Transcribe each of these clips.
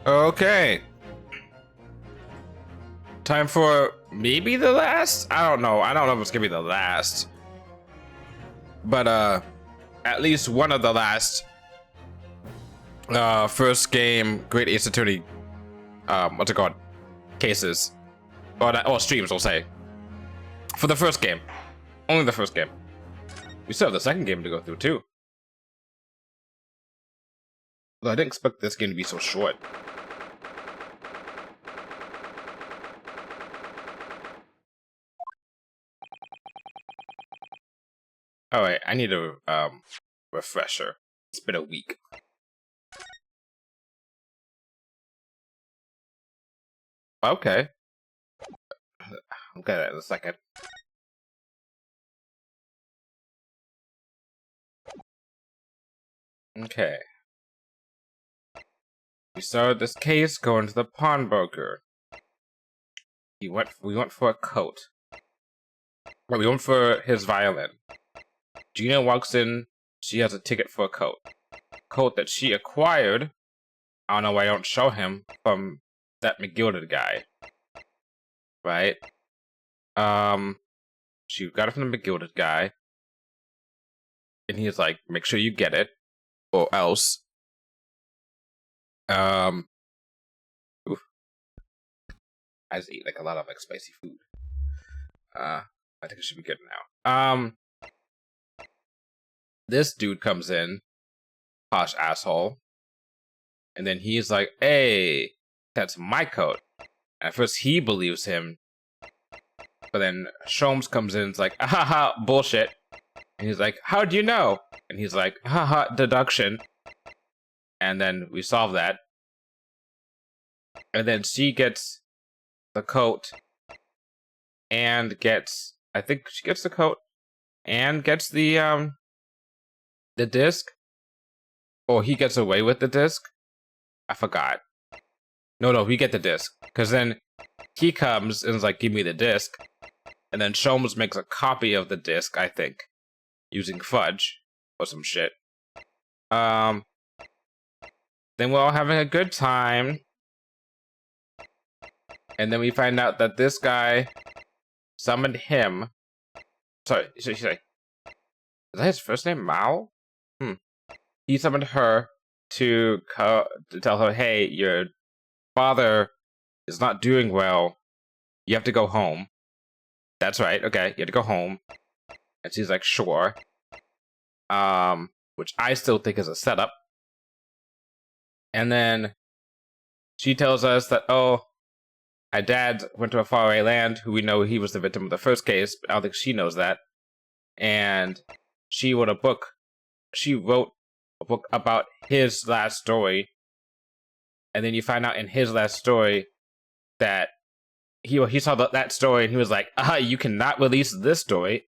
Okay. Time for maybe the last? I don't know. I don't know if it's gonna be the last. But at least one of the last first game Great Ace Attorney what's it called? Cases. Or streams, I'll say. For the first game. Only the first game. We still have the second game to go through too. Although I didn't expect this game to be so short. Alright, I need a refresher. It's been a week. Okay. I'll get it in a second. Okay. We started this case going to the pawnbroker. We went for a coat. Well, we went for his violin. Gina walks in, she has a ticket for a coat. Coat that she acquired, I don't know why I don't show him, from that McGilded guy. Right? She got it from the McGilded guy. And he's like, make sure you get it, or else. Oof. I just eat like a lot of like spicy food. I think it should be good now. This dude comes in, posh asshole, and then he's like, hey, that's my coat. And at first he believes him, but then Sholmes comes in and is like, haha, bullshit. And he's like, how'd you know? And he's like, haha, deduction. And then we solve that. And then she gets the coat and gets, I think she gets the coat and gets the disc. Or he gets away with the disc. I forgot. No, we get the disc. Because then he comes and is like, give me the disc. And then Sholmes makes a copy of the disc, I think. Using fudge. Or some shit. Then we're all having a good time. And then we find out that this guy summoned him. Sorry. Is that his first name? Mao? He summoned her to tell her, hey, your father is not doing well. You have to go home. That's right. Okay, you have to go home. And she's like, sure. Which I still think is a setup. And then she tells us that, oh, my dad went to a faraway land, who we know he was the victim of the first case, but I don't think she knows that. And she wrote a book. She wrote a book about his last story. And then you find out in his last story that he saw that story and he was like, you cannot release this story.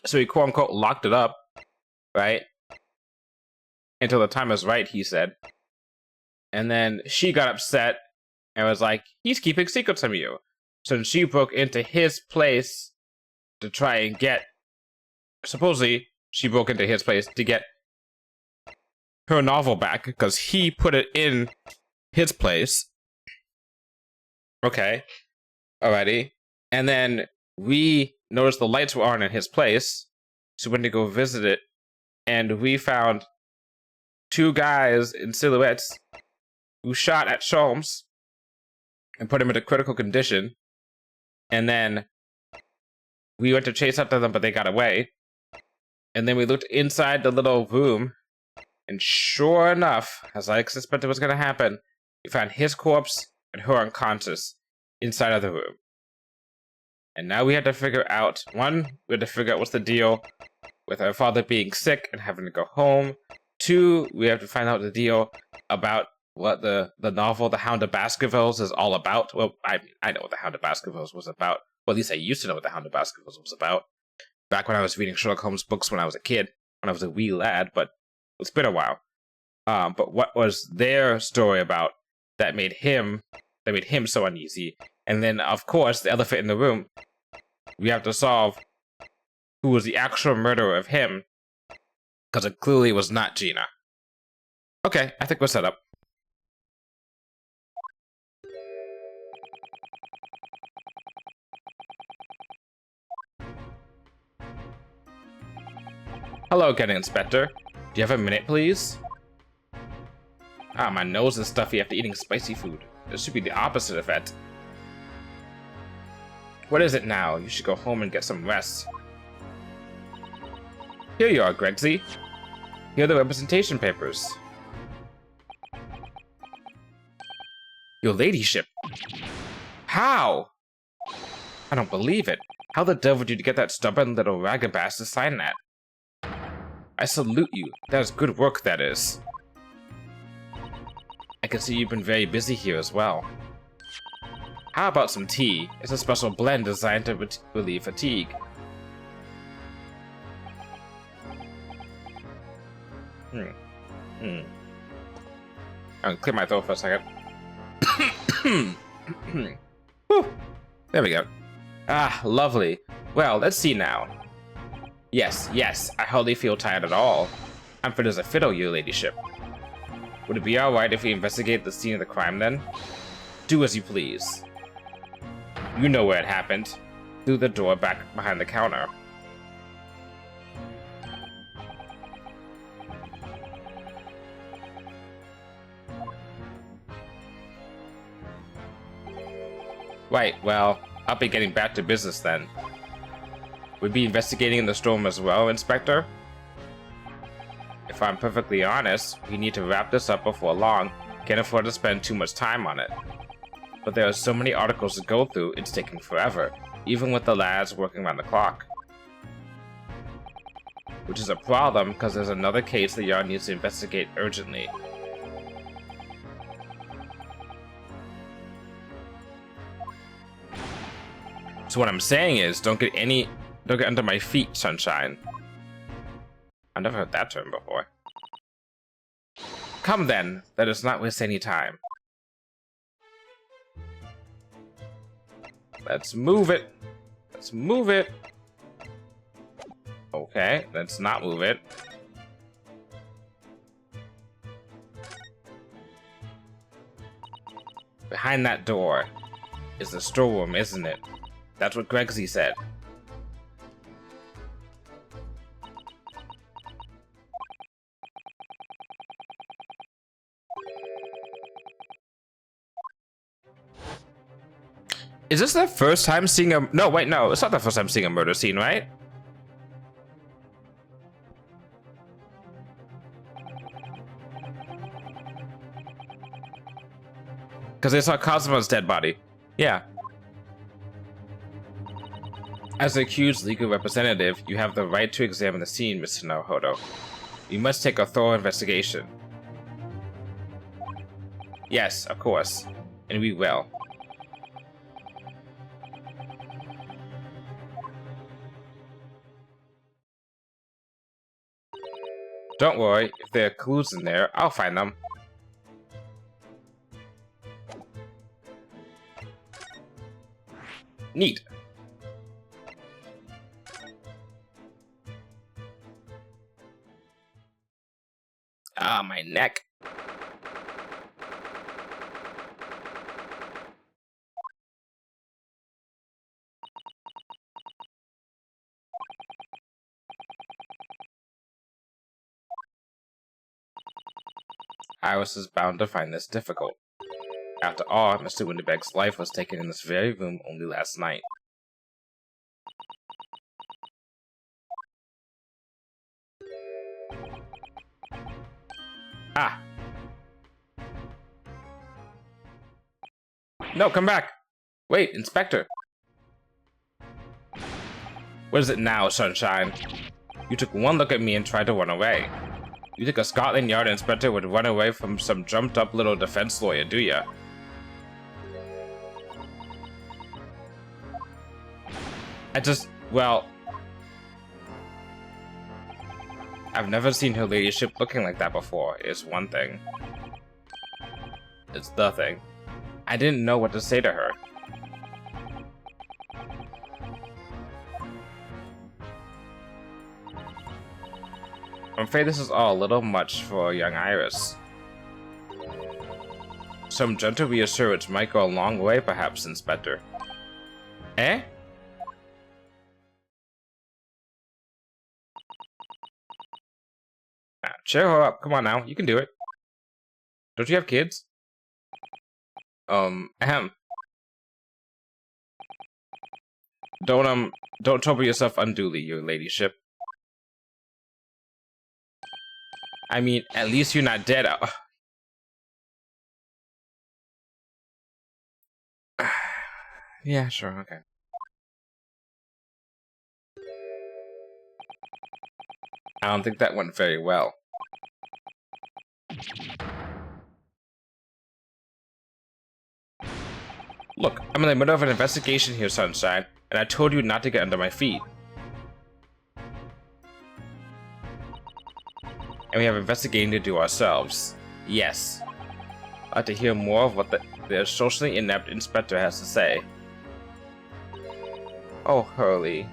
So he quote unquote locked it up, right? Until the time is right, he said. And then she got upset and was like, he's keeping secrets from you. So then she broke into his place to try and get, supposedly she broke into his place to get her novel back because he put it in his place. Okay. Alrighty. And then we noticed the lights were on in his place. So we went to go visit it. And we found two guys in silhouettes who shot at Sholmes and put him into critical condition. And then we went to chase after them, but they got away. And then we looked inside the little room. And sure enough, as I suspected was going to happen, we found his corpse and her unconscious inside of the room. And now we had to figure out, one, we had to figure out what's the deal with her father being sick and having to go home. Two, we have to find out the deal about what the novel The Hound of Baskervilles is all about. Well, I know what The Hound of Baskervilles was about. Well, at least I used to know what The Hound of Baskervilles was about. Back when I was reading Sherlock Holmes books when I was a kid, when I was a wee lad, but it's been a while. But what was their story about that made him so uneasy? And then, of course, the elephant in the room, we have to solve who was the actual murderer of him, because it clearly was not Gina. Okay, I think we're set up. Hello, County Inspector. Do you have a minute, please? Ah, my nose is stuffy after eating spicy food. It should be the opposite effect. What is it now? You should go home and get some rest. Here you are, Gregsy. Here are the representation papers. Your ladyship. How? I don't believe it. How the devil did you get that stubborn little ragabass to sign that? I salute you. That is good work, that is. I can see you've been very busy here as well. How about some tea? It's a special blend designed to relieve fatigue. I'm gonna clear my throat for a second. Whew. There we go. Ah, lovely. Well, let's see now. Yes, I hardly feel tired at all. I'm fit as a fiddle, your ladyship. Would it be alright if we investigate the scene of the crime then? Do as you please. You know where it happened. Through the door back behind the counter. Right, well, I'll be getting back to business then. We'll be investigating the storm as well, Inspector? If I'm perfectly honest, we need to wrap this up before long. Can't afford to spend too much time on it. But there are so many articles to go through, it's taking forever, even with the lads working around the clock. Which is a problem, because there's another case the Yard needs to investigate urgently. So what I'm saying is, don't get under my feet, Sunshine. I've never heard that term before. Come then, let us not waste any time. Let's move it. Let's move it. Okay, let's not move it. Behind that door is the storeroom, isn't it? That's what Gregsy said. Is this the first time seeing a... No, wait, no. It's not the first time seeing a murder scene, right? Because they saw Cosmo's dead body. Yeah. As the accused legal representative, you have the right to examine the scene, Mr. Naruhodo. You must take a thorough investigation. Yes, of course. And we will. Don't worry, if there are clues in there, I'll find them. Neat. Ah, my neck. Iris is bound to find this difficult. After all, Mr. Winterberg's life was taken in this very room only last night. Ah! No, come back! Wait, Inspector! What is it now, Sunshine? You took one look at me and tried to run away. You think a Scotland Yard inspector would run away from some jumped-up little defense lawyer, do ya? Well... I've never seen her ladyship looking like that before, is one thing. It's the thing. I didn't know what to say to her. I'm afraid this is all a little much for young Iris. Some gentle reassurance might go a long way, perhaps, Inspector. Eh? Cheer her up. Come on now. You can do it. Don't you have kids? Ahem. Don't trouble yourself unduly, your ladyship. I mean, at least you're not dead. Yeah, sure, okay. I don't think that went very well. Look, I'm in the middle of an investigation here, Sunshine, and I told you not to get under my feet. And we have investigating to do ourselves. Yes. I'd like to hear more of what the socially inept inspector has to say. Oh, Hurley.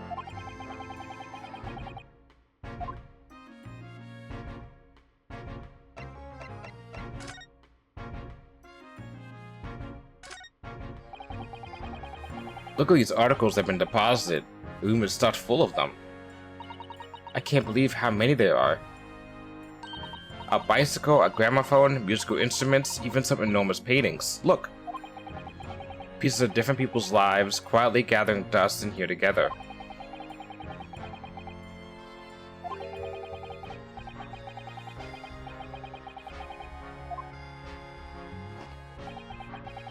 Look at these articles that have been deposited. The room is stuffed full of them. I can't believe how many there are. A bicycle, a gramophone, musical instruments, even some enormous paintings. Look! Pieces of different people's lives, quietly gathering dust in here together.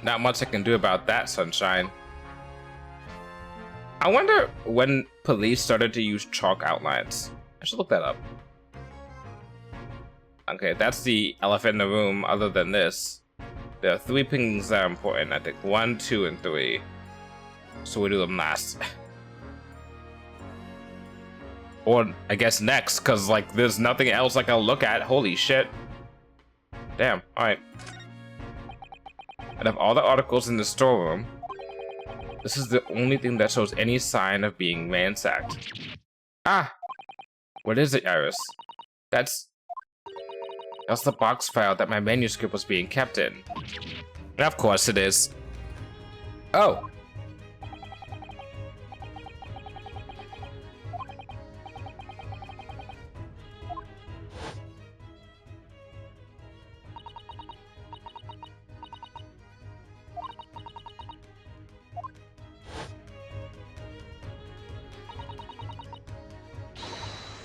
Not much I can do about that, Sunshine. I wonder when police started to use chalk outlines. I should look that up. Okay, that's the elephant in the room. Other than this, there are 3 things that are important, I think. 1, 2, and 3. So we do them last. Or, I guess next, because, like, there's nothing else I can look at. Holy shit. Damn, alright. Out of all the articles in the storeroom, this is the only thing that shows any sign of being ransacked. Ah! What is it, Iris? That's the box file that my manuscript was being kept in. Of course it is. Oh!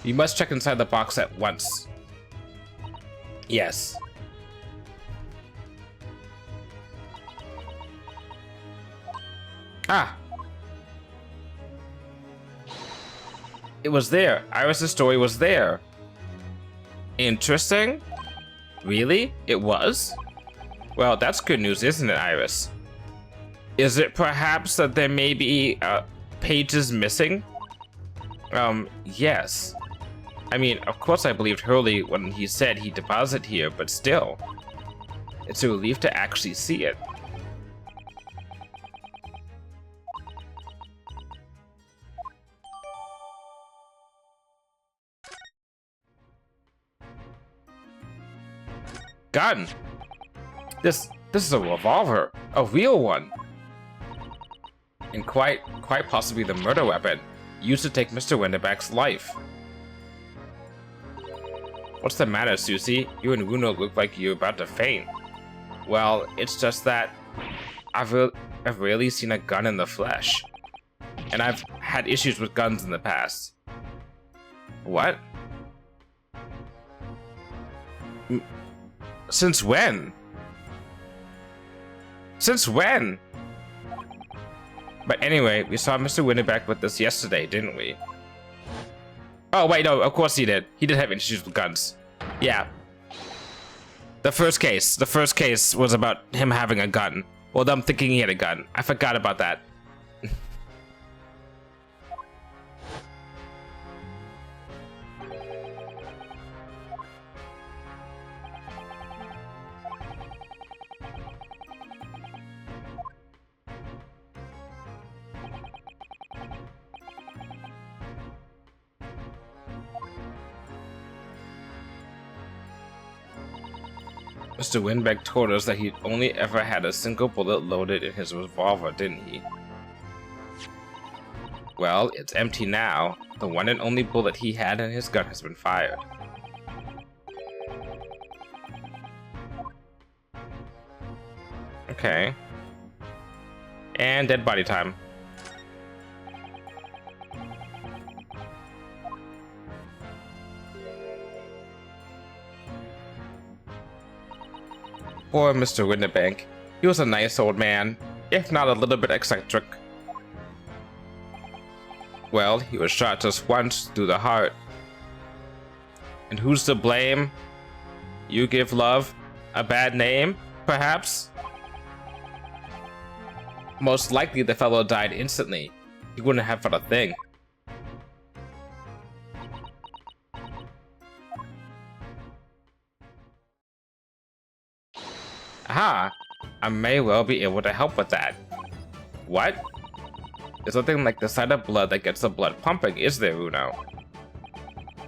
You must check inside the box at once. Yes. Ah! It was there. Iris' story was there. Interesting? Really? It was? Well, that's good news, isn't it, Iris? Is it perhaps that there may be pages missing? Yes. I mean, of course I believed Hurley when he said he deposited here, but still. It's a relief to actually see it. Gun! This is a revolver. A real one. And quite possibly the murder weapon used to take Mr. Winterback's life. What's the matter, Susie? You and Runo look like you're about to faint. Well, it's just that I've rarely seen a gun in the flesh. And I've had issues with guns in the past. What? Since when? Since when? But anyway, we saw Mr. Winterback with this yesterday, didn't we? Oh, wait, no, of course he did. He did have issues with guns. Yeah. The first case was about him having a gun. Well, them thinking he had a gun. I forgot about that. Mr. Winbeck told us that he'd only ever had a single bullet loaded in his revolver, didn't he? Well, it's empty now. The one and only bullet he had in his gun has been fired. Okay. And dead body time. Poor Mr. Windibank. He was a nice old man, if not a little bit eccentric. Well, he was shot just once through the heart. And who's to blame? You give love a bad name, perhaps? Most likely the fellow died instantly. He wouldn't have felt a thing. Aha! I may well be able to help with that. What? There's nothing like the sight of blood that gets the blood pumping, is there, Uno?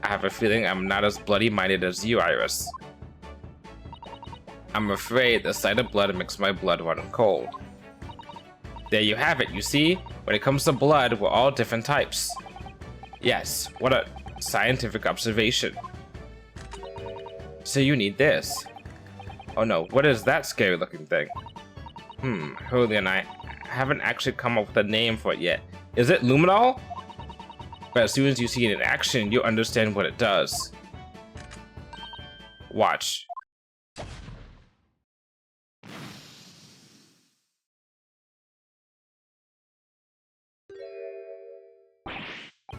I have a feeling I'm not as bloody-minded as you, Iris. I'm afraid the sight of blood makes my blood run cold. There you have it, you see? When it comes to blood, we're all different types. Yes, what a scientific observation. So you need this. Oh no, what is that scary looking thing? Hurley and I haven't actually come up with a name for it yet. Is it Luminol? But as soon as you see it in action, you'll understand what it does. Watch.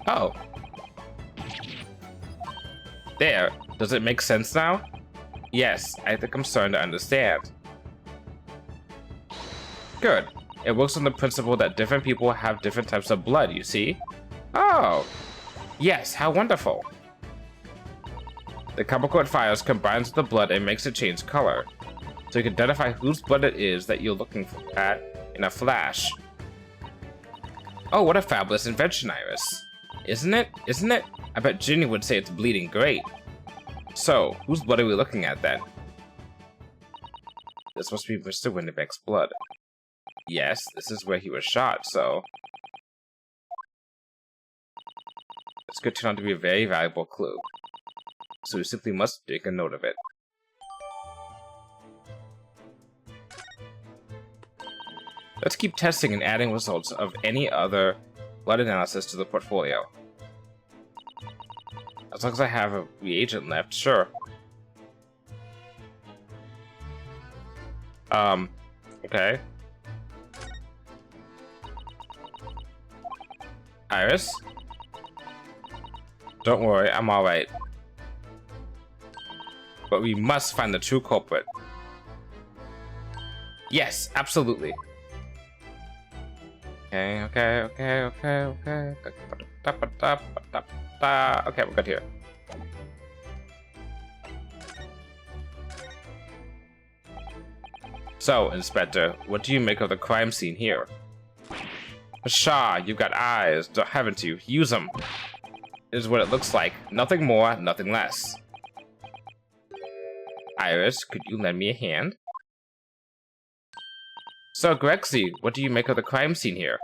Oh. There. Does it make sense now? Yes, I think I'm starting to understand. Good. It works on the principle that different people have different types of blood, you see? Oh. Yes, how wonderful. The chemical it fires combines with the blood and makes it change color. So you can identify whose blood it is that you're looking at in a flash. Oh, what a fabulous invention, Iris. Isn't it? Isn't it? I bet Ginny would say it's bleeding great. So, whose blood are we looking at then? This must be Mr. Windibank's blood. Yes, this is where he was shot, so... This could turn out to be a very valuable clue. So we simply must take a note of it. Let's keep testing and adding results of any other blood analysis to the portfolio. As long as I have a reagent left, sure. Okay. Iris? Don't worry, I'm alright. But we must find the true culprit. Yes, absolutely. Okay, we're good here. So, Inspector, what do you make of the crime scene here? Pshaw, you've got eyes, haven't you? Use them. This is what it looks like. Nothing more, nothing less. Iris, could you lend me a hand? So, Grexy, what do you make of the crime scene here?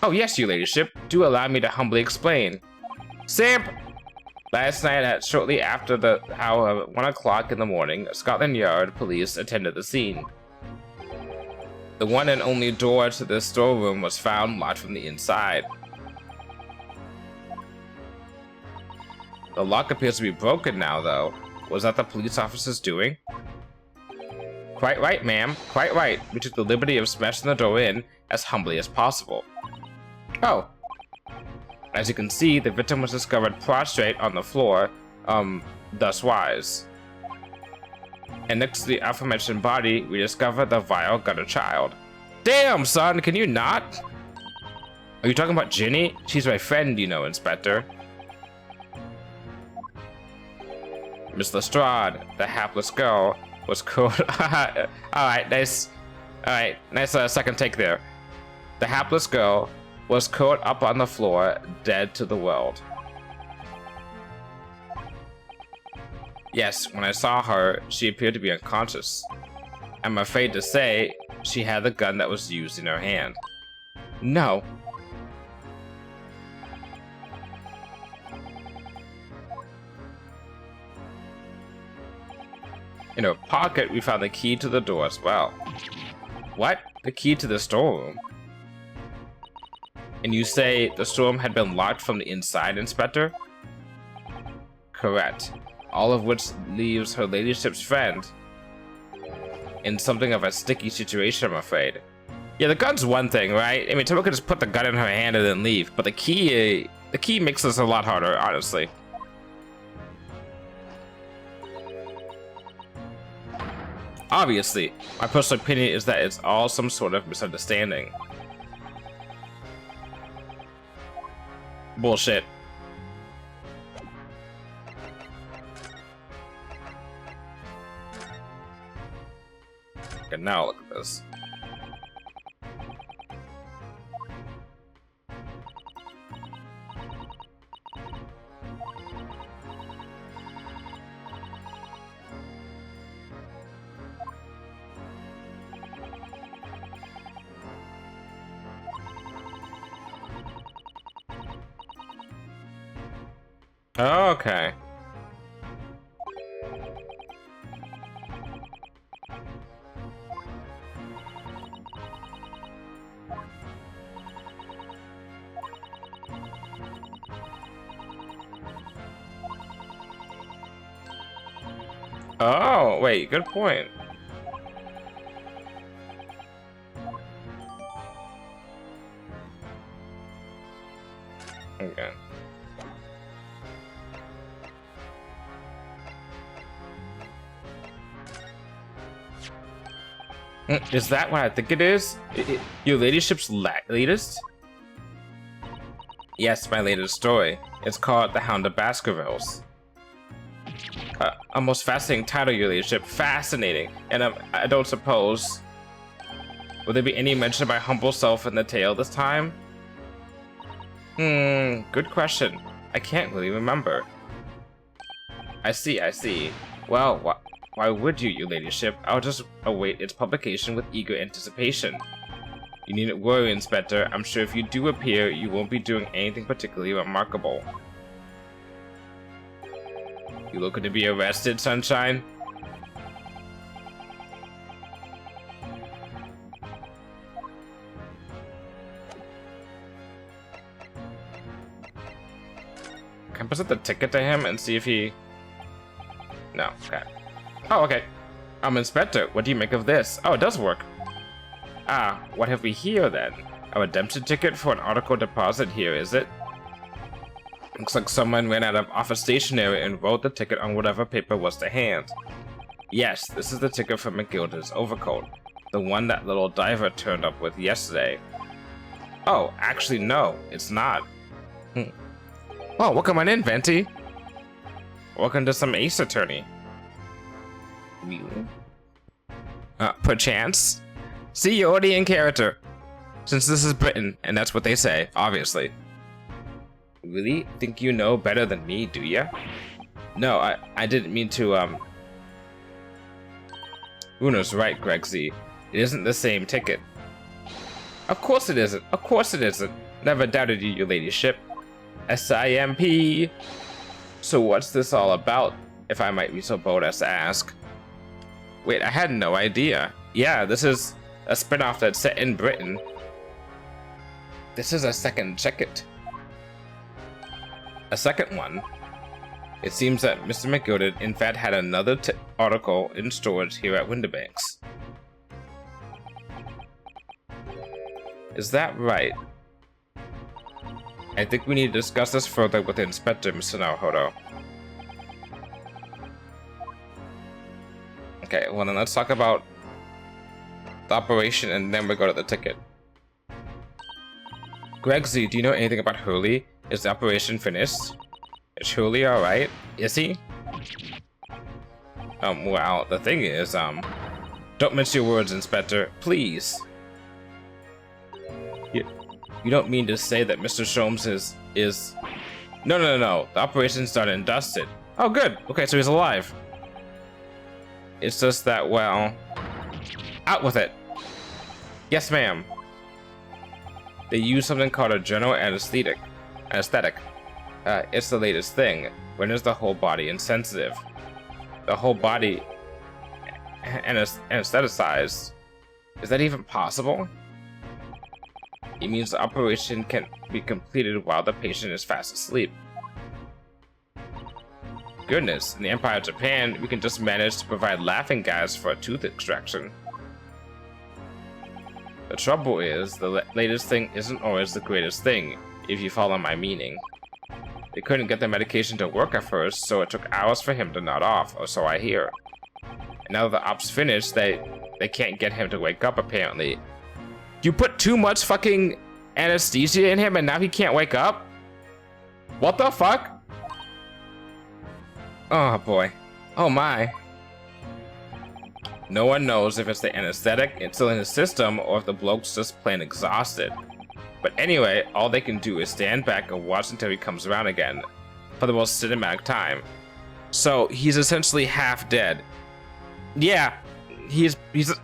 Oh yes, your ladyship. Do allow me to humbly explain. Simp! Last night, shortly after the hour of 1 o'clock in the morning, Scotland Yard police attended the scene. The one and only door to the storeroom was found locked from the inside. The lock appears to be broken now, though. Was that the police officer's doing? Quite right, ma'am. Quite right. We took the liberty of smashing the door in as humbly as possible. Oh. As you can see, the victim was discovered prostrate on the floor, thus wise. And next to the aforementioned body, we discovered the vile gutter child. Damn, son, can you not? Are you talking about Ginny? She's my friend, you know, Inspector. Miss Lestrade, the hapless girl, was caught. Alright, nice. Alright, nice second take there. The hapless girl was caught up on the floor, dead to the world. Yes, when I saw her, she appeared to be unconscious. I'm afraid to say, she had the gun that was used in her hand. No. In her pocket, we found the key to the door as well. What? The key to the storeroom? And you say the storeroom had been locked from the inside, Inspector? Correct. All of which leaves her ladyship's friend in something of a sticky situation, I'm afraid. Yeah, the gun's one thing, right? I mean, Tomo could just put the gun in her hand and then leave, but the key makes this a lot harder, honestly. Obviously, my personal opinion is that it's all some sort of misunderstanding. Bullshit. Okay, now look at this. Okay. Oh, wait, good point. Okay. Is that what I think it is? Your ladyship's latest? Yes, my latest story. It's called The Hound of Baskervilles. A most fascinating title, your ladyship. Fascinating. And I don't suppose... Will there be any mention of my humble self in the tale this time? Good question. I can't really remember. I see. Well, why would you, your ladyship? I'll just await its publication with eager anticipation. You needn't worry, Inspector. I'm sure if you do appear, you won't be doing anything particularly remarkable. You looking to be arrested, Sunshine? Can I present the ticket to him and see if he... No, okay. Oh, okay. Inspector, what do you make of this? Oh, it does work. Ah, what have we here then? A redemption ticket for an article deposit here, is it? Looks like someone ran out of office stationery and wrote the ticket on whatever paper was to hand. Yes, this is the ticket for McGilda's overcoat. The one that little diver turned up with yesterday. Oh, actually no, it's not. Oh, welcome on in, Venti. Welcome to some Ace Attorney. Perchance? See, you're already in character. Since this is Britain, and that's what they say, obviously. Really? Think you know better than me, do ya? No, I didn't mean to, Uno's right, Greg Z. It isn't the same ticket. Of course it isn't. Of course it isn't. Never doubted you, your ladyship. SIMP. So what's this all about, if I might be so bold as to ask? Wait, I had no idea. Yeah, this is a spin-off that's set in Britain. This is a second ticket. A second one. It seems that Mr. McGilda in fact had another article in storage here at Windibanks. Is that right? I think we need to discuss this further with the Inspector, Mr. Naruhodo. Okay, well then let's talk about the operation and then we go to the ticket. Greg Z, do you know anything about Hurley? Is the operation finished? Is Hurley alright? Is he? Well, the thing is, don't mince your words, Inspector, please. You don't mean to say that Mr. Sholmes is... No. The operation's done and dusted. Oh, good. Okay, so he's alive. It's just that, well... Out with it. Yes, ma'am. They use something called a general anesthetic. It's the latest thing. Renders the whole body insensitive. The whole body anesthetized. Is that even possible? It means the operation can be completed while the patient is fast asleep. Goodness, in the Empire of Japan, we can just manage to provide laughing gas for a tooth extraction. The trouble is, the latest thing isn't always the greatest thing, if you follow my meaning. They couldn't get the medication to work at first, so it took hours for him to nod off, or so I hear. And now that the op's finished, they can't get him to wake up, apparently. You put too much fucking anesthesia in him and now he can't wake up? What the fuck? Oh boy. Oh my. No one knows if it's the anesthetic still in his system or if the bloke's just plain exhausted. But anyway, all they can do is stand back and watch until he comes around again for the most cinematic time. So he's essentially half dead. Yeah, he's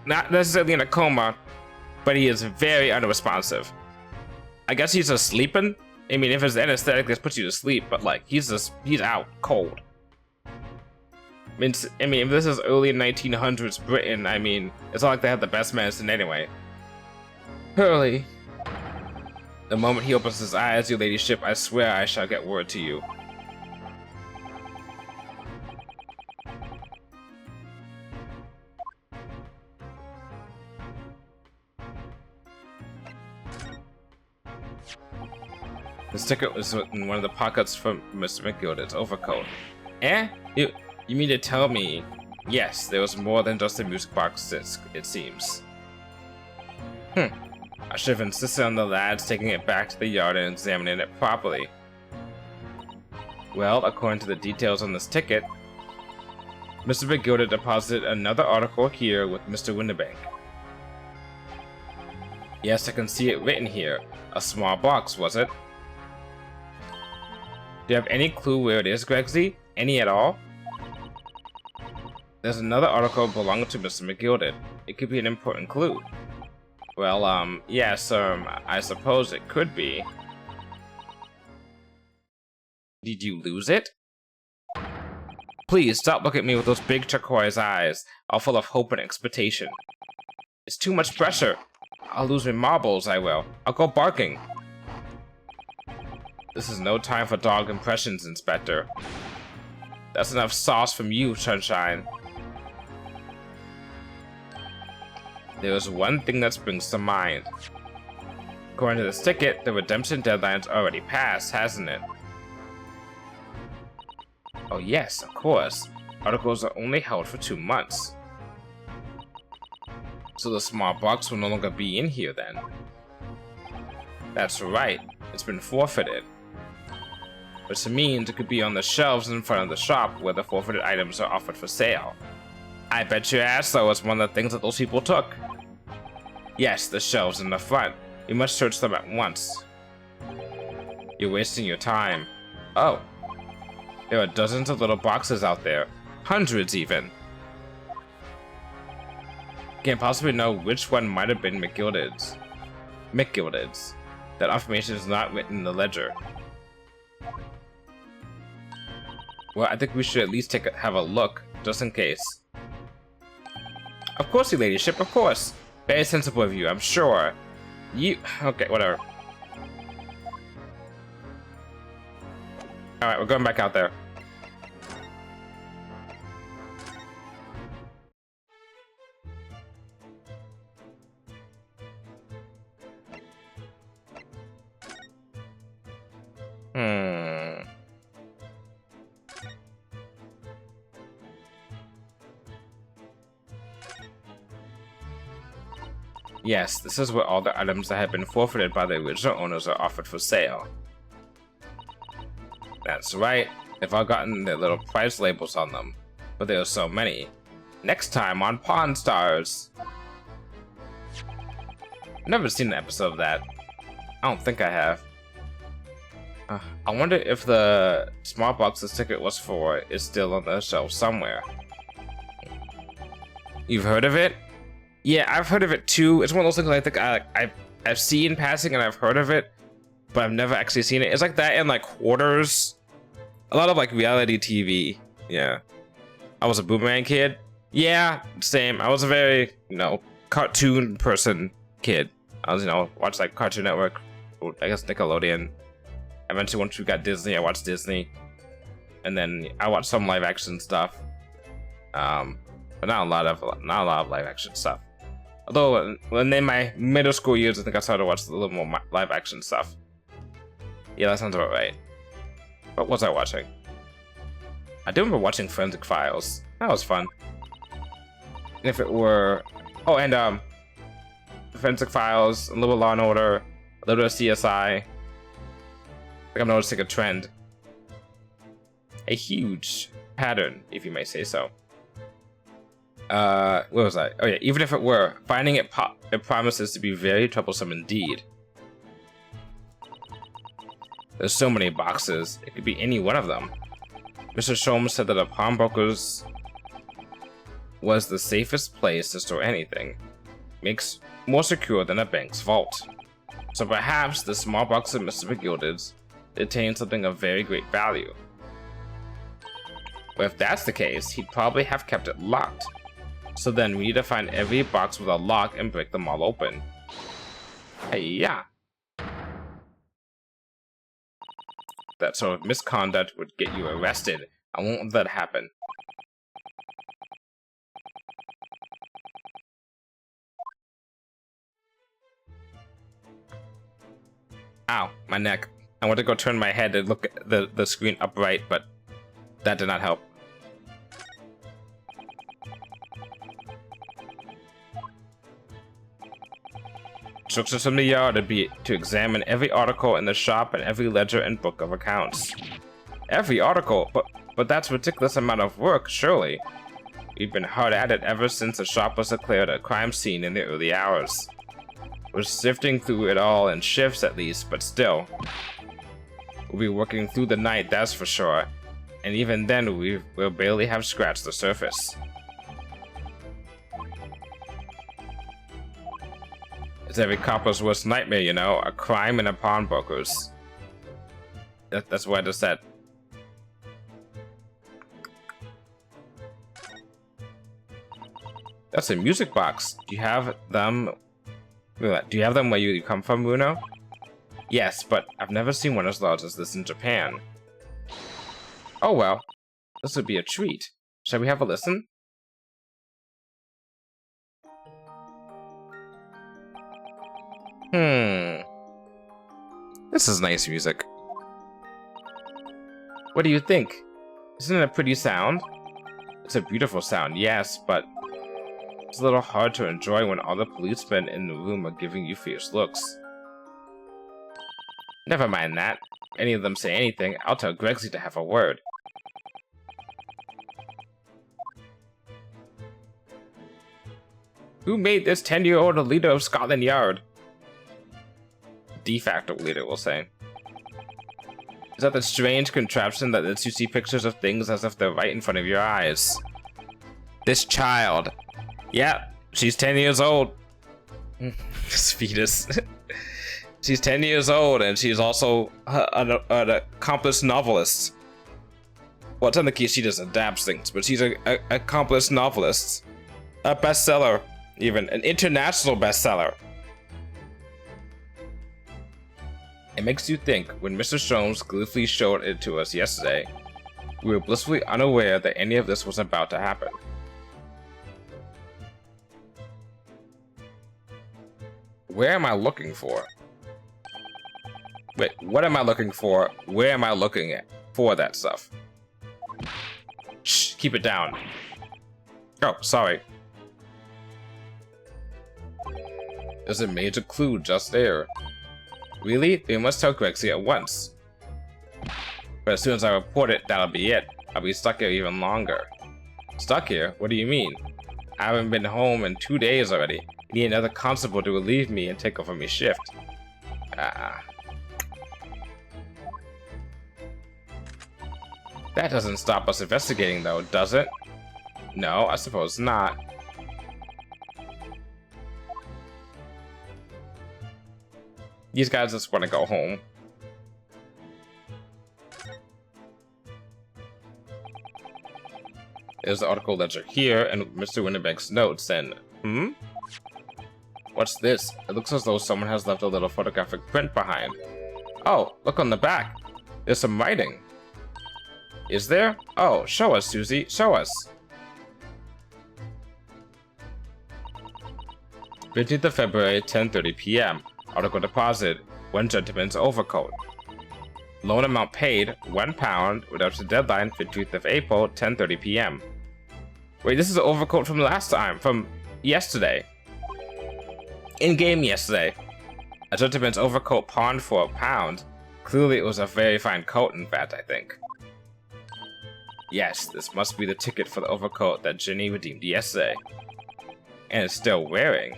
not necessarily in a coma, but he is very unresponsive. I guess he's just sleeping. I mean, if it's anesthetic, this puts you to sleep, but like he's out cold. I mean, if this is early 1900s Britain, I mean, it's not like they have the best medicine anyway. Hurley. The moment he opens his eyes, your ladyship, I swear I shall get word to you. This ticket was in one of the pockets from Mr. McGilded's overcoat. Eh? You mean to tell me? Yes, there was more than just a music box disc, it seems. I should have insisted on the lads taking it back to the yard and examining it properly. Well, according to the details on this ticket, Mr. McGilded deposited another article here with Mr. Windibank. Yes, I can see it written here. A small box, was it? Do you have any clue where it is, Gregsy? Any at all? There's another article belonging to Mr. McGilded. It could be an important clue. Well, yes, I suppose it could be. Did you lose it? Please, stop looking at me with those big turquoise eyes, all full of hope and expectation. It's too much pressure. I'll lose my marbles, I will. I'll go barking. This is no time for dog impressions, Inspector. That's enough sauce from you, Sunshine. There is one thing that springs to mind. According to this ticket, the redemption deadline's already passed, hasn't it? Oh yes, of course. Articles are only held for 2 months. So the small box will no longer be in here then. That's right, it's been forfeited. Which means it could be on the shelves in front of the shop where the forfeited items are offered for sale. I bet your ass though it's one of the things that those people took. Yes, the shelves in the front. We must search them at once. You're wasting your time. Oh. There are dozens of little boxes out there. Hundreds even. Can't possibly know which one might have been McGilded's. That information is not written in the ledger. Well, I think we should at least have a look, just in case. Of course, your ladyship, of course. Very sensible of you, I'm sure. Okay, whatever. Alright, we're going back out there. Yes, this is where all the items that have been forfeited by the original owners are offered for sale. That's right, they've all gotten their little price labels on them, but there are so many. Next time on Pawn Stars! I've never seen an episode of that. I don't think I have. I wonder if the small box this ticket was for is still on the shelf somewhere. You've heard of it? Yeah, I've heard of it too. It's one of those things I think I've seen passing and I've heard of it, but I've never actually seen it. It's like that in like Hoarders. A lot of like reality TV. Yeah. I was a Boomerang kid. Yeah, same. I was a very, cartoon person kid. I was, watched like Cartoon Network, or I guess Nickelodeon. Eventually, once we got Disney, I watched Disney, and then I watched some live action stuff. But not a lot of live action stuff. Although, when in my middle school years, I think I started to watch a little more live action stuff. Yeah, that sounds about right. What was I watching? I do remember watching Forensic Files. That was fun. And if it were, Forensic Files, a little Law and Order, a little CSI. I think I'm noticing a trend, a huge pattern, if you may say so. What was I? Oh yeah, even if it were, finding it promises to be very troublesome indeed. There's so many boxes, it could be any one of them. Mr. Sholmes said that a pawnbroker's was the safest place to store anything. Makes more secure than a bank's vault. So perhaps the small box of Mr. McGilded's contained something of very great value. But if that's the case, he'd probably have kept it locked. So then we need to find every box with a lock and break them all open. Hey, yeah. That sort of misconduct would get you arrested. I won't let that happen. Ow, my neck. I went to go turn my head and look at the screen upright, but that did not help. Instructions from the yard would be to examine every article in the shop and every ledger and book of accounts. Every article? But that's a ridiculous amount of work, surely. We've been hard at it ever since the shop was declared a crime scene in the early hours. We're sifting through it all in shifts at least, but still. We'll be working through the night, that's for sure. And even then, we'll barely have scratched the surface. It's every copper's worst nightmare, you know? A crime and a pawnbroker's. That's what I just said. That's a music box. Do you have them? Do you have them where you come from, Bruno? Yes, but I've never seen one as large as this in Japan. Oh well, this would be a treat. Shall we have a listen? This is nice music. What do you think? Isn't it a pretty sound? It's a beautiful sound, yes, but it's a little hard to enjoy when all the policemen in the room are giving you fierce looks. Never mind that. If any of them say anything, I'll tell Gregsy to have a word. Who made this 10-year-old a leader of Scotland Yard? De facto leader, we'll say. Is that the strange contraption that lets you see pictures of things as if they're right in front of your eyes? This child. Yeah, she's 10 years old. This fetus. She's 10 years old, and she's also an accomplished novelist. Well, technically she just adapts things, but she's an accomplished novelist. A bestseller, even. An international bestseller. It makes you think, when Mr. Sholmes gleefully showed it to us yesterday, we were blissfully unaware that any of this was about to happen. Where am I looking for? Wait, what am I looking for? Where am I looking at for that stuff? Shh, keep it down. Oh, sorry. There's a major clue just there. Really? We must tell Gregsy at once. But as soon as I report it, that'll be it. I'll be stuck here even longer. Stuck here? What do you mean? I haven't been home in 2 days already. I need another constable to relieve me and take over my shift. That doesn't stop us investigating though, does it? No, I suppose not. These guys just want to go home. There's the article ledger here, and Mr. Winterbeck's notes, and... What's this? It looks as though someone has left a little photographic print behind. Oh, look on the back. There's some writing. Is there? Oh, show us, Susie. Show us. 15th of February, 10:30 p.m. Article deposit, 1 gentleman's overcoat. Loan amount paid, £1, without the deadline, 15th of April, 10:30 p.m. Wait, this is an overcoat from last time, from yesterday. In-game yesterday. A gentleman's overcoat pawned for £1. Clearly it was a very fine coat, in fact, I think. Yes, this must be the ticket for the overcoat that Ginny redeemed yesterday. And is still wearing.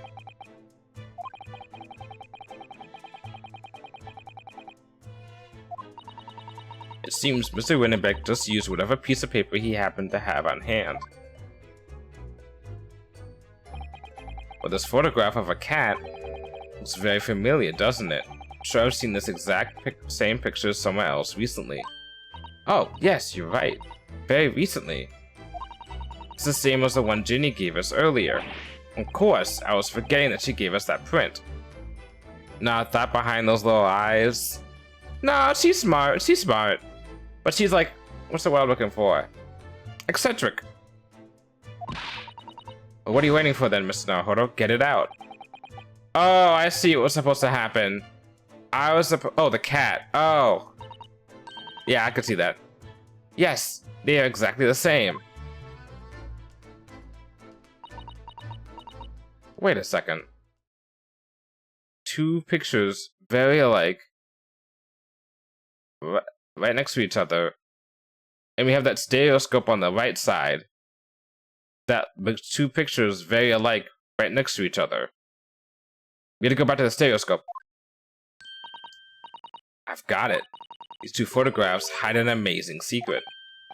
It seems Mr. Winterbeck just used whatever piece of paper he happened to have on hand. But this photograph of a cat looks very familiar, doesn't it? I'm sure I've seen this exact same picture somewhere else recently. Oh, yes, you're right. Very recently. It's the same as the one Ginny gave us earlier. Of course, I was forgetting that she gave us that print. Not that behind those little eyes. No, she's smart, But she's like, what's the word I'm looking for? Eccentric. Well, what are you waiting for then, Mr. Naruhodo? Get it out. Oh, I see what was supposed to happen. Oh, the cat. Oh. Yeah, I could see that. Yes, they are exactly the same. Wait a second. Two pictures very alike. Right next to each other. And we have that stereoscope on the right side. That makes two pictures very alike right next to each other. We gotta go back to the stereoscope. I've got it. These two photographs hide an amazing secret.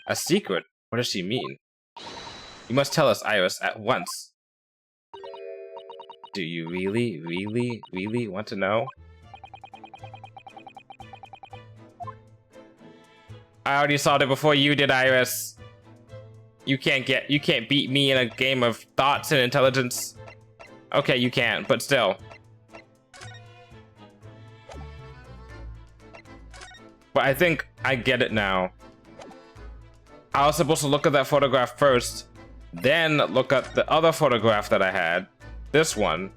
A secret? What does she mean? You must tell us, Iris, at once. Do you really want to know? I already saw it before you did, Iris. You can't beat me in a game of thoughts and intelligence. Okay, you can, but still. But I think I get it now. I was supposed to look at that photograph first, then look at the other photograph that I had, this one,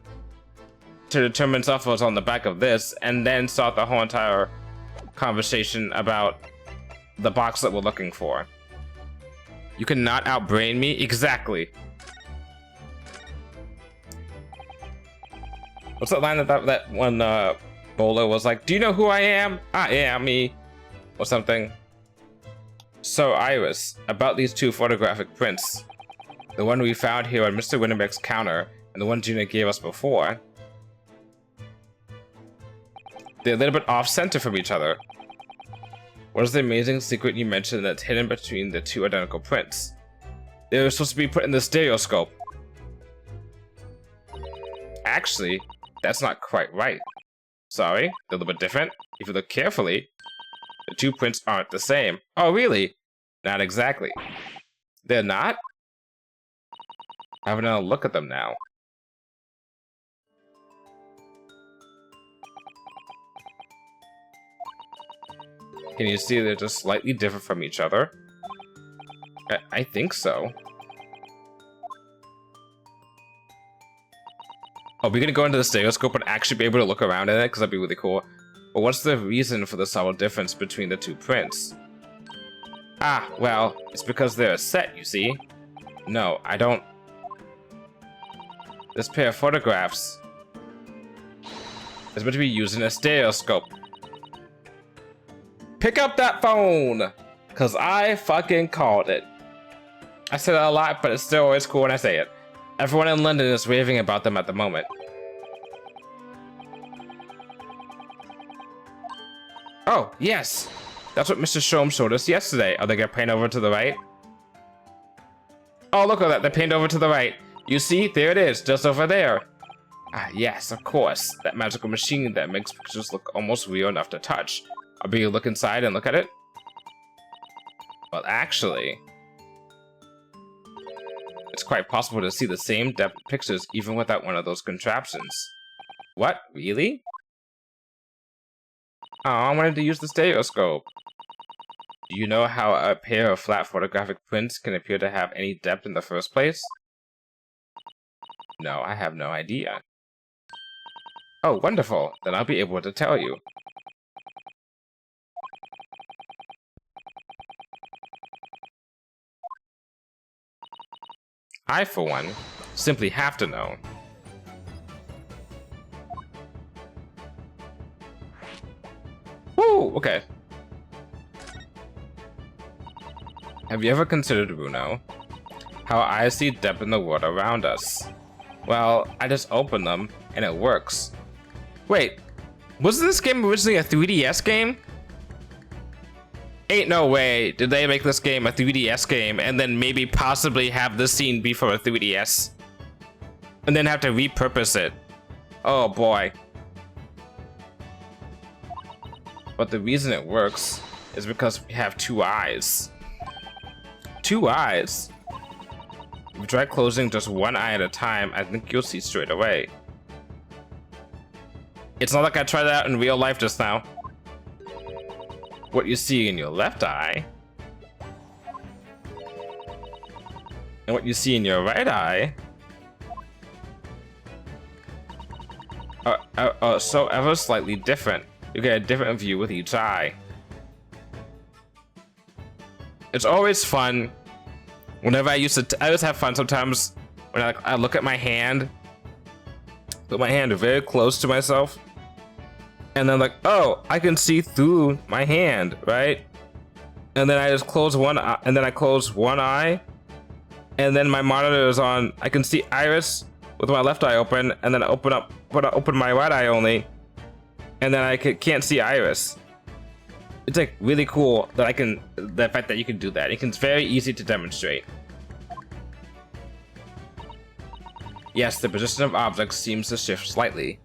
to determine stuff was on the back of this, and then start the whole entire conversation about the box that we're looking for. You cannot outbrain me? Exactly. What's that line that one Bolo was like, do you know who I am? I am me. Or something. So, Iris, about these two photographic prints. The one we found here on Mr. Winterbeck's counter, and the one Gina gave us before. They're a little bit off-center from each other. What is the amazing secret you mentioned that's hidden between the two identical prints? They were supposed to be put in the stereoscope. Actually, that's not quite right. Sorry, they're a little bit different. If you look carefully, the two prints aren't the same. Oh, really? Not exactly. They're not? Have another look at them now. Can you see they're just slightly different from each other? I think so. Are we gonna go into the stereoscope and actually be able to look around in it? Because that'd be really cool. But what's the reason for the subtle difference between the two prints? Ah, well, it's because they're a set, you see. No, I don't... This pair of photographs is meant to be used in a stereoscope. Pick up that phone! Because I fucking called it. I said it a lot, but it's still always cool when I say it. Everyone in London is raving about them at the moment. Oh, yes! That's what Mr. Shom showed us yesterday. Oh, they got paint over to the right? Oh, look at that, they paint over to the right. You see, there it is, just over there. Ah, yes, of course. That magical machine that makes pictures look almost real enough to touch. I'll be look inside and look at it. Well, actually... it's quite possible to see the same depth pictures even without one of those contraptions. What? Really? Oh, I wanted to use the stereoscope. Do you know how a pair of flat photographic prints can appear to have any depth in the first place? No, I have no idea. Oh, wonderful. Then I'll be able to tell you. I, for one, simply have to know. Woo! Okay. Have you ever considered, Bruno, how I see depth in the world around us? Well, I just open them, and it works. Wait, wasn't this game originally a 3DS game? Ain't no way did they make this game a 3DS game and then maybe possibly have this scene be for a 3DS. And then have to repurpose it. Oh boy. But the reason it works is because we have two eyes. Two eyes? If you try closing just one eye at a time, I think you'll see straight away. It's not like I tried that out in real life just now. What you see in your left eye and what you see in your right eye are so ever slightly different. You get a different view with each eye. It's always fun. Whenever I always have fun sometimes when I look at my hand, put my hand very close to myself, and then like, oh, I can see through my hand, right? And then I just close one eye, and then I close one eye, and then my monitor is on. I can see Iris with my left eye open, and then I open my right eye only, and then I can't see Iris. It's like really cool that the fact that you can do that. It's very easy to demonstrate. Yes, the position of objects seems to shift slightly.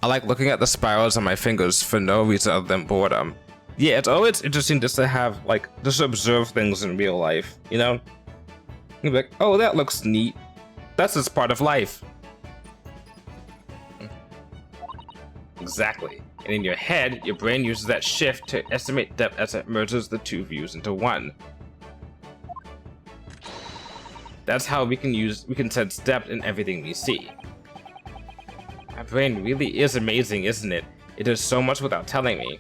I like looking at the spirals on my fingers for no reason other than boredom. Yeah, it's always interesting just to have, like, just observe things in real life, you know? You'll be like, oh, that looks neat. That's just part of life. Exactly. And in your head, your brain uses that shift to estimate depth as it merges the two views into one. That's how we can sense depth in everything we see. My brain really is amazing, isn't it? It does so much without telling me.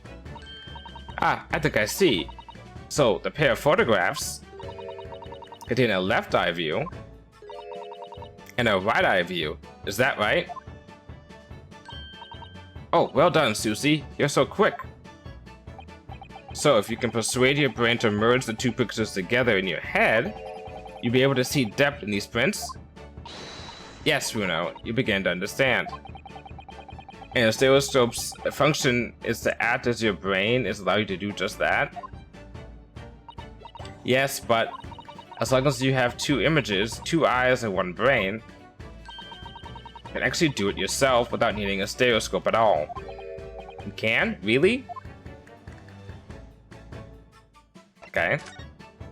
Ah, I think I see. So, the pair of photographs contain a left eye view and a right eye view. Is that right? Oh, well done, Susie. You're so quick. So, if you can persuade your brain to merge the two pictures together in your head, you'll be able to see depth in these prints? Yes, Bruno, you begin to understand. And a stereoscope's function is to act as your brain is allow you to do just that. Yes, but as long as you have two images, two eyes, and one brain, you can actually do it yourself without needing a stereoscope at all. You can? Really? Okay.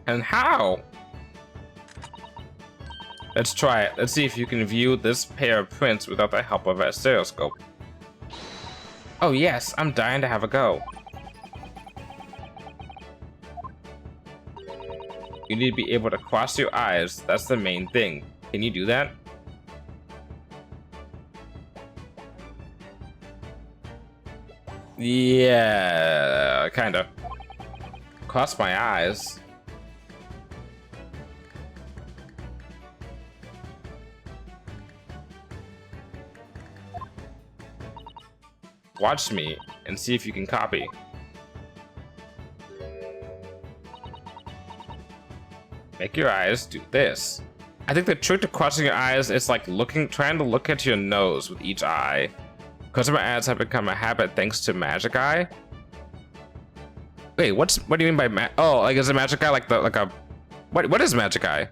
And how? Let's try it. Let's see if you can view this pair of prints without the help of a stereoscope. Oh yes, I'm dying to have a go. You need to be able to cross your eyes. That's the main thing. Can you do that? Yeah, kinda. Cross my eyes. Watch me and see if you can copy. Make your eyes do this. I think the trick to crossing your eyes is like trying to look at your nose with each eye. Because my eyes have become a habit thanks to Magic Eye. Wait, what do you mean by oh, like is a Magic Eye like what is Magic Eye?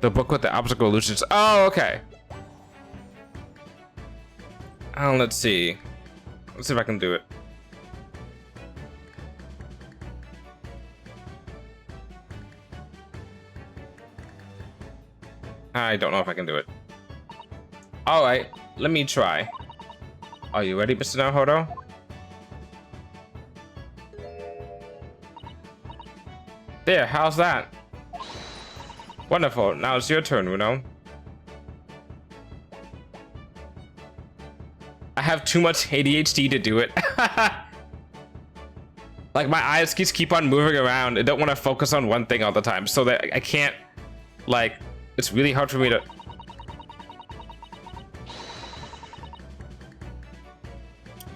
The book with the optical illusions. Oh, okay. Let's see. Let's see if I can do it. I don't know if I can do it. Alright, let me try. Are you ready, Mr. Naruhodo? There, how's that? Wonderful, now it's your turn, Runo. I have too much ADHD to do it. Like, my eyes keep on moving around. I don't want to focus on one thing all the time, so that I can't, like, it's really hard for me to...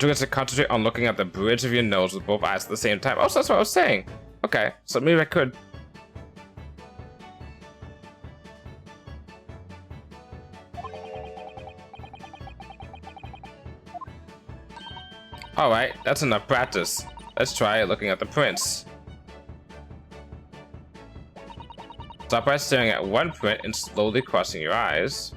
You have to concentrate on looking at the bridge of your nose with both eyes at the same time. Oh, so that's what I was saying. Okay, so maybe I could. Alright, that's enough practice. Let's try looking at the prints. Start by staring at one print and slowly crossing your eyes.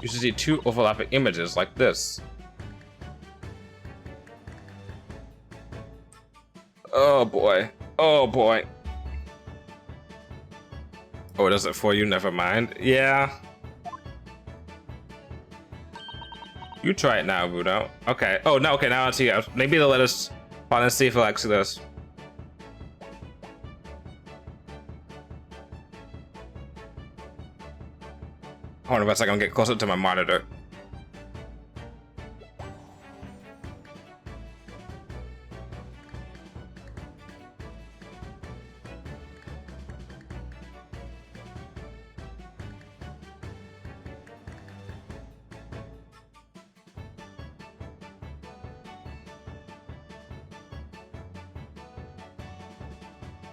You should see two overlapping images like this. Oh boy. Oh boy. Oh, it does it for you? Never mind. Yeah. You try it now, Runo. Okay. Oh, no, okay, now I'll see. Maybe they'll let us find and see if Alexa does. Hold on a second, I'm getting closer to my monitor.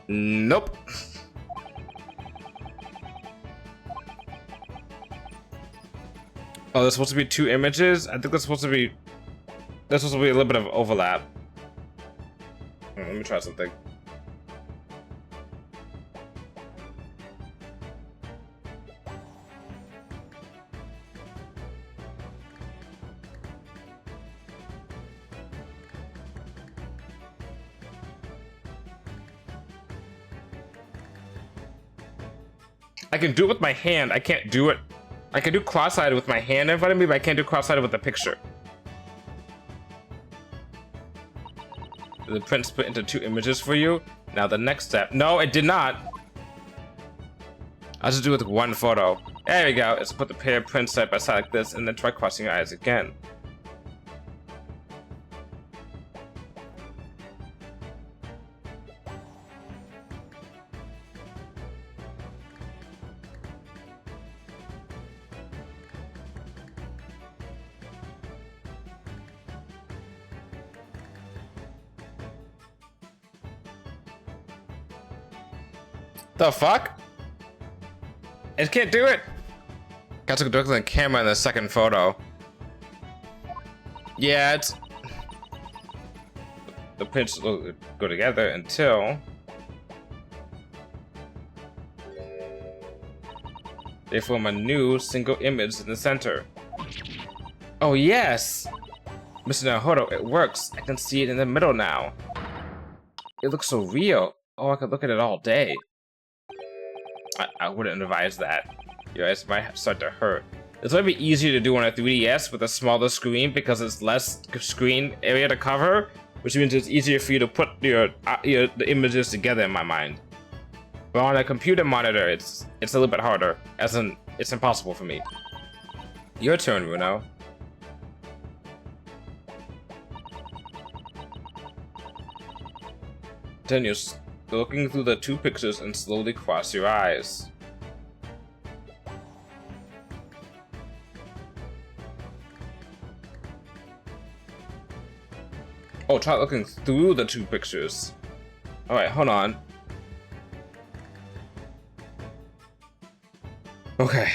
Nope. Oh, there's supposed to be two images? I think there's supposed to be a little bit of overlap. Let me try something. I can do it with my hand. I can't do it. I can do cross-eyed with my hand in front of me, but I can't do cross-eyed with the picture. The print split into two images for you. Now the next step. No, it did not. I'll just do it with one photo. There we go. Let's put the pair of prints side by side like this, and then try crossing your eyes again. The fuck? I can't do it. Got to go directly on the camera in the second photo. Yeah, it's the prints will go together until they form a new single image in the center. Oh yes, Mr. Naruhodo, it works. I can see it in the middle now. It looks so real. Oh, I could look at it all day. I wouldn't advise that. Your eyes might start to hurt. This might be easier to do on a 3DS with a smaller screen because it's less screen area to cover, which means it's easier for you to put the images together in my mind. But on a computer monitor, it's a little bit harder, as in it's impossible for me. Your turn, Runo. Continue looking through the two pictures and slowly cross your eyes. Oh, try looking through the two pictures. Alright, hold on. Okay.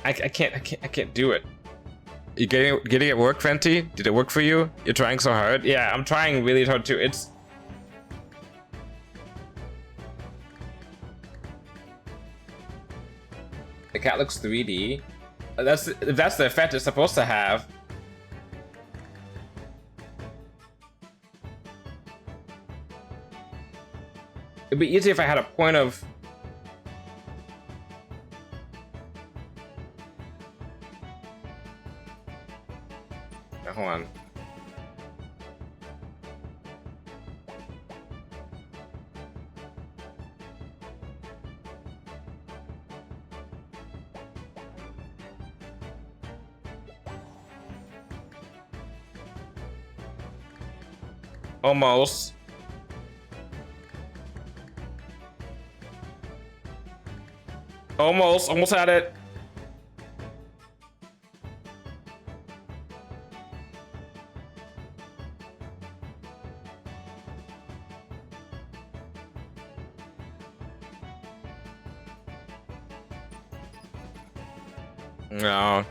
I can't do it. You getting it work, Venti? Did it work for you? You're trying so hard? Yeah, I'm trying really hard too. It's... The cat looks 3D. That's the effect it's supposed to have. It'd be easier if I had a point of... Now, hold on. Almost. Almost had it. No.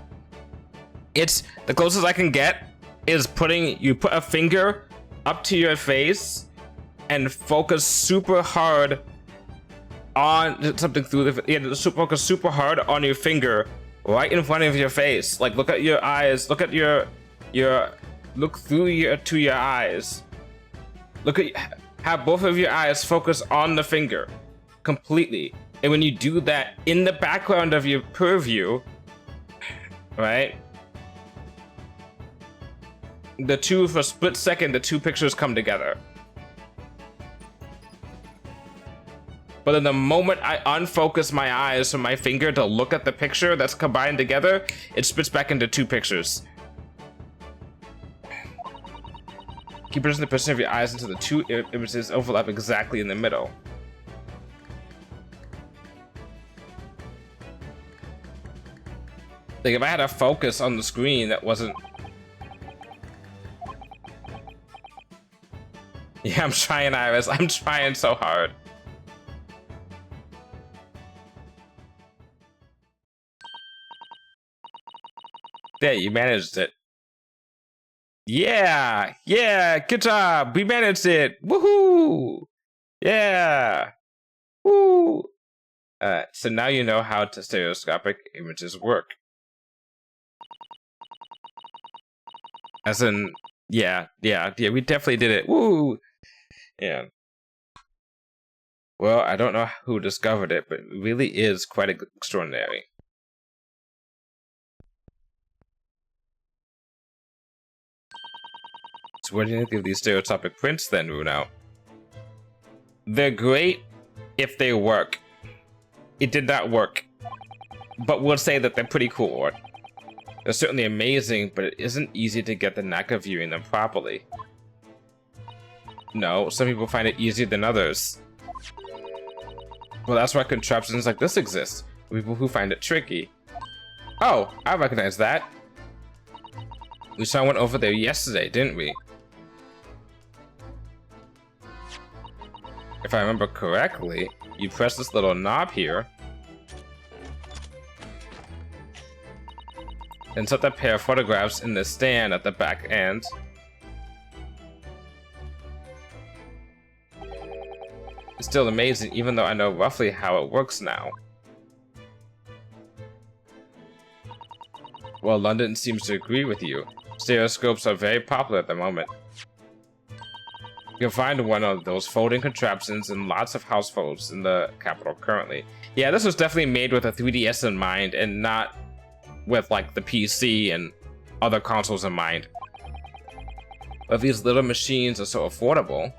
It's the closest I can get is you put a finger up to your face and focus super hard on something through the focus super hard on your finger right in front of your face. Like look at your eyes, look through your eyes. Have both of your eyes focus on the finger completely. And when you do that in the background of your purview, right? For a split second, the two pictures come together. But then the moment I unfocus my eyes from my finger to look at the picture that's combined together, it splits back into two pictures. Keep pressing the position of your eyes until the two images overlap exactly in the middle. Like if I had a focus on the screen that wasn't... Yeah, I'm trying, Iris. I'm trying so hard. Yeah, you managed it. Yeah, good job. We managed it. Woohoo! Yeah. Woo! So now you know how stereoscopic images work. As in, yeah, we definitely did it. Woo! Yeah. Well, I don't know who discovered it, but it really is quite extraordinary. So what do you think of these stereoscopic prints then, Runo? They're great if they work. It did not work. But we'll say that they're pretty cool. They're certainly amazing, but it isn't easy to get the knack of viewing them properly. No, some people find it easier than others. Well, that's why contraptions like this exist. People who find it tricky. Oh, I recognize that. We saw one over there yesterday, didn't we? If I remember correctly, you press this little knob here and set that pair of photographs in the stand at the back end. It's still amazing, even though I know roughly how it works now. Well, London seems to agree with you. Stereoscopes are very popular at the moment. You can find one of those folding contraptions in lots of households in the capital currently. Yeah, this was definitely made with a 3DS in mind and not with like the PC and other consoles in mind. But these little machines are so affordable.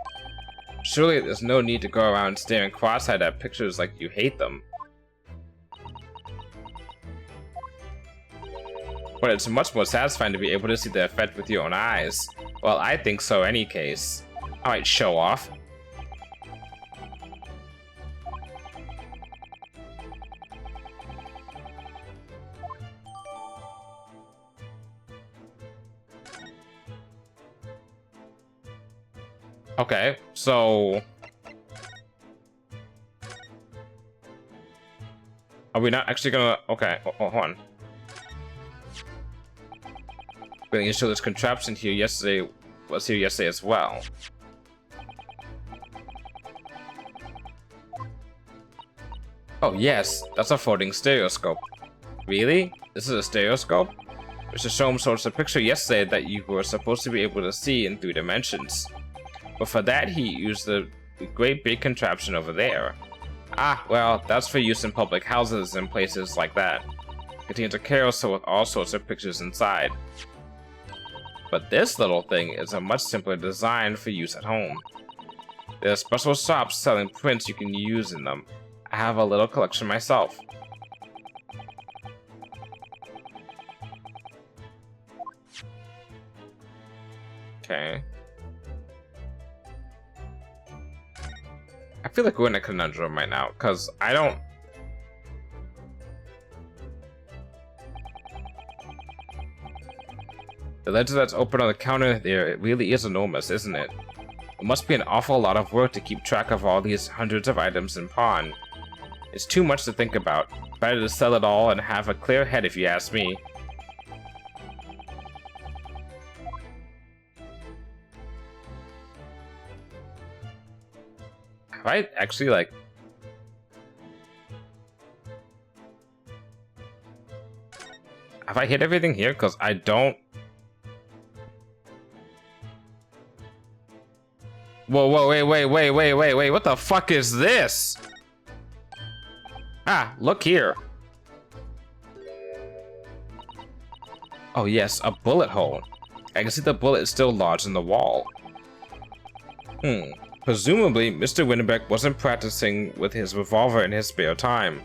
Surely there's no need to go around staring cross-eyed at pictures like you hate them. But it's much more satisfying to be able to see the effect with your own eyes. Well, I think so any case. Alright, show off. Okay, so... Are we not actually gonna... Okay, hold on. We're gonna show this contraption here yesterday was here yesterday as well. Oh yes, that's a floating stereoscope. Really? This is a stereoscope? Mr. Sholmes showed us a picture yesterday that you were supposed to be able to see in 3 dimensions. But for that he used the great big contraption over there. Ah, well, that's for use in public houses and places like that. It contains a carousel with all sorts of pictures inside. But this little thing is a much simpler design for use at home. There are special shops selling prints you can use in them. I have a little collection myself. Okay. I feel like we're in a conundrum right now, because I don't... The ledger that's open on the counter there, it really is enormous, isn't it? It must be an awful lot of work to keep track of all these hundreds of items in pawn. It's too much to think about. Better to sell it all and have a clear head if you ask me. Have I actually, like... Have I hit everything here? Because I don't... Whoa, whoa, wait, what the fuck is this? Ah, look here. Oh yes, a bullet hole. I can see the bullet is still lodged in the wall. Presumably, Mr. Winnebeck wasn't practicing with his revolver in his spare time.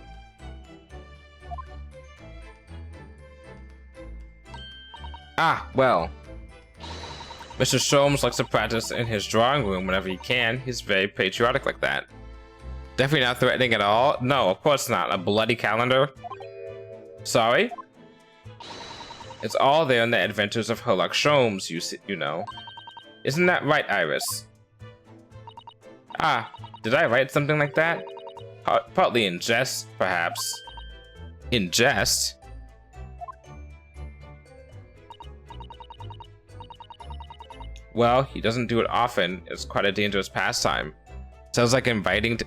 Ah, well. Mr. Sholmes likes to practice in his drawing room whenever he can. He's very patriotic like that. Definitely not threatening at all. No, of course not. A bloody calendar? Sorry? It's all there in the Adventures of Herlock Sholmes, you know. Isn't that right, Iris? Ah, did I write something like that? Partly in jest, perhaps. In jest? Well, he doesn't do it often. It's quite a dangerous pastime. Sounds inviting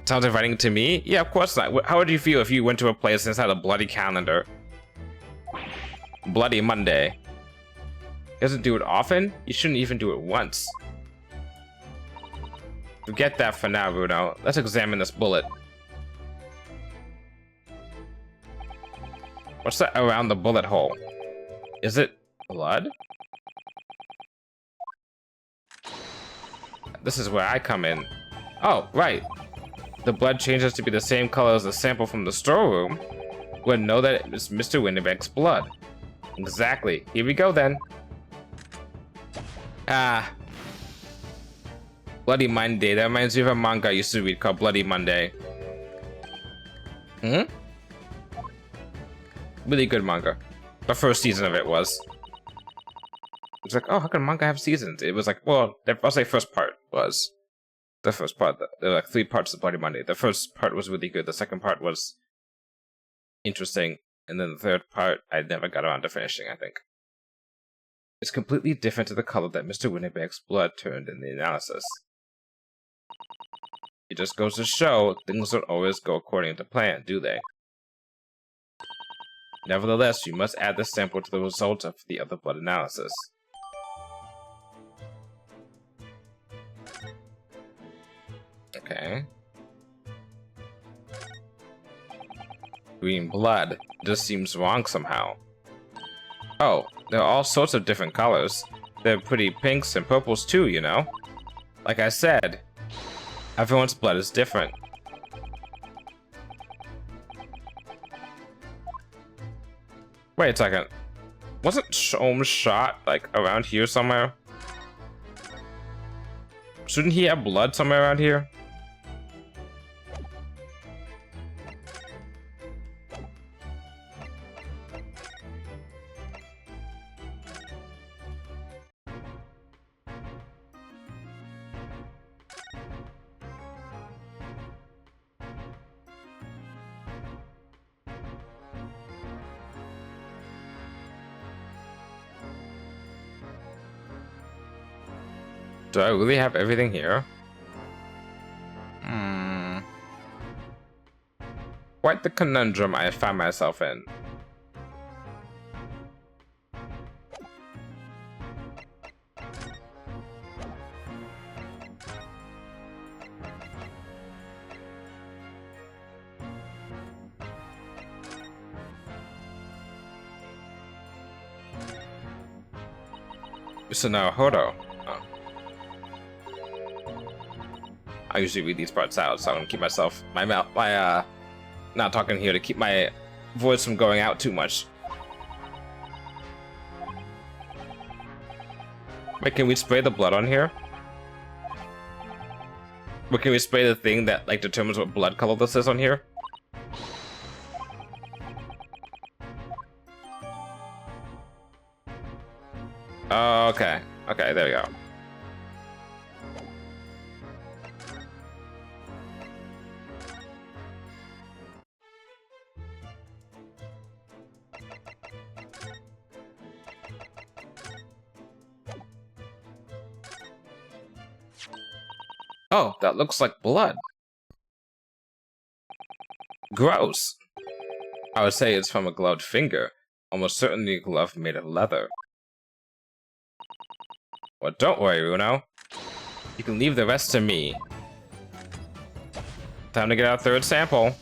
to me? Yeah, of course not. How would you feel if you went to a place and had a bloody calendar? Bloody Monday. He doesn't do it often? You shouldn't even do it once. Forget that for now, Bruno. Let's examine this bullet. What's that around the bullet hole? Is it blood? This is where I come in. Oh, right. The blood changes to be the same color as the sample from the storeroom. We'll know that it's Mr. Winnebeck's blood. Exactly. Here we go then. Ah. Bloody Monday. That reminds me of a manga I used to read called Bloody Monday. Really good manga. The first season of it was. It's like, oh, how can manga have seasons? It was like, well, I'll say first part was. The first part, there were like 3 parts of Bloody Monday. The first part was really good. The second part was interesting. And then the third part, I never got around to finishing, I think. It's completely different to the color that Mr. Winnebeck's blood turned in the analysis. It just goes to show things don't always go according to plan, do they? Nevertheless, you must add this sample to the results of the other blood analysis. Okay. Green blood. Just seems wrong somehow. Oh, there are all sorts of different colors. There are pretty pinks and purples too, you know? Like I said, everyone's blood is different. Wait a second. Wasn't Sholmes shot, like, around here somewhere? Shouldn't he have blood somewhere around here? Do I really have everything here? Quite the conundrum I find myself in. Mr. Naruhodo. Oh. I usually read these parts out, so I'm gonna keep not talking here to keep my voice from going out too much. Wait, can we spray the blood on here? But can we spray the thing that like determines what blood color this is on here? Oh, okay. Okay, there we go. Oh, that looks like blood. Gross. I would say it's from a gloved finger. Almost certainly a glove made of leather. Well, don't worry, Runo. You can leave the rest to me. Time to get our third sample.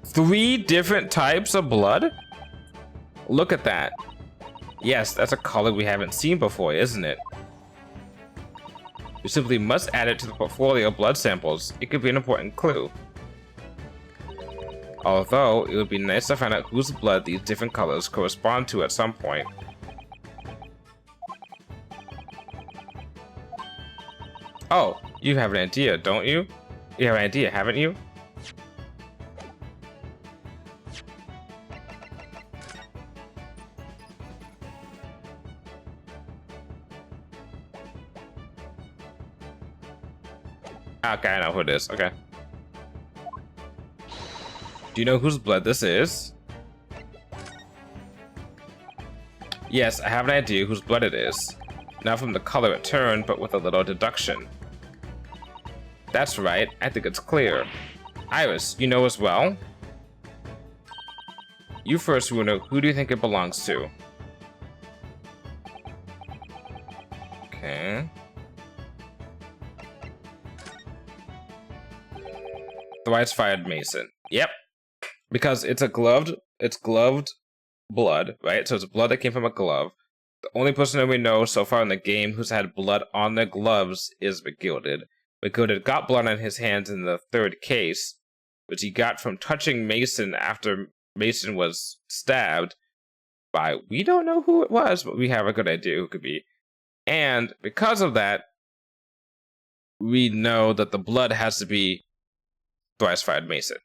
3 different types of blood? Look at that. Yes, that's a color we haven't seen before, isn't it? We simply must add it to the portfolio of blood samples. It could be an important clue. Although, it would be nice to find out whose blood these different colors correspond to at some point. Oh, you have an idea, don't you? You have an idea, haven't you? Okay, I know who it is. Okay. Do you know whose blood this is? Yes, I have an idea whose blood it is. Not from the color it turned, but with a little deduction. That's right, I think it's clear. Iris, you know as well? You first, Runo. Who do you think it belongs to? Okay. Thrice-fired Mason. Yep. Because it's gloved blood, right? So it's blood that came from a glove. The only person that we know so far in the game who's had blood on their gloves is McGilded. McGilded got blood on his hands in the 3rd case, which he got from touching Mason after Mason was stabbed by, we don't know who it was, but we have a good idea who it could be. And because of that, we know that the blood has to be Thrice-fired Mason.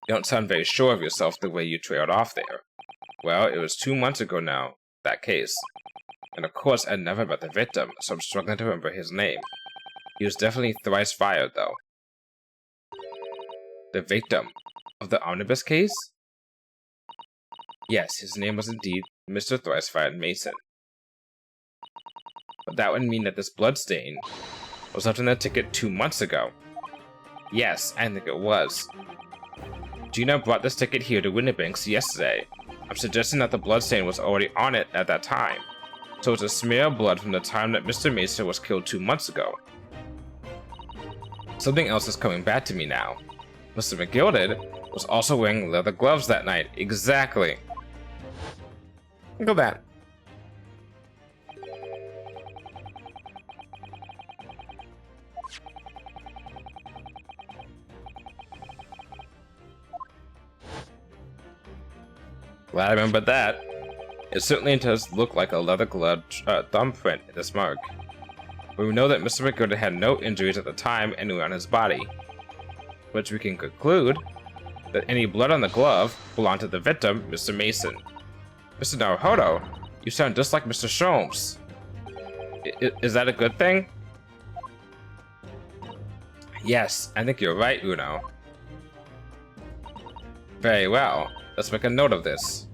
You don't sound very sure of yourself the way you trailed off there. Well, it was 2 months ago now, that case. And of course, I'd never met the victim, so I'm struggling to remember his name. He was definitely thrice-fired, though. The victim of the omnibus case? Yes, his name was indeed Mr. Thrice-fired Mason. But that would mean that this bloodstain was left on the ticket 2 months ago. Yes, I think it was. Gina brought this ticket here to Windibanks yesterday. I'm suggesting that the bloodstain was already on it at that time. So it's a smear of blood from the time that Mr. Mason was killed 2 months ago. Something else is coming back to me now. Mr. McGilded was also wearing leather gloves that night. Exactly. Look at that. Glad I remembered that. It certainly does look like a leather-gloved thumbprint in this mark. But we know that Mr. McGilded had no injuries at the time anywhere on his body, which we can conclude that any blood on the glove belonged to the victim, Mr. Mason. Mr. Naruhodo, you sound just like Mr. Sholmes. Is that a good thing? Yes, I think you're right, Uno. Very well. Let's make a note of this.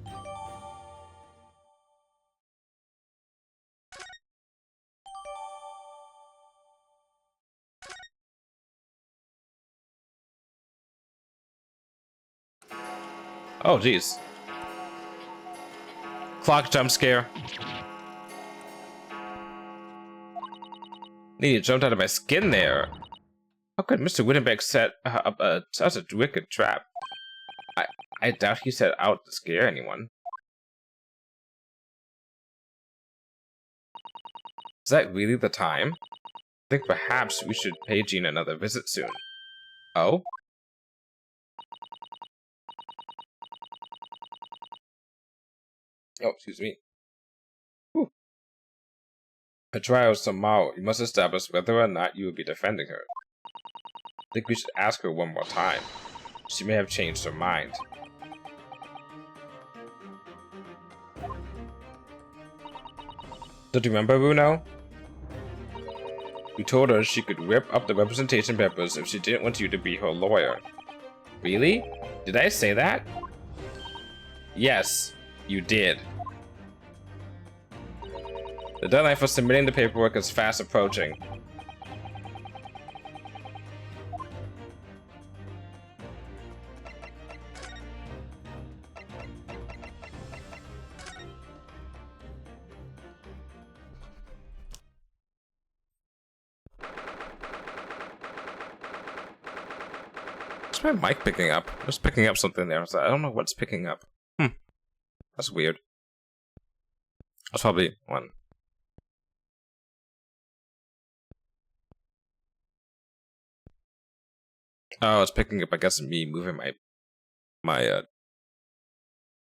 Oh, jeez. Clock jump scare. Nearly jumped out of my skin there. How could Mr. Winnebeck set up such a wicked trap? I doubt he set out to scare anyone. Is that really the time? I think perhaps we should pay Gina another visit soon. Oh? Oh, excuse me. Whew. Her trial is tomorrow. You must establish whether or not you will be defending her. I think we should ask her one more time. She may have changed her mind. Don't you remember, Bruno? You told her she could rip up the representation papers if she didn't want you to be her lawyer. Really? Did I say that? Yes, you did. The deadline for submitting the paperwork is fast approaching. What's my mic picking up? It's picking up something there. So I don't know what's picking up. That's weird. That's probably one. Oh, it's picking up, I guess, me moving my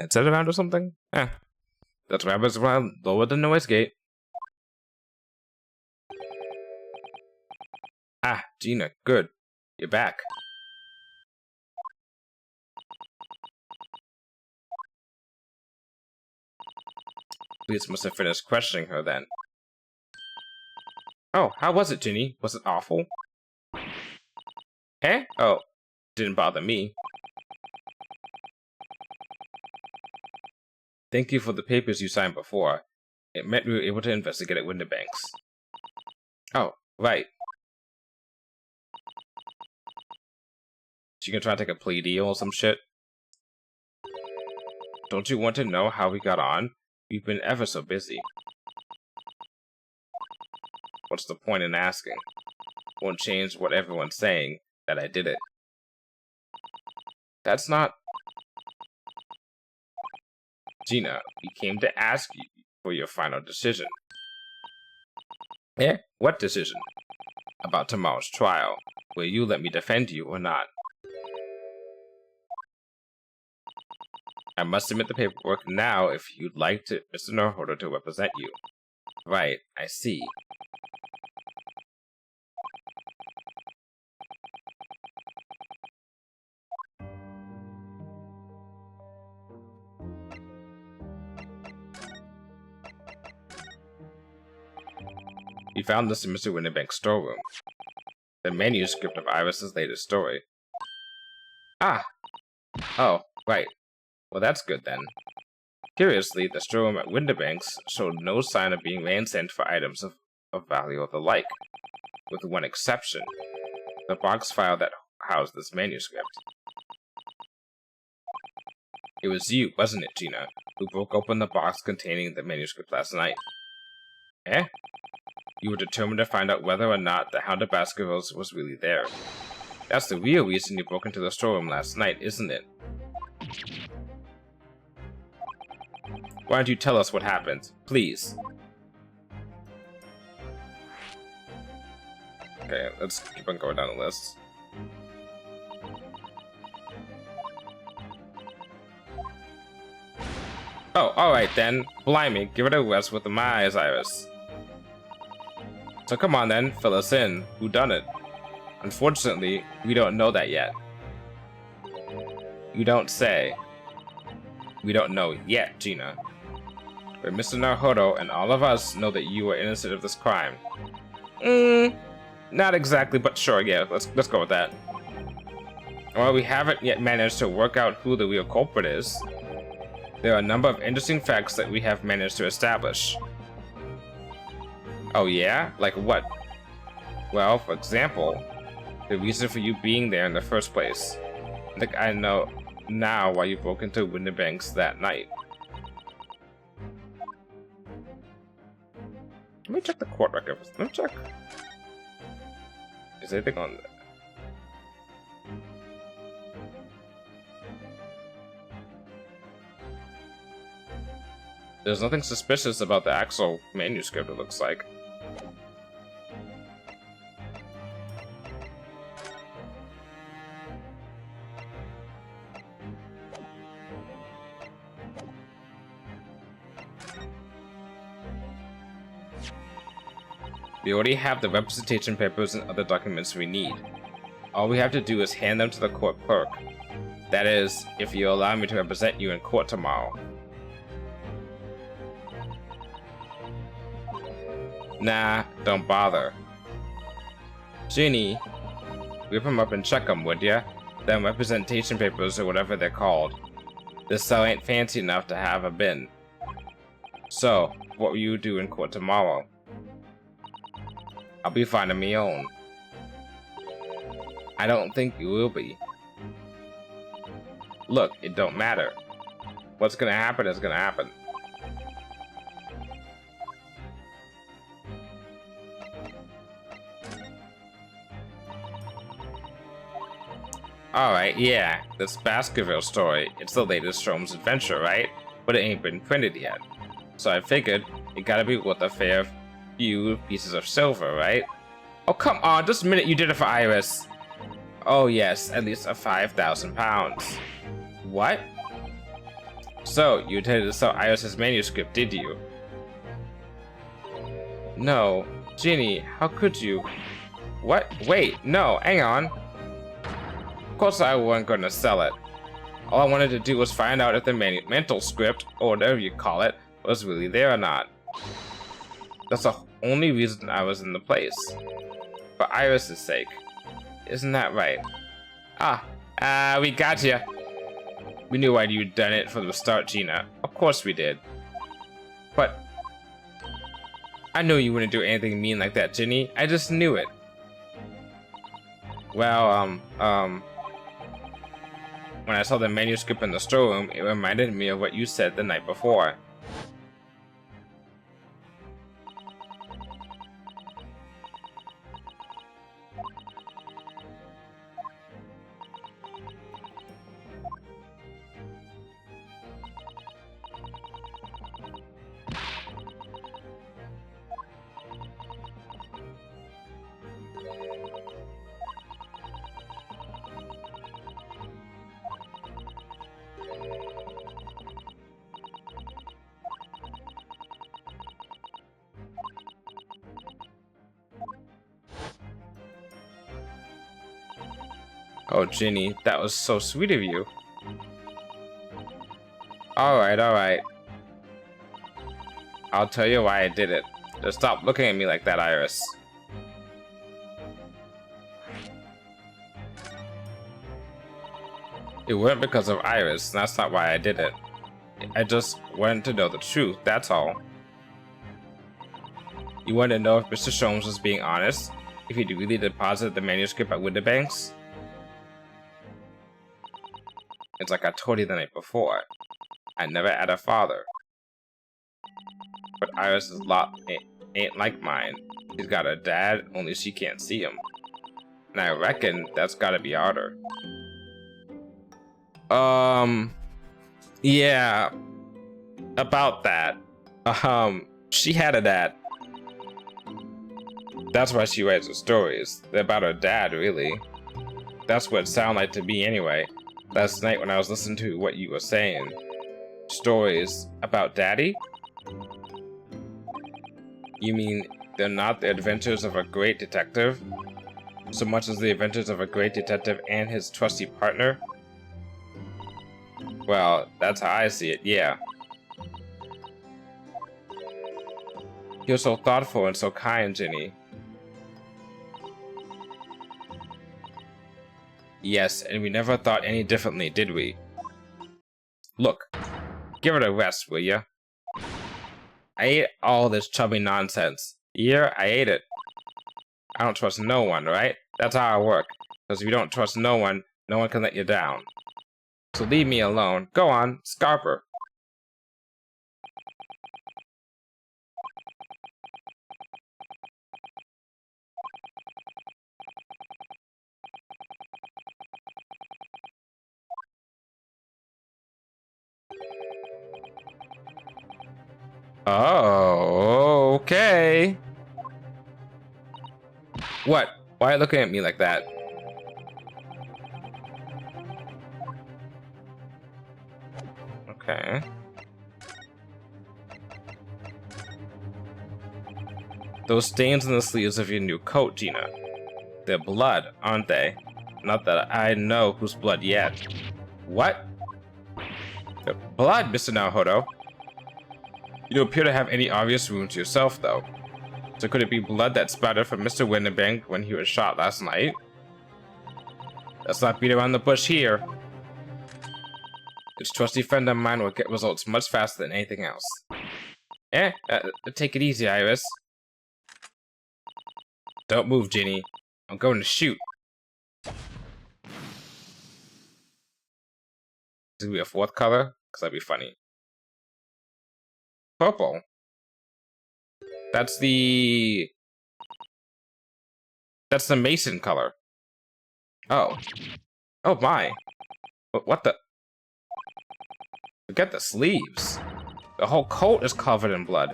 headset around or something? That's what happens when I lower the noise gate. Ah, Gina, good. You're back. Police must have finished questioning her then. Oh, how was it, Ginny? Was it awful? Eh? Oh, didn't bother me. Thank you for the papers you signed before. It meant we were able to investigate at Winterbanks. Oh, right. You gonna try to take a plea deal or some shit? Don't you want to know how we got on? We've been ever so busy. What's the point in asking? Won't change what everyone's saying, that I did it. That's not... Gina, we came to ask you for your final decision. Eh? What decision? About tomorrow's trial. Will you let me defend you or not? I must submit the paperwork now if you'd like to Mr. Naruhodo to represent you. Right, I see. We found this in Mr. Winterbank's storeroom. The manuscript of Iris's latest story. Ah! Oh, right. Well, that's good then. Curiously, the storeroom at Winterbanks showed no sign of being ransacked for items of value or the like, with one exception. The box file that housed this manuscript. It was you, wasn't it, Gina, who broke open the box containing the manuscript last night? Eh? You were determined to find out whether or not the Hound of Baskervilles was really there. That's the real reason you broke into the storeroom last night, isn't it? Why don't you tell us what happened, please? Okay, let's keep on going down the list. Oh, alright then. Blimey, give it a rest with my eyes, Iris. So come on then, fill us in. Who done it? Unfortunately, we don't know that yet. You don't say. We don't know yet, Gina. But Mr. Naruhodo and all of us know that you are innocent of this crime. Not exactly, but sure, yeah, let's go with that. While we haven't yet managed to work out who the real culprit is, there are a number of interesting facts that we have managed to establish. Oh yeah? Like what? Well, for example, the reason for you being there in the first place. I think I know now why you broke into Windibanks that night. Let me check the court record. Let me check. Is anything on there? There's nothing suspicious about the actual manuscript, it looks like. We already have the representation papers and other documents we need. All we have to do is hand them to the court clerk. That is, if you allow me to represent you in court tomorrow. Nah, don't bother. Ginny, whip him up and check him, would ya? Them representation papers or whatever they're called. This cell ain't fancy enough to have a bin. So, what will you do in court tomorrow? I'll be finding me own. I don't think you will be. Look, it don't matter. What's gonna happen is gonna happen. Alright, yeah, this Baskerville story, it's the latest Sholmes adventure, right? But it ain't been printed yet. So I figured, it gotta be worth a fair few pieces of silver, right? Oh, come on, just a minute you did it for Iris. Oh yes, at least a 5,000 pounds. What? So, you intended to sell Iris's manuscript, did you? No. Ginny, how could you? What? Wait, no, hang on. Of course I wasn't gonna sell it. All I wanted to do was find out if the mental script, or whatever you call it, was really there or not. That's the only reason I was in the place. For Iris's sake. Isn't that right? We got you. We knew why you'd done it from the start, Gina. Of course we did. But I knew you wouldn't do anything mean like that, Ginny. I just knew it. Well, when I saw the manuscript in the storeroom, it reminded me of what you said the night before. Oh, Ginny, that was so sweet of you. Alright, alright. I'll tell you why I did it. Just stop looking at me like that, Iris. It wasn't because of Iris, that's not why I did it. I just wanted to know the truth, that's all. You wanted to know if Mr. Sholmes was being honest? If he'd really deposited the manuscript at Windibanks? It's like I told you the night before. I never had a father. But Iris's lot ain't like mine. She's got a dad, only she can't see him. And I reckon that's gotta be harder. Yeah. About that. She had a dad. That's why she writes her stories. They're about her dad, really. That's what it sounded like to me anyway. Last night when I was listening to what you were saying. Stories about Daddy? You mean they're not the adventures of a great detective? So much as the adventures of a great detective and his trusty partner? Well, that's how I see it, yeah. You're so thoughtful and so kind, Ginny. Yes, and we never thought any differently, did we? Look, give it a rest, will ya? I ate all this chubby nonsense. Yeah, I ate it. I don't trust no one, right? That's how I work. Because if you don't trust no one can let you down. so leave me alone. Go on, Scarper. Oh, okay. What? Why are you looking at me like that? Okay. Those stains on the sleeves of your new coat, Gina. They're blood, aren't they? Not that I know whose blood yet. What? Blood, Mr. Naruhodo. You don't appear to have any obvious wounds yourself, though. So could it be blood that splattered from Mr. Winterbank when he was shot last night? Let's not beat around the bush here. This trusty friend of mine will get results much faster than anything else. Take it easy, Iris. Don't move, Ginny. I'm going to shoot. Is it gonna be a fourth color? Because that'd be funny. Purple. That's the Mason color. Oh. Oh my. What the? Forget the sleeves. The whole coat is covered in blood.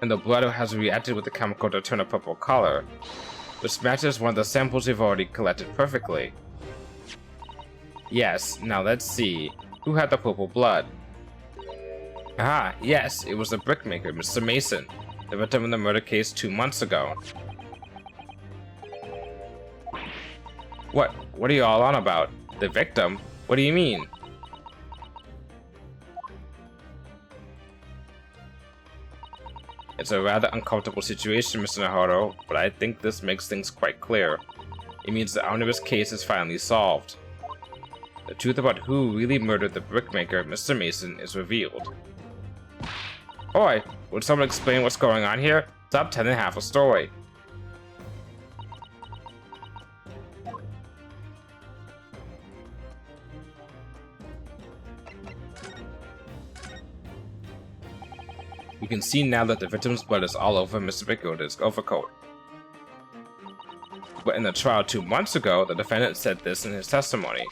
And the blood has reacted with the chemical to turn a purple color, which matches one of the samples we've already collected perfectly. Yes, now let's see. Who had the purple blood? Ah, yes, it was the brickmaker, Mr. Mason, the victim in the murder case 2 months ago. What are you all on about? The victim? What do you mean? It's a rather uncomfortable situation, Mr. Naruhodo, but I think this makes things quite clear. It means the omnibus case is finally solved. The truth about who really murdered the brickmaker, Mr. Mason, is revealed. Oi, would someone explain what's going on here? Stop telling half a story. You can see now that the victim's blood is all over Mr. McGilda's overcoat. But in the trial 2 months ago, the defendant said this in his testimony.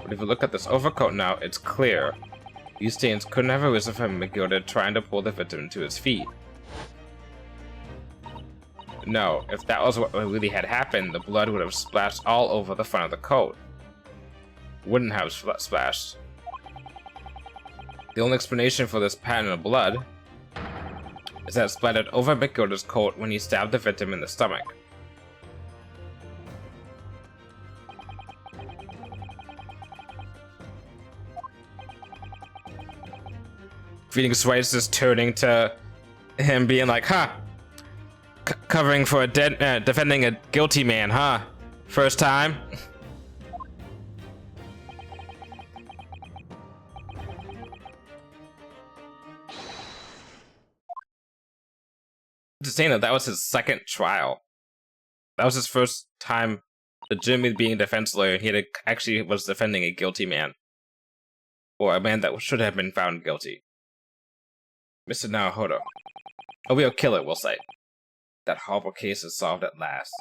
But if you look at this overcoat now, it's clear. These stains couldn't have arisen from McGilda trying to pull the victim to his feet. No, if that was what really had happened, the blood would have splashed all over the front of the coat. Wouldn't have splashed. The only explanation for this pattern of blood is that it splattered over McGilda's coat when he stabbed the victim in the stomach. Phoenix Wright is just turning to him being like, huh, covering for a defending a guilty man, huh? First time? Just saying that was his second trial. That was his first time legitimately being a defense lawyer. He actually was defending a guilty man. Or a man that should have been found guilty. Mr. Naruhodo. A real killer, we'll say. That horrible case is solved at last.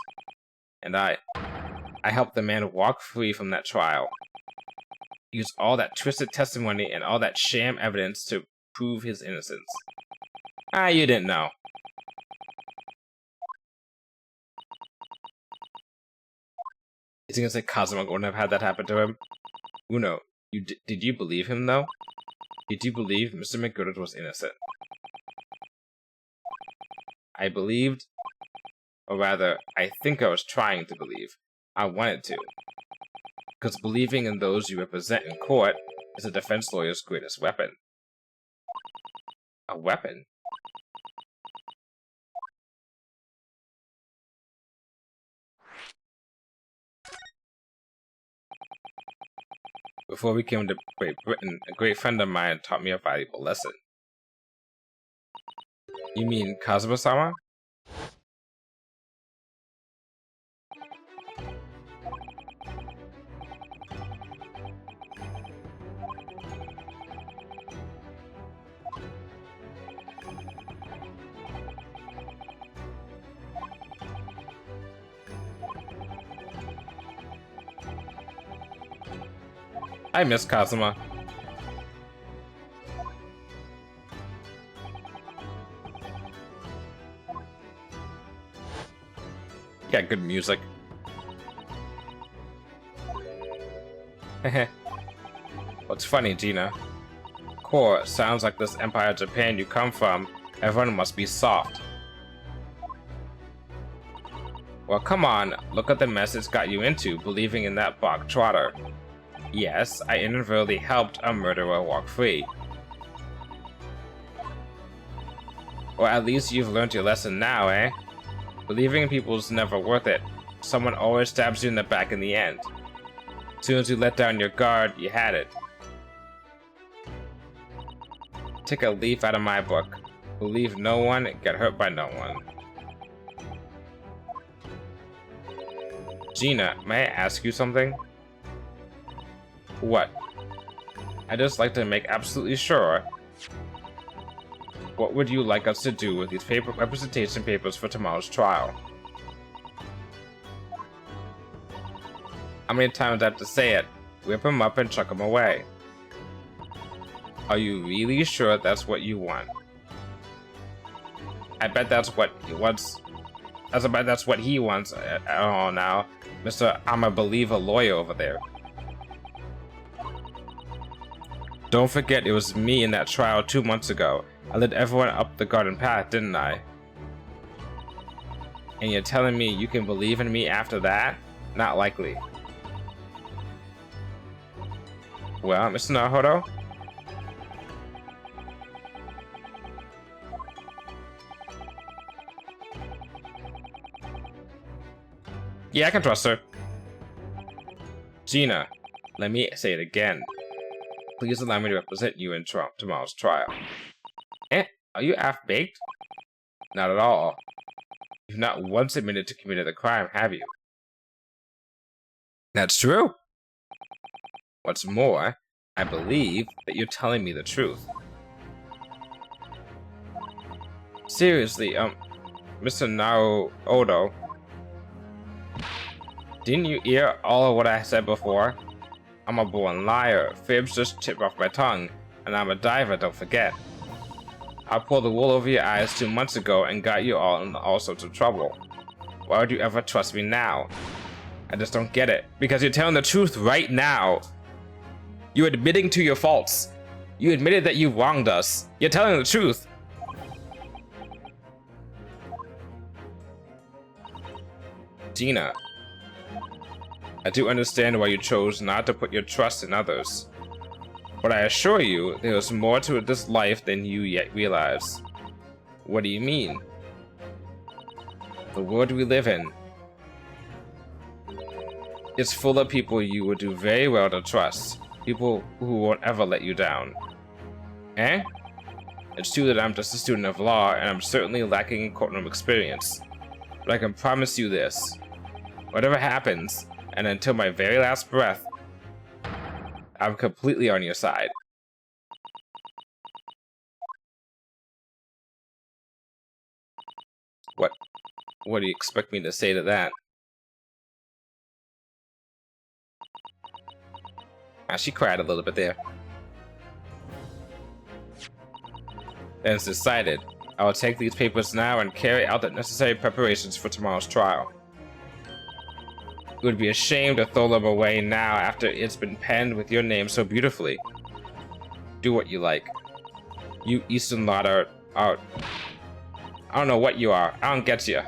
And I helped the man walk free from that trial. Use all that twisted testimony and all that sham evidence to prove his innocence. Ah, you didn't know. Is he gonna say Kazuma wouldn't have had that happen to him? Uno, did you believe him, though? Did you believe Mr. McGilda was innocent? I believed, or rather, I think I was trying to believe. I wanted to. Because believing in those you represent in court is a defense lawyer's greatest weapon. A weapon? Before we came to Great Britain, a great friend of mine taught me a valuable lesson. You mean Kazuma-sama? I miss Kazuma. Got good music. What's funny, Gina? Core, sounds like this Empire Japan you come from, everyone must be soft. Well, come on, look at the mess it's got you into, believing in that bog trotter. Yes, I inadvertently helped a murderer walk free. Or at least you've learned your lesson now, eh? Believing in people's never worth it. Someone always stabs you in the back in the end. As soon as you let down your guard, you had it. Take a leaf out of my book. Believe no one, get hurt by no one. Gina, may I ask you something? What? I'd just like to make absolutely sure. What would you like us to do with these representation papers for tomorrow's trial? How many times do I have to say it? Whip them up and chuck them away. Are you really sure that's what you want? I bet that's what he wants. I bet that's what he wants. Oh, now, Mr. I'm a believer lawyer over there. Don't forget, it was me in that trial 2 months ago. I led everyone up the garden path, didn't I? And you're telling me you can believe in me after that? Not likely. Well, Mr. Naruhodo? Yeah, I can trust her. Gina, let me say it again. Please allow me to represent you in tomorrow's trial. Eh? Are you half-baked? Not at all. You've not once admitted to committing the crime, have you? That's true. What's more, I believe that you're telling me the truth. Seriously, Mr. Naruhodo, didn't you hear all of what I said before? I'm a born liar. Fibs just tip off my tongue, and I'm a diver, don't forget. I pulled the wool over your eyes 2 months ago and got you all in all sorts of trouble. Why would you ever trust me now? I just don't get it. Because you're telling the truth right now. You're admitting to your faults. You admitted that you wronged us. You're telling the truth. Gina, I do understand why you chose not to put your trust in others. But I assure you, there is more to this life than you yet realize. What do you mean? The world we live in is full of people you would do very well to trust. People who won't ever let you down. Eh? It's true that I'm just a student of law, and I'm certainly lacking in courtroom experience. But I can promise you this. Whatever happens, and until my very last breath, I'm completely on your side. What do you expect me to say to that? She cried a little bit there. Then it's decided. I will take these papers now and carry out the necessary preparations for tomorrow's trial. It would be a shame to throw them away now after it's been penned with your name so beautifully. Do what you like. You Eastern lot are... I don't know what you are. I don't get you.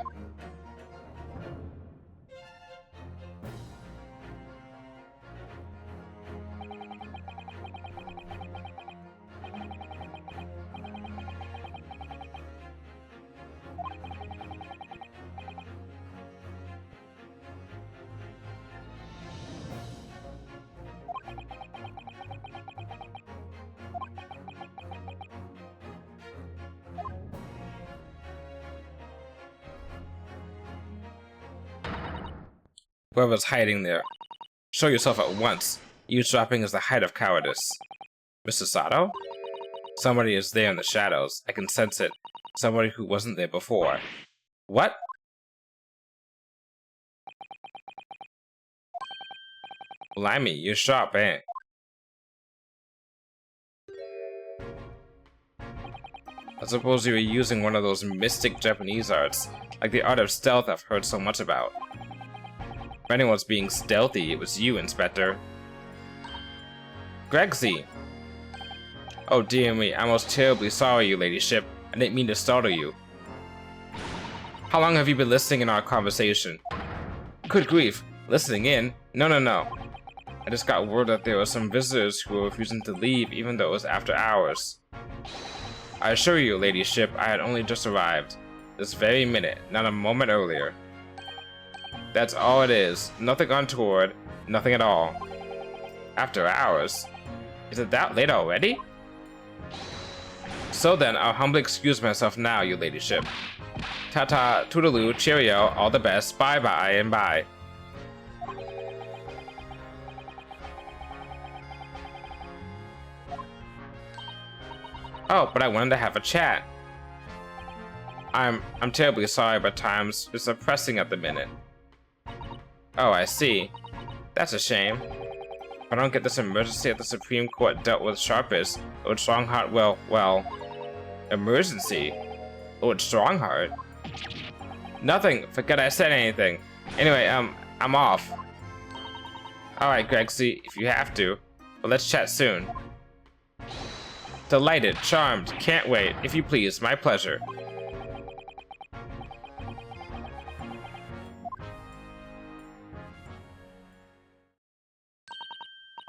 Whoever's hiding there, show yourself at once. Eavesdropping is the height of cowardice. Mr. Sato? Somebody is there in the shadows. I can sense it. Somebody who wasn't there before. What? Blimey, you're sharp, eh? I suppose you were using one of those mystic Japanese arts, like the art of stealth I've heard so much about. If anyone's being stealthy, it was you, Inspector. Gregsy! Oh dear me, I'm most terribly sorry, your ladyship. I didn't mean to startle you. How long have you been listening in our conversation? Good grief, listening in? No. I just got word that there were some visitors who were refusing to leave even though it was after hours. I assure you, ladyship, I had only just arrived. This very minute, not a moment earlier. That's all it is. Nothing untoward, nothing at all. After hours? Is it that late already? So then, I'll humbly excuse myself now, your ladyship. Ta-ta, toodaloo, cheerio, all the best, bye-bye, and bye. Oh, but I wanted to have a chat. I'm terribly sorry, but times is pressing at the minute. Oh, I see. That's a shame. If I don't get this emergency at the Supreme Court dealt with sharpest, Lord Strongheart will, well... Emergency? Lord Strongheart? Nothing. Forget I said anything. Anyway, I'm off. Alright, Gregsy, if you have to. But let's chat soon. Delighted, charmed, can't wait. If you please, my pleasure.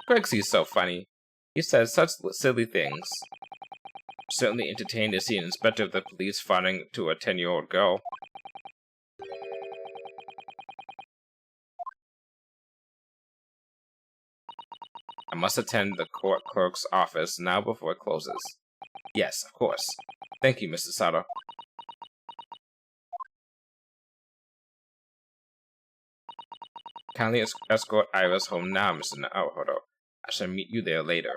Gregsy's so funny. He says such silly things. Certainly entertained to see an inspector of the police fawning to a 10-year-old girl. I must attend the court clerk's office now before it closes. Yes, of course. Thank you, Mr. Sato. Kindly escort Iris home now, Mr. Naohiro. I shall meet you there later.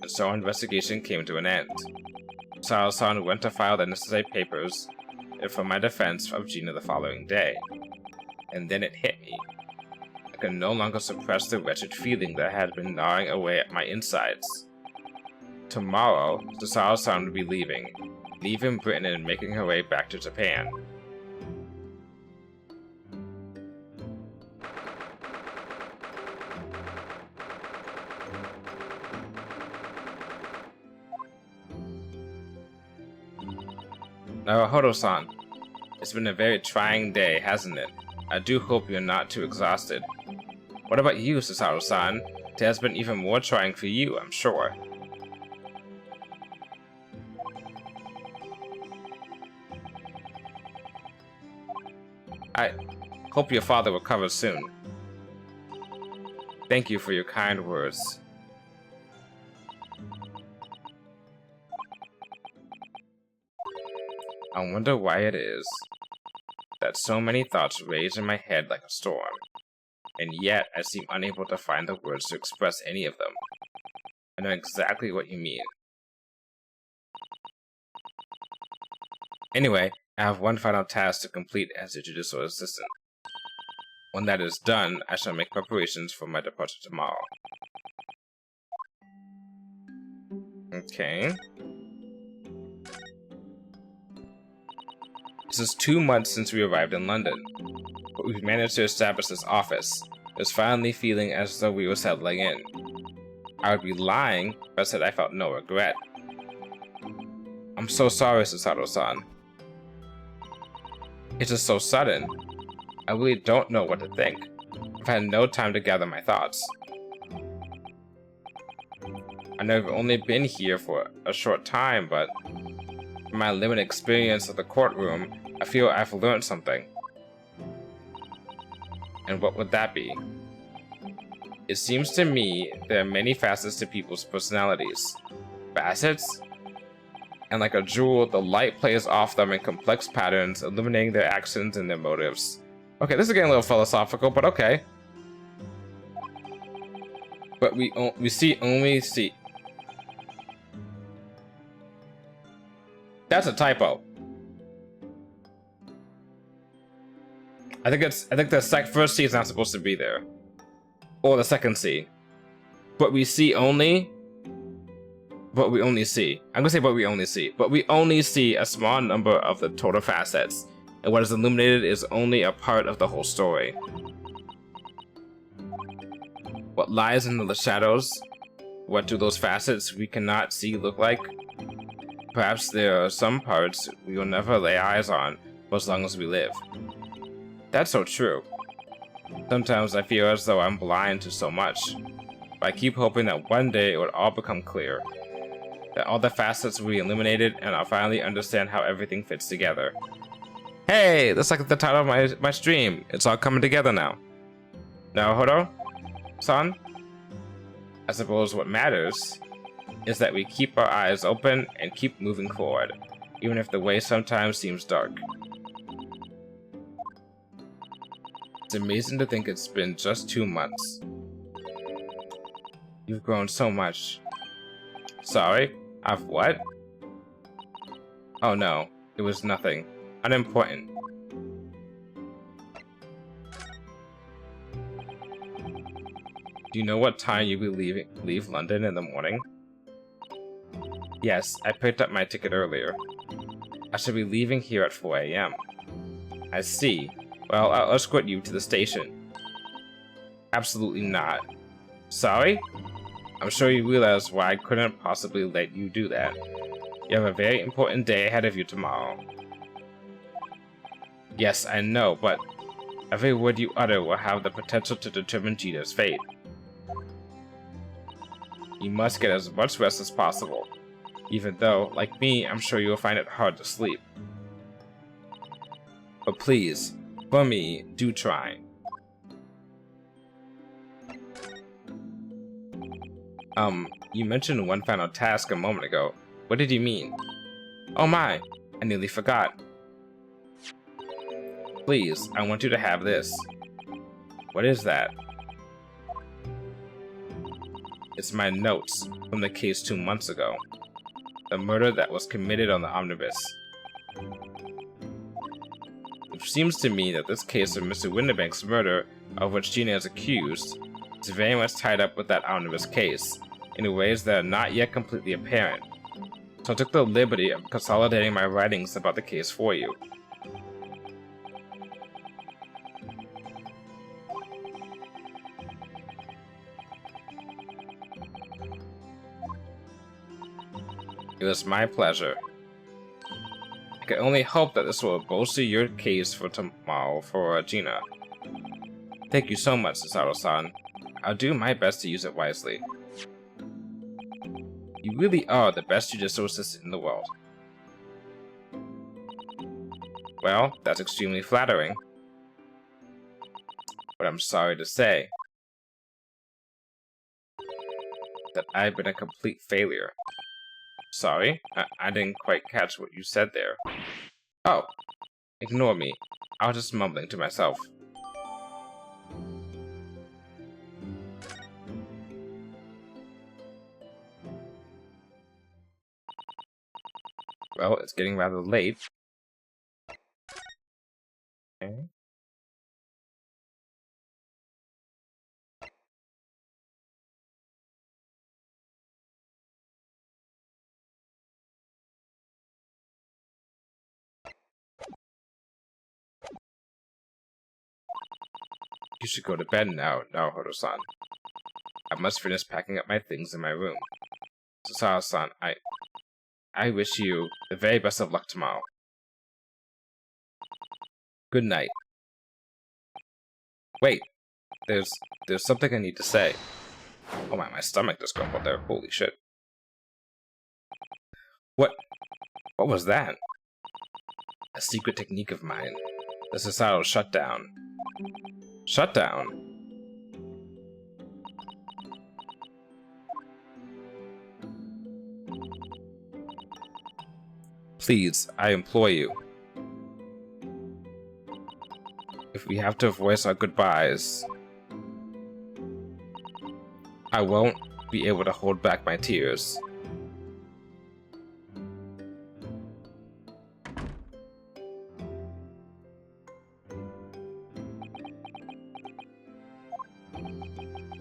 And so our investigation came to an end. Saro-san went to file the necessary papers for my defense of Gina the following day. And then it hit me. I could no longer suppress the wretched feeling that had been gnawing away at my insides. Tomorrow, Saro-san would be leaving Britain and making her way back to Japan. Naruhodo-san, it's been a very trying day, hasn't it? I do hope you're not too exhausted. What about you, Susaru-san? It has been even more trying for you, I'm sure. I hope your father recovers soon. Thank you for your kind words. I wonder why it is that so many thoughts rage in my head like a storm, and yet I seem unable to find the words to express any of them. I know exactly what you mean. Anyway, I have one final task to complete as your judicial assistant. When that is done, I shall make preparations for my departure tomorrow. Okay. This is 2 months since we arrived in London, but we've managed to establish this office. It was finally feeling as though we were settling in. I would be lying if I said I felt no regret. I'm so sorry, Susato-san. It's just so sudden. I really don't know what to think. I've had no time to gather my thoughts. I know I've only been here for a short time, but from my limited experience of the courtroom, I feel I've learned something. And what would that be? It seems to me there are many facets to people's personalities. Facets? and like a jewel, the light plays off them in complex patterns, illuminating their actions and their motives. Okay, this is getting a little philosophical, but okay. But we only see. That's a typo. I think the first C is not supposed to be there, or the second C. But we see only. But we only see. I'm gonna say but we only see. But we only see a small number of the total facets, and what is illuminated is only a part of the whole story. What lies in the shadows? What do those facets we cannot see look like? Perhaps there are some parts we will never lay eyes on for as long as we live. That's so true. Sometimes I feel as though I'm blind to so much, but I keep hoping that one day it would all become clear. That all the facets will be illuminated and I'll finally understand how everything fits together. Hey, that's like the title of my stream. It's all coming together now. Now, Hodo-san? I suppose what matters is that we keep our eyes open and keep moving forward, even if the way sometimes seems dark. It's amazing to think it's been just 2 months. You've grown so much. Sorry? I've what? Oh no, it was nothing. Unimportant. Do you know what time you will leave London in the morning? Yes, I picked up my ticket earlier. I should be leaving here at 4 AM. I see. Well, I'll escort you to the station. Absolutely not. Sorry? I'm sure you realize why I couldn't possibly let you do that. You have a very important day ahead of you tomorrow. Yes, I know, but every word you utter will have the potential to determine Gita's fate. You must get as much rest as possible, even though, like me, I'm sure you'll find it hard to sleep. But please, for me, do try. You mentioned one final task a moment ago. What did you mean? Oh my, I nearly forgot. Please, I want you to have this. What is that? It's my notes from the case 2 months ago. The murder that was committed on the omnibus. It seems to me that this case of Mr. Windibank's murder, of which Gina is accused, is very much tied up with that omnibus case, in ways that are not yet completely apparent. So I took the liberty of consolidating my writings about the case for you. It was my pleasure. I can only hope that this will bolster your case for tomorrow for Gina. Thank you so much, Cesaro-san. I'll do my best to use it wisely. You really are the best judicial assistant in the world. Well, that's extremely flattering. But I'm sorry to say that I've been a complete failure. Sorry, I didn't quite catch what you said there. Oh, ignore me. I was just mumbling to myself. Well, it's getting rather late. Okay. You should go to bed now, Naruhodo-san. I must finish packing up my things in my room. Cesaro-san, I wish you the very best of luck tomorrow. Good night. Wait, there's something I need to say. Oh my stomach just grumbled there. Holy shit. What was that? A secret technique of mine. The Cesaro shutdown. Shutdown? Please, I implore you. If we have to voice our goodbyes, I won't be able to hold back my tears.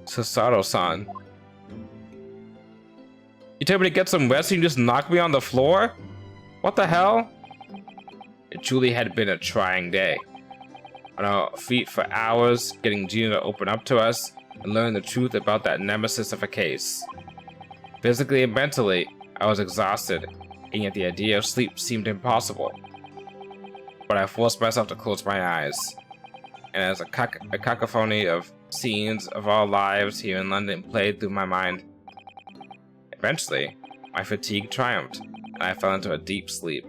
Susato-san. You told me to get some rest and you just knocked me on the floor? What the hell? It truly had been a trying day. On our feet for hours, getting Gina to open up to us and learn the truth about that nemesis of a case. Physically and mentally, I was exhausted, and yet the idea of sleep seemed impossible. But I forced myself to close my eyes, and as a cacophony of scenes of our lives here in London played through my mind, eventually, my fatigue triumphed, and I fell into a deep sleep.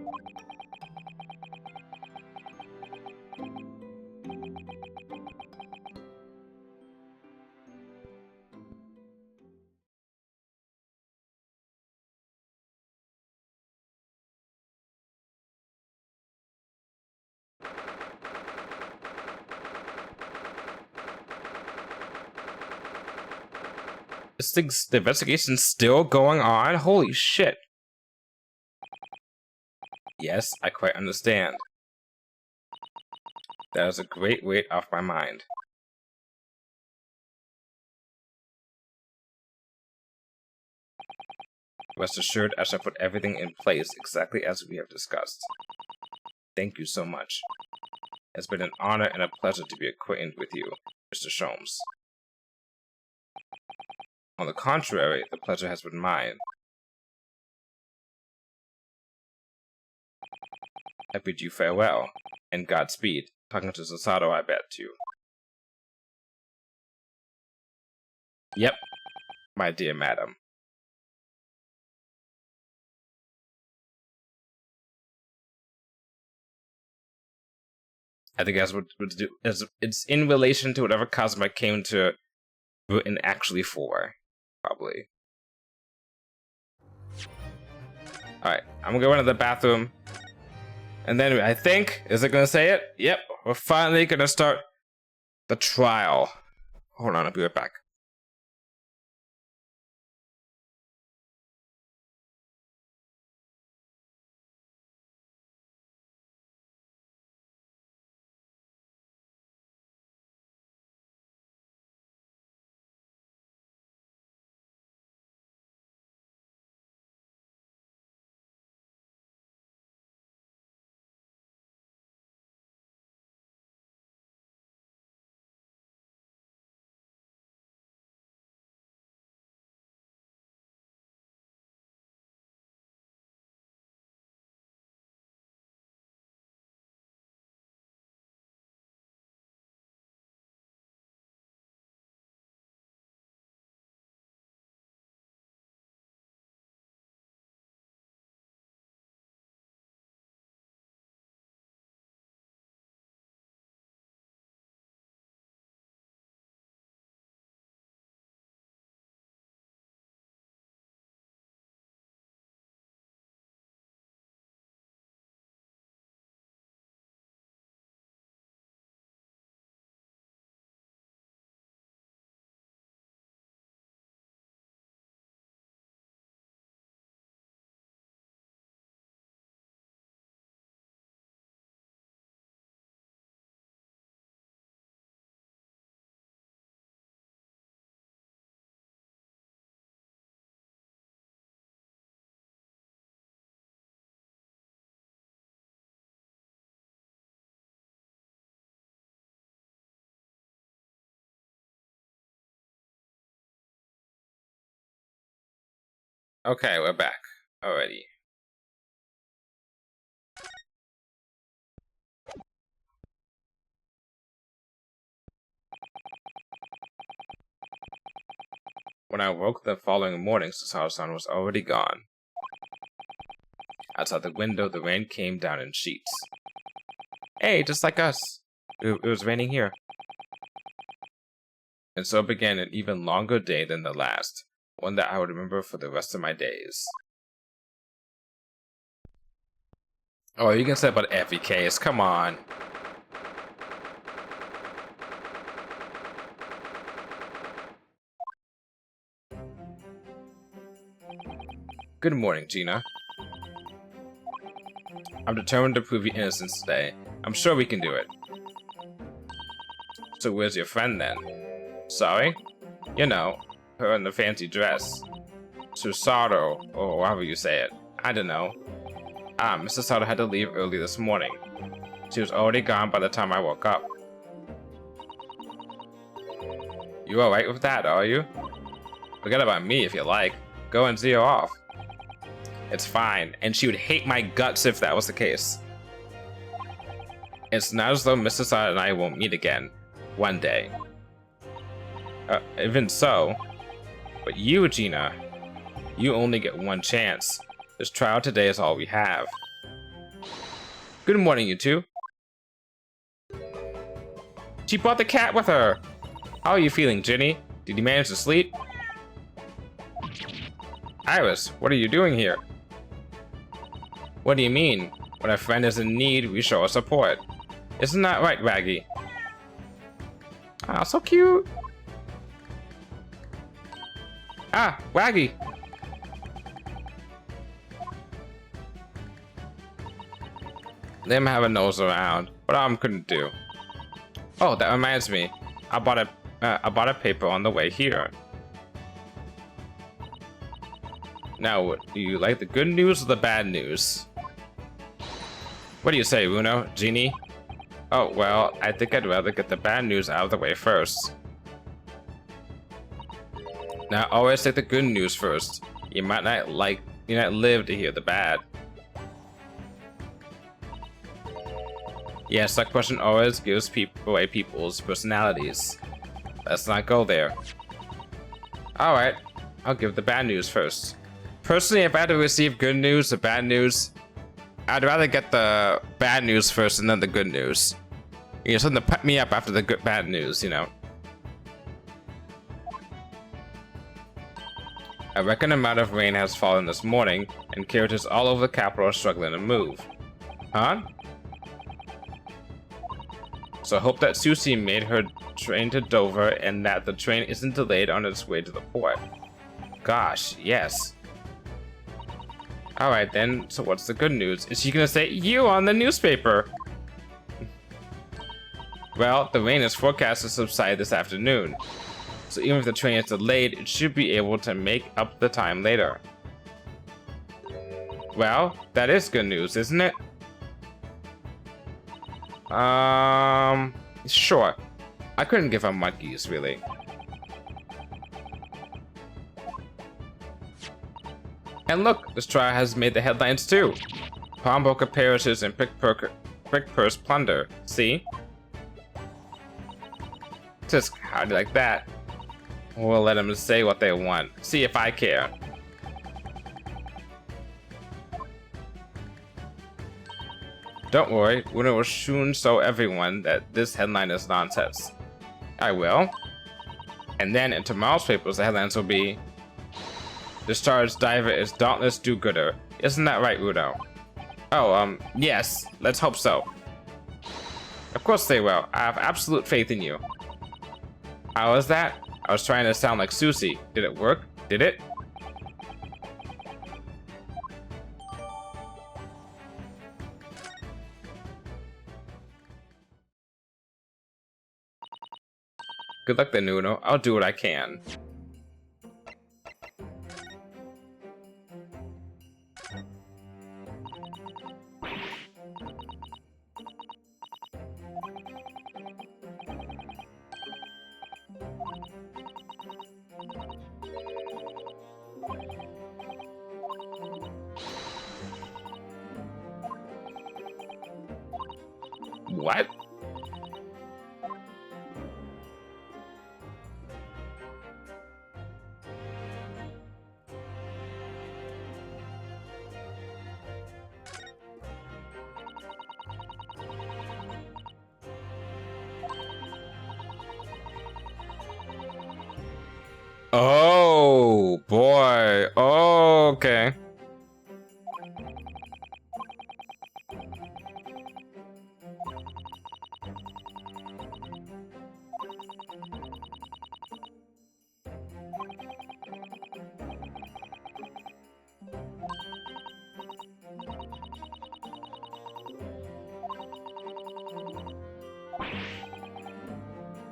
The investigation's still going on? Holy shit. Yes, I quite understand. That is a great weight off my mind. Rest assured, I shall put everything in place exactly as we have discussed. Thank you so much. It's been an honor and a pleasure to be acquainted with you, Mr. Sholmes. On the contrary, the pleasure has been mine. I bid you farewell, and Godspeed. Talking to Susato, I bet, too. Yep, my dear madam. I think that's what to do. It's in relation to whatever Kazuma came to Britain actually for, probably. Alright, I'm gonna go into the bathroom. And then I think, is it gonna say it? Yep, we're finally gonna start the trial. Hold on, I'll be right back. Okay, we're back already. When I woke the following morning, Susato-san was already gone. Outside the window, the rain came down in sheets. Hey, just like us. It was raining here. And so began an even longer day than the last, one that I would remember for the rest of my days. Oh, you can say about every case. Come on. Good morning, Gina. I'm determined to prove your innocence today. I'm sure we can do it. So where's your friend then? Sorry? You know, her in the fancy dress. Susato, or however you say it. I don't know. Mrs. Susato had to leave early this morning. She was already gone by the time I woke up. You alright with that, are you? Forget about me if you like. Go and see her off. It's fine, and she would hate my guts if that was the case. It's not as though Mrs. Susato and I won't meet again. One day. Even so. But you, Gina, you only get one chance. This trial today is all we have. Good morning, you two. She brought the cat with her. How are you feeling, Ginny? Did you manage to sleep? Iris, what are you doing here? What do you mean? When a friend is in need, we show our support. Isn't that right, Raggy? Ah, so cute. Ah, Waggy. Them have a nose around. What I couldn't do. Oh, that reminds me. I bought a paper on the way here. Now, do you like the good news or the bad news? What do you say, Uno? Genie? Oh, well, I think I'd rather get the bad news out of the way first. Now, always take the good news first. You might not live to hear the bad. Yes, that question always gives away people's personalities. Let's not go there. Alright, I'll give the bad news first. Personally, if I had to receive good news or bad news, I'd rather get the bad news first and then the good news. You know, something to pep me up after the bad news, you know. A record amount of rain has fallen this morning, and carriages all over the capital are struggling to move. Huh? So I hope that Susie made her train to Dover and that the train isn't delayed on its way to the port. Gosh, yes. Alright then, so what's the good news? Is she gonna say, you on the newspaper? Well, the rain is forecast to subside this afternoon. So even if the train is delayed, it should be able to make up the time later. Well, that is good news, isn't it? Sure. I couldn't give her monkeys, really. And look, this trial has made the headlines too. Pawnbroker perishes in pick-purse plunder. See? Just how do you like that? We'll let them say what they want. See if I care. Don't worry, Uno will soon show everyone that this headline is nonsense. I will. And then in tomorrow's papers, the headlines will be, Discharged diver is dauntless do-gooder. Isn't that right, Uno? Oh, yes. Let's hope so. Of course they will. I have absolute faith in you. How was that? I was trying to sound like Susie. Did it work? Did it? Good luck then, Uno. I'll do what I can. What? Oh boy. Oh, okay.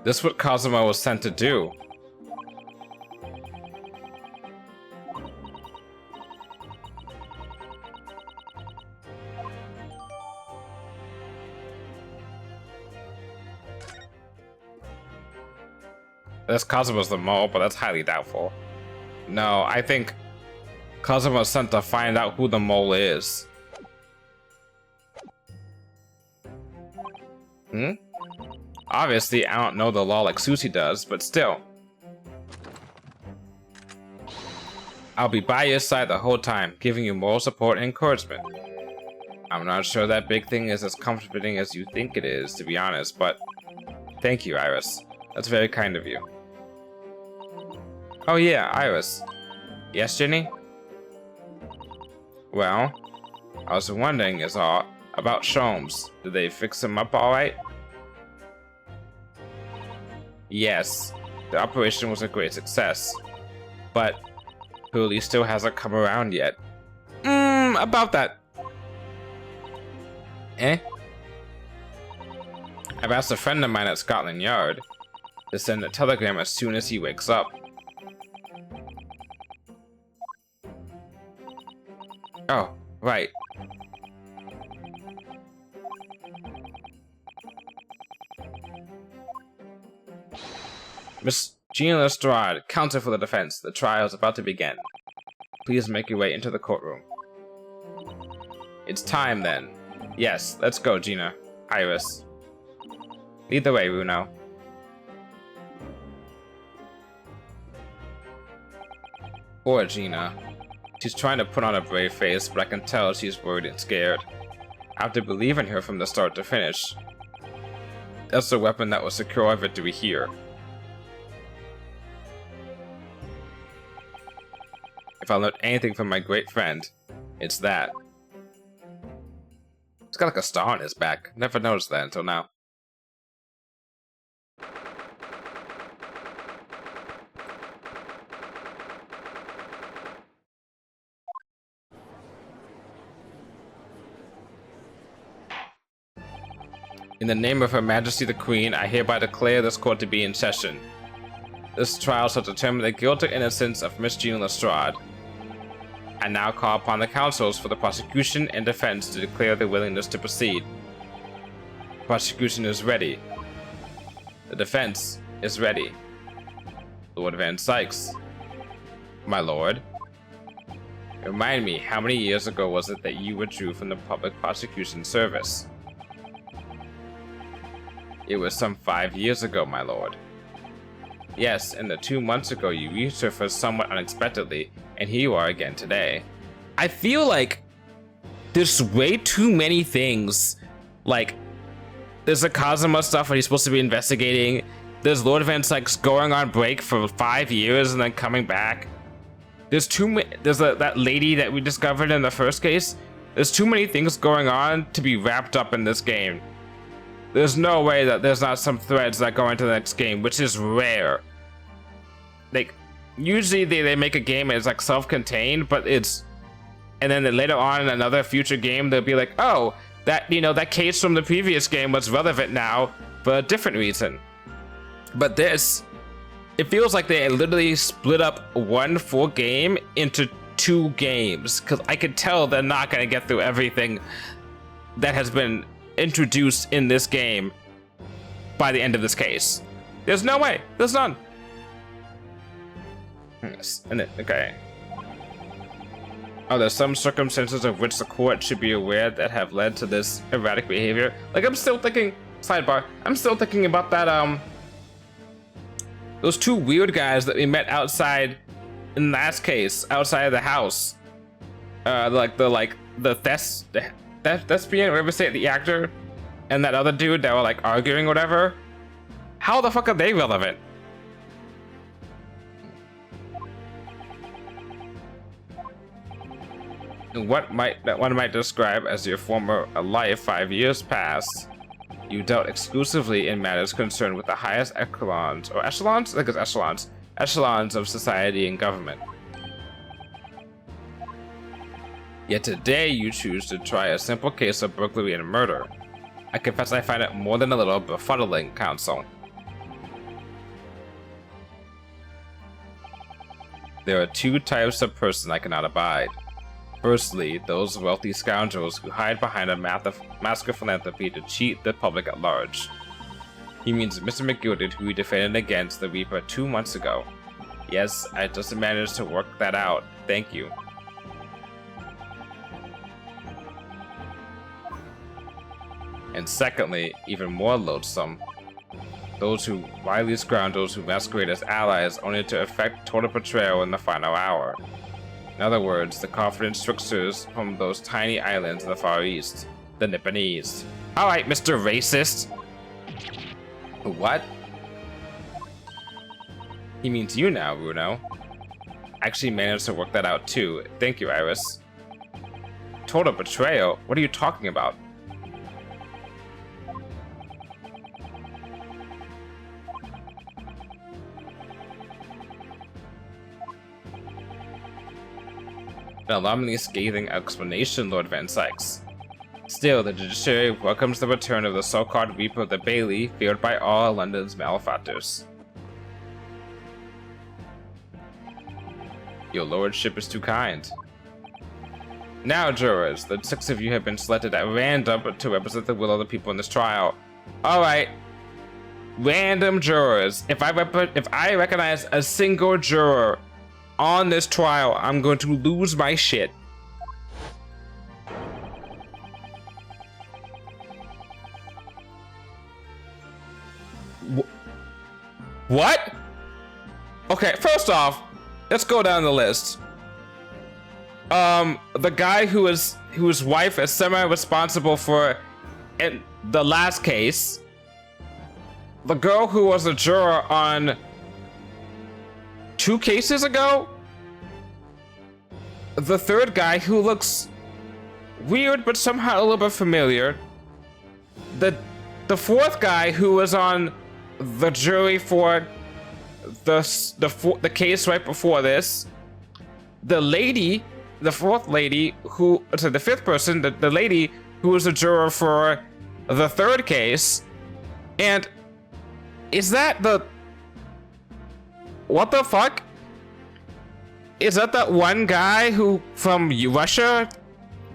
This is what Kazuma was sent to do. This Kazuma's the mole, but that's highly doubtful. No, I think Kazuma was sent to find out who the mole is. Obviously, I don't know the law like Susie does, but still. I'll be by your side the whole time, giving you moral support and encouragement. I'm not sure that big thing is as comforting as you think it is, to be honest, but thank you, Iris. That's very kind of you. Oh yeah, Iris. Yes, Jenny? Well, I was wondering is all about Sholmes. Did they fix him up alright? Yes, the operation was a great success, but Hooly still hasn't come around yet. About that. I've asked a friend of mine at Scotland Yard to send a telegram as soon as he wakes up. Oh, right. Miss Gina Lestrade, counsel for the defense. The trial is about to begin. Please make your way into the courtroom. It's time then. Yes, let's go, Gina. Iris. Lead the way, Runo. Poor Gina. She's trying to put on a brave face, but I can tell she's worried and scared. I have to believe in her from the start to finish. That's the weapon that will secure our victory here. If I learned anything from my great friend, it's that. He's got like a star on his back. Never noticed that until now. In the name of Her Majesty the Queen, I hereby declare this court to be in session. This trial shall determine the guilt or innocence of Miss Gina Lestrade. I now call upon the counsels for the prosecution and defense to declare their willingness to proceed. The prosecution is ready. The defense is ready. Lord Van Sykes. My lord. Remind me, how many years ago was it that you withdrew from the public prosecution service? It was some 5 years ago, my lord. Yes, and the 2 months ago you resurfaced somewhat unexpectedly, and here you are again today. I feel like there's way too many things. Like, there's the Kazuma stuff that he's supposed to be investigating. There's Lord Van Sykes going on break for 5 years and then coming back. There's too many. There's that lady that we discovered in the first case. There's too many things going on to be wrapped up in this game. There's no way that there's not some threads that go into the next game, which is rare. Like, usually they make a game and it's like self-contained, but it's... And then later on in another future game, they'll be like, oh, that, you know, that case from the previous game was relevant now for a different reason. But this, it feels like they literally split up one full game into 2 games, because I could tell they're not going to get through everything that has been introduced in this game by the end of this case. There's no way. There's none. Yes. And okay. Oh, there's some circumstances of which the court should be aware that have led to this erratic behavior. Like, I'm still thinking, sidebar, I'm still thinking about that, those 2 weird guys that we met outside in the last case, outside of the house. The thespian, whatever say it, the actor, and that other dude that were like arguing, whatever. How the fuck are they relevant? What one might describe as your former life 5 years past, you dealt exclusively in matters concerned with the highest echelons, or echelons? I think it's echelons. Echelons of society and government. Yet today you choose to try a simple case of burglary and murder. I confess I find it more than a little befuddling, counsel. There are two types of person I cannot abide. Firstly, those wealthy scoundrels who hide behind a mask of philanthropy to cheat the public at large. He means Mr. McGilded, who we defended against the Reaper 2 months ago. Yes, I just managed to work that out. Thank you. And secondly, even more loathsome, those wily scoundrels who masquerade as allies only to effect total betrayal in the final hour. In other words, the confident tricksters from those tiny islands in the Far East, the Nipponese. Alright, Mr. Racist! What? He means you now, Bruno. I actually managed to work that out too. Thank you, Iris. Total betrayal? What are you talking about? An alarmingly scathing explanation, Lord Van Sykes. Still, the judiciary welcomes the return of the so-called Reaper of the Bailey, feared by all London's malefactors. Your lordship is too kind. Now, jurors, the 6 of you have been selected at random to represent the will of the people in this trial. Alright. Random jurors. If I recognize a single juror on this trial, I'm going to lose my shit. What? Okay, first off, let's go down the list. The guy whose wife is semi-responsible for in the last case. The girl who was a juror on 2 cases ago. The third guy who looks weird but somehow a little bit familiar. The fourth guy who was on the jury for the case right before this. The lady, the fourth lady who, so the fifth person, the lady who was a juror for the third case. And is that the, what the fuck? Is that that one guy who from Russia,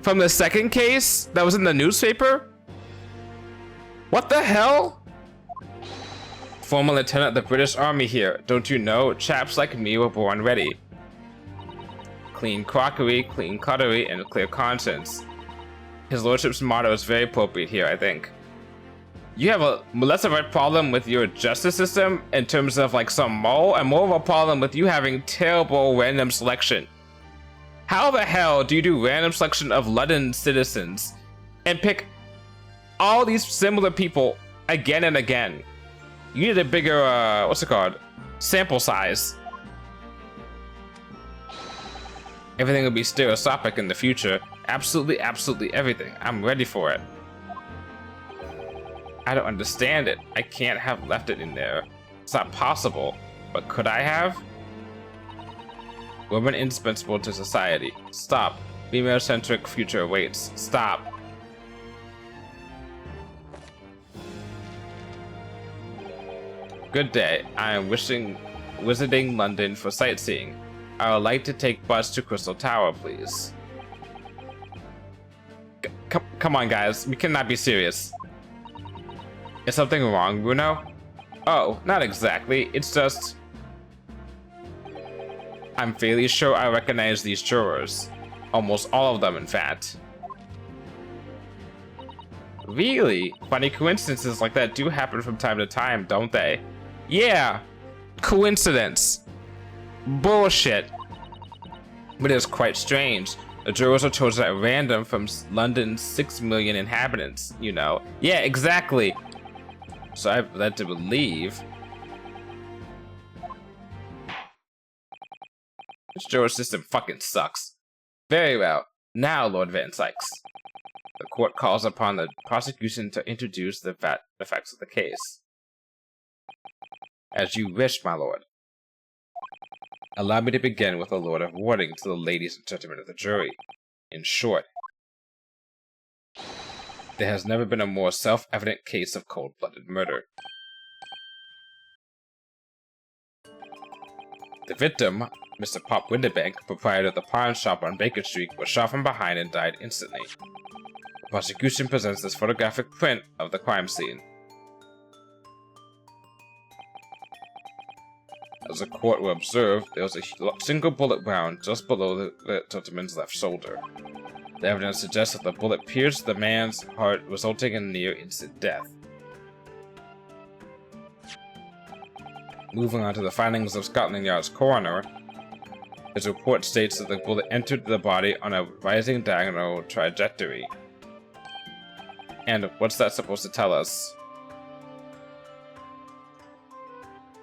from the second case that was in the newspaper? What the hell? Former lieutenant of the British Army here. Don't you know, chaps like me were born ready. Clean crockery, clean cutlery, and a clear conscience. His lordship's motto is very appropriate here, I think. You have a less of a problem with your justice system in terms of like some mole, and more of a problem with you having terrible random selection. How the hell do you do random selection of London citizens and pick all these similar people again and again? You need a bigger, what's it called? Sample size. Everything will be stereoscopic in the future. Absolutely, absolutely everything. I'm ready for it. I don't understand it. I can't have left it in there. It's not possible. But could I have? Women indispensable to society. Stop. Female-centric future awaits. Stop. Good day. I am visiting London for sightseeing. I would like to take bus to Crystal Tower, please. Come on, guys. We cannot be serious. Is something wrong, Bruno? Oh, not exactly. It's just... I'm fairly sure I recognize these jurors. Almost all of them, in fact. Really? Funny coincidences like that do happen from time to time, don't they? Yeah! Coincidence. Bullshit. But it's quite strange. The jurors are chosen at random from London's 6 million inhabitants, you know. Yeah, exactly. So I've led to believe this juror system fucking sucks. Very well. Now, Lord Van Sykes. The court calls upon the prosecution to introduce the facts of the case. As you wish, my lord. Allow me to begin with a word of warning to the ladies and gentlemen of the jury. In short, there has never been a more self-evident case of cold-blooded murder. The victim, Mr. Pop Winterbank, proprietor of the pawn shop on Baker Street, was shot from behind and died instantly. The prosecution presents this photographic print of the crime scene. As the court will observe, there was a single bullet wound just below the gentleman's left shoulder. The evidence suggests that the bullet pierced the man's heart, resulting in near-instant death. Moving on to the findings of Scotland Yard's coroner, his report states that the bullet entered the body on a rising diagonal trajectory. And what's that supposed to tell us?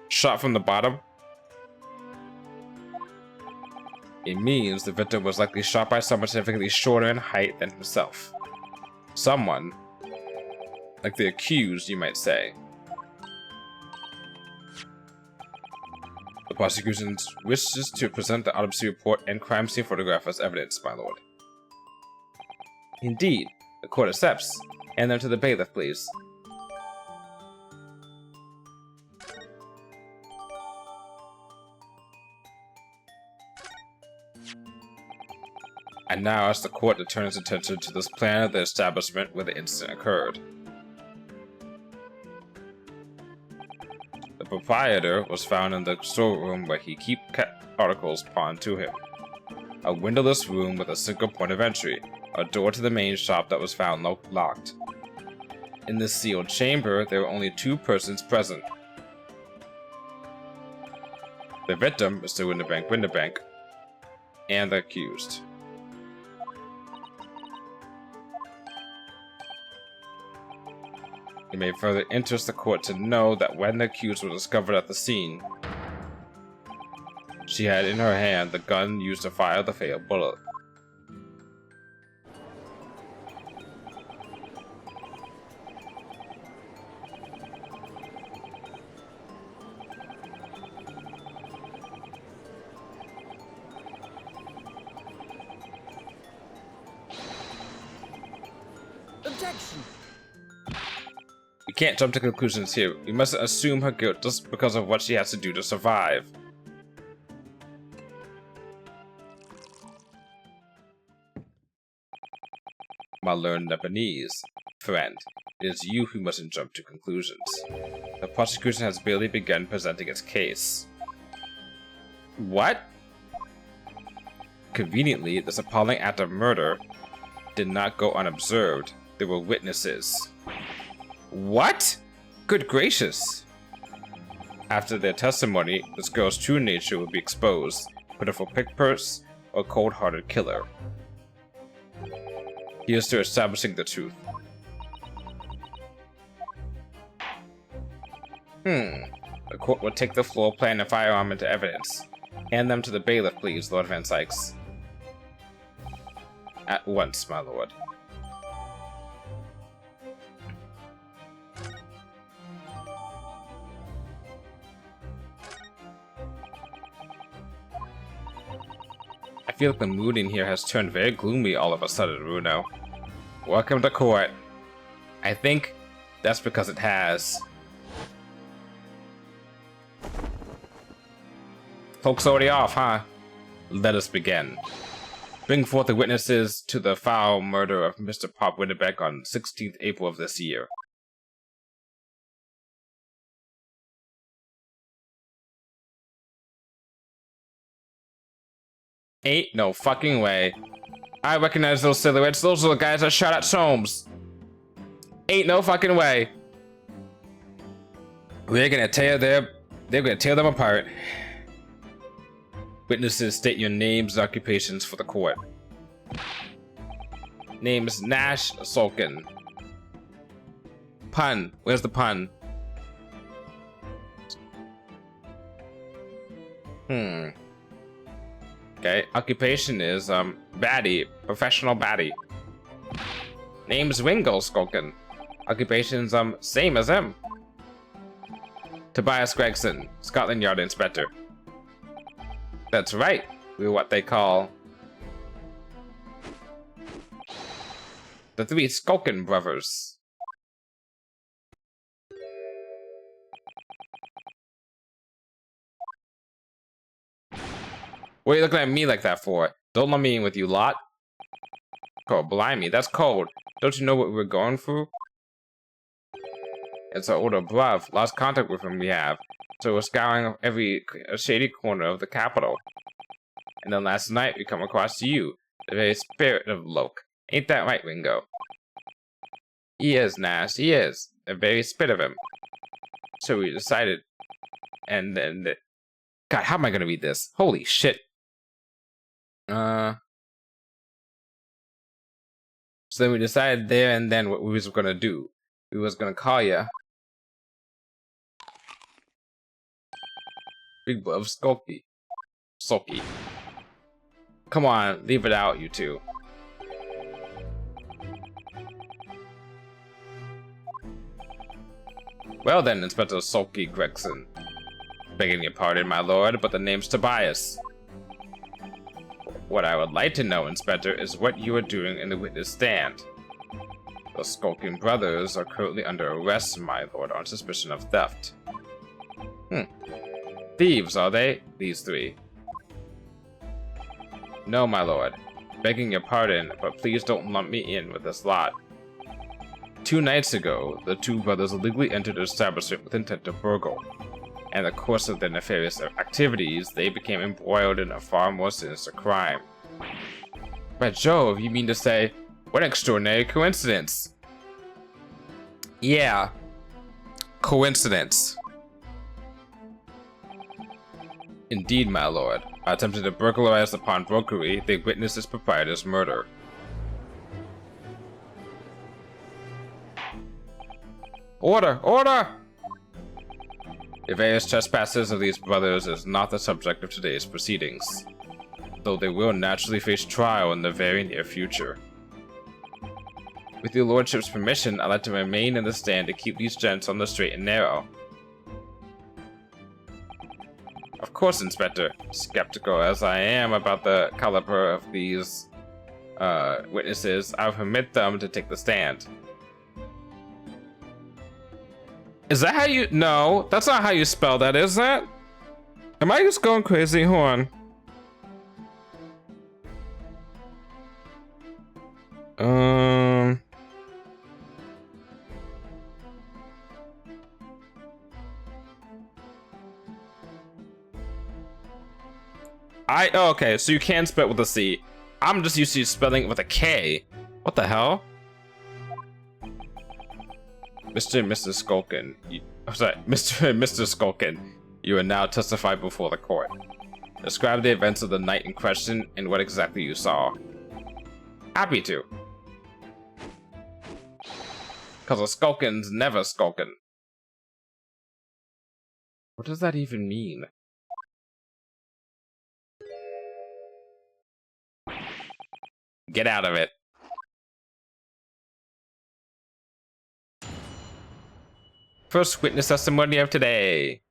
Shot from the bottom? It means the victim was likely shot by someone significantly shorter in height than himself. Someone, like the accused, you might say. The prosecution wishes to present the autopsy report and crime scene photograph as evidence, my lord. Indeed, the court accepts. Hand them to the bailiff, please. And now as the court turns attention to this plan of the establishment where the incident occurred. The proprietor was found in the storeroom where he kept articles pawned to him. A windowless room with a single point of entry, a door to the main shop that was found locked. In this sealed chamber, there were only two persons present. The victim, Mr. Winterbank, and the accused. It may further interest the court to know that when the accused was discovered at the scene, she had in her hand the gun used to fire the fatal bullet. Objection! We can't jump to conclusions here. We mustn't assume her guilt just because of what she has to do to survive. My learned Lebanese friend, it is you who mustn't jump to conclusions. The prosecution has barely begun presenting its case. What? Conveniently, this appalling act of murder did not go unobserved. There were witnesses. What? Good gracious! After their testimony, this girl's true nature would be exposed. Pitiful pickpurse or cold-hearted killer. Here's to establishing the truth. The court will take the floor plan and firearm into evidence. Hand them to the bailiff, please, Lord Van Sykes. At once, my lord. I feel like the mood in here has turned very gloomy all of a sudden, Runo. Welcome to court. I think that's because it has. Cloak's already off, huh? Let us begin. Bring forth the witnesses to the foul murder of Mr. Pop Winterbank on 16th April of this year. Ain't no fucking way. I recognize those silhouettes. Those are the guys that shot at Soames. Ain't no fucking way. They're gonna tear them apart. Witnesses, state your names and occupations for the court. Name is Nash Sulkin. Pun. Where's the pun? Okay. Occupation is baddie, professional baddie. Name's Wingle Skulkin. Occupation's same as him. Tobias Gregson, Scotland Yard Inspector. That's right. We're what they call the three Skulkin brothers. What are you looking at me like that for? Don't let me in with you lot. Oh, blimey, that's cold. Don't you know what we're going through? It's our older bruv. Lost contact with him we have. So we're scouring every shady corner of the capital. And then last night we come across you, the very spirit of Loke. Ain't that right, Ringo? He is, Nash, he is. The very spirit of him. So we decided, and then... God, how am I gonna read this? Holy shit. So then we decided there and then what we was gonna do. We was gonna call ya Big Bruv Skulky. Sulky. Come on, leave it out, you two. Well then, Inspector Sulky Gregson. Begging your pardon, my lord, but the name's Tobias. What I would like to know, Inspector, is what you are doing in the witness stand. The Skulking brothers are currently under arrest, my lord, on suspicion of theft. Thieves, are they? These three. No, my lord. Begging your pardon, but please don't lump me in with this lot. 2 nights ago, the two brothers illegally entered an establishment with intent to burgle. And in the course of their nefarious activities, they became embroiled in a far more sinister crime. By Jove, you mean to say, what an extraordinary coincidence. Yeah. Coincidence. Indeed, my lord. Attempting to burglarize the pawnbrokery, they witnessed its proprietor's murder. Order! Order! The various trespasses of these brothers is not the subject of today's proceedings, though they will naturally face trial in the very near future. With your lordship's permission, I'd like to remain in the stand to keep these gents on the straight and narrow. Of course, Inspector. Skeptical as I am about the caliber of these witnesses, I'll permit them to take the stand. Is that how you... No, that's not how you spell that, is that? Am I just going crazy? Hold on. Oh, okay, so you can spell it with a C. I'm just used to spelling it with a K. What the hell? Mr. and Mrs. Skulkin, Mr. and Mr. Skulkin, you are now testified before the court. Describe the events of the night in question and what exactly you saw. Happy to. Cause a Skulkin's never Skulkin. What does that even mean? Get out of it. First witness testimony of today.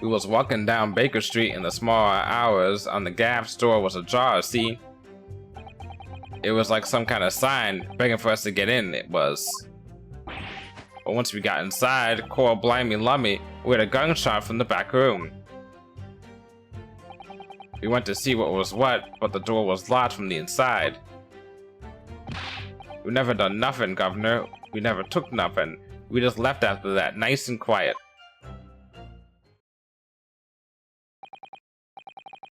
We was walking down Baker Street in the small hours. On the Gap store was ajar, see? It was like some kind of sign begging for us to get in, it was. But once we got inside, Cora blimey lummy, we had a gunshot from the back room. We went to see what was what, but the door was locked from the inside. We never done nothing, Governor. We never took nothing. We just left after that, nice and quiet.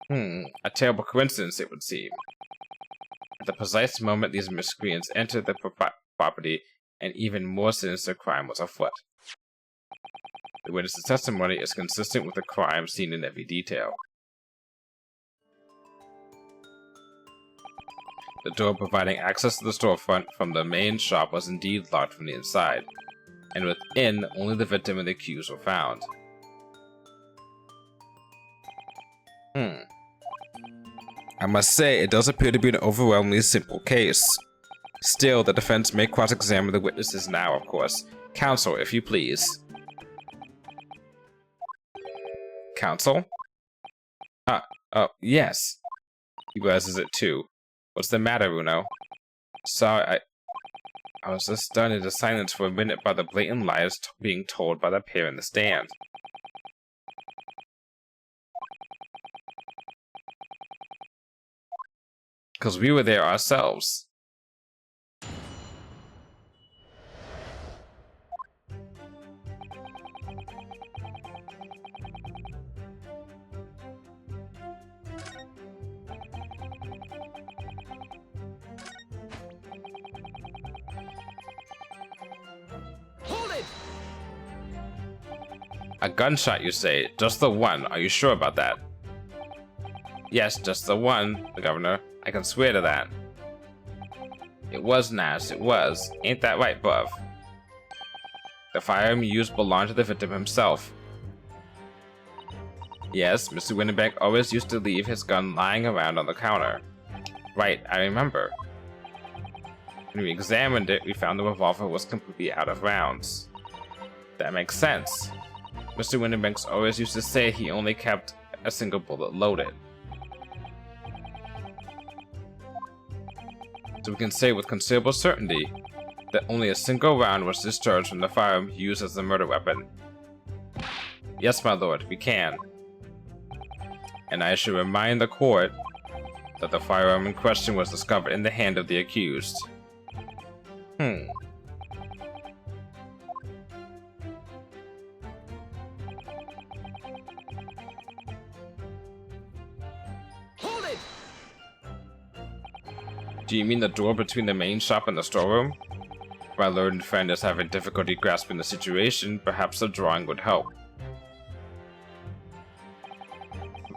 A terrible coincidence, it would seem. At the precise moment these miscreants entered the property, an even more sinister crime was afoot. The witness's testimony is consistent with the crime seen in every detail. The door providing access to the storefront from the main shop was indeed locked from the inside, and within, only the victim and the accused were found. I must say, it does appear to be an overwhelmingly simple case. Still, the defense may cross-examine the witnesses now, of course. Counsel, if you please. Counsel? Yes. He realizes it too. What's the matter, Runo? Sorry, I was just stunned into silence for a minute by the blatant lies being told by the pair in the stand. because we were there ourselves. A gunshot, you say? Just the one. Are you sure about that? Yes, just the one, the governor. I can swear to that. It was Nash, it was. Ain't that right, Buff? The firearm you used belonged to the victim himself. Yes, Mr. Winnebank always used to leave his gun lying around on the counter. Right, I remember. When we examined it, we found the revolver was completely out of rounds. That makes sense. Mr. Winnebanks always used to say he only kept a single bullet loaded. So we can say with considerable certainty that only a single round was discharged from the firearm used as the murder weapon. Yes, my lord, we can. And I should remind the court that the firearm in question was discovered in the hand of the accused. Do you mean the door between the main shop and the storeroom? If my learned friend is having difficulty grasping the situation, perhaps a drawing would help.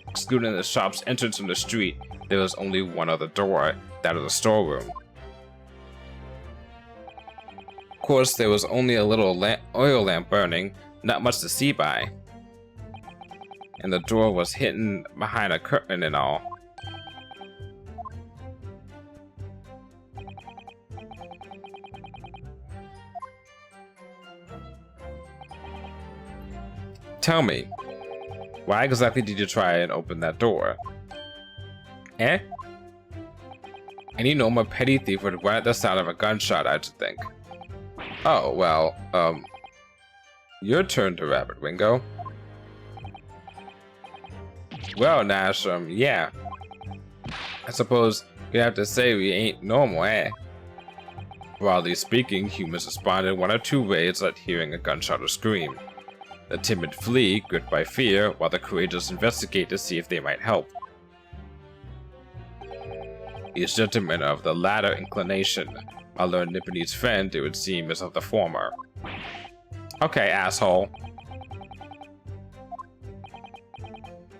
Excluding the shop's entrance from the street, there was only one other door, that of the storeroom. Of course, there was only a little oil lamp burning, not much to see by. And the door was hidden behind a curtain and all. Tell me, why exactly did you try and open that door? Eh? Any normal petty thief would run at the sound of a gunshot, I should think. Oh, well, your turn to Rabbit Wingo. Well, Nash, yeah. I suppose you'd have to say we ain't normal, eh? Broadly speaking, humans respond in one of two ways at hearing a gunshot or scream. The timid flee, gripped by fear, while the courageous investigate to see if they might help. These gentlemen are of the latter inclination. Our learned Nipponese friend, it would seem, is of the former. Okay, asshole.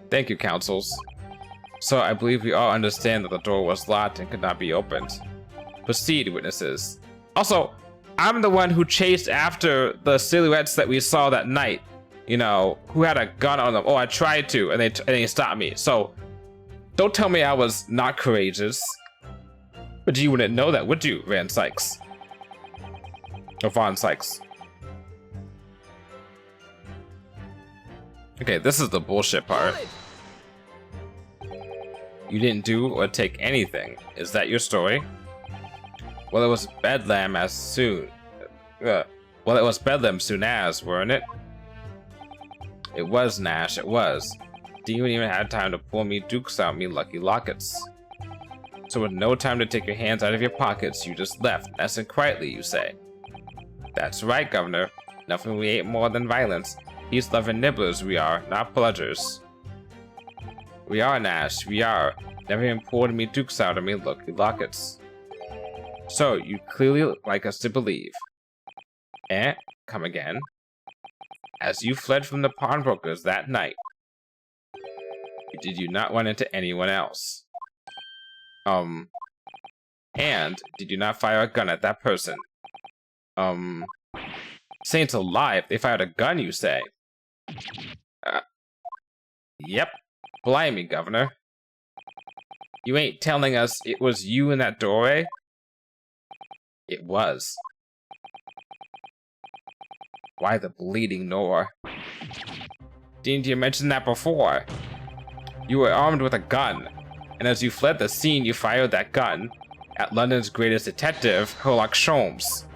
Thank you, counsels. So, I believe we all understand that the door was locked and could not be opened. Proceed, witnesses. Also, I'm the one who chased after the silhouettes that we saw that night. You know, who had a gun on them. Oh, I tried to, and they stopped me. So, don't tell me I was not courageous. But you wouldn't know that, would you, Van Sykes? Or Von Sykes. Okay, this is the bullshit part. You didn't do or take anything. Is that your story? Well, it was Bedlam as soon. Well, it was Bedlam soon as, weren't it? It was, Nash, it was. Didn't even have time to pull me dukes out me lucky lockets. So with no time to take your hands out of your pockets, you just left, nice and quietly, you say. That's right, Governor. Nothing we ain't more than violence. Peace-loving nibblers we are, not bludgers. We are, Nash, we are. Never even pulled me dukes out of me lucky lockets. So, you clearly like us to believe. Eh? Come again? As you fled from the pawnbrokers that night, did you not run into anyone else? And did you not fire a gun at that person? Saints alive, they fired a gun, you say? Yep. Blimey, Governor. You ain't telling us it was you in that doorway? It was. Why the bleeding Nor? Didn't you mention that before? You were armed with a gun, and as you fled the scene, you fired that gun at London's greatest detective, Sherlock Sholmes.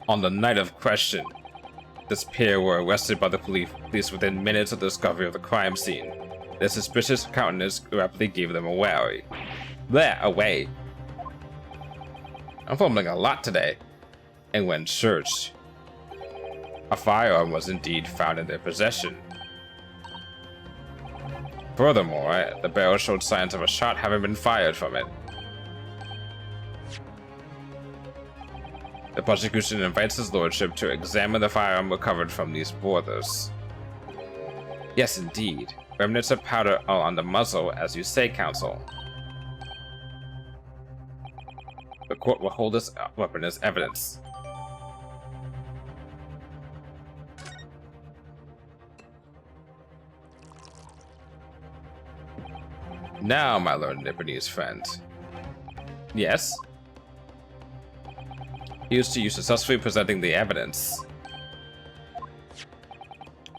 On the night of question, this pair were arrested by the police within minutes of the discovery of the crime scene. Their suspicious countenance rapidly gave them away. I'm fumbling a lot today. And when searched, a firearm was indeed found in their possession. Furthermore, the barrel showed signs of a shot having been fired from it. The prosecution invites his lordship to examine the firearm recovered from these brothers. Yes, indeed. Remnants of powder are on the muzzle, as you say, counsel. The court will hold this weapon as evidence. Now, my learned Nipponese friend. Yes? Here's to you successfully presenting the evidence.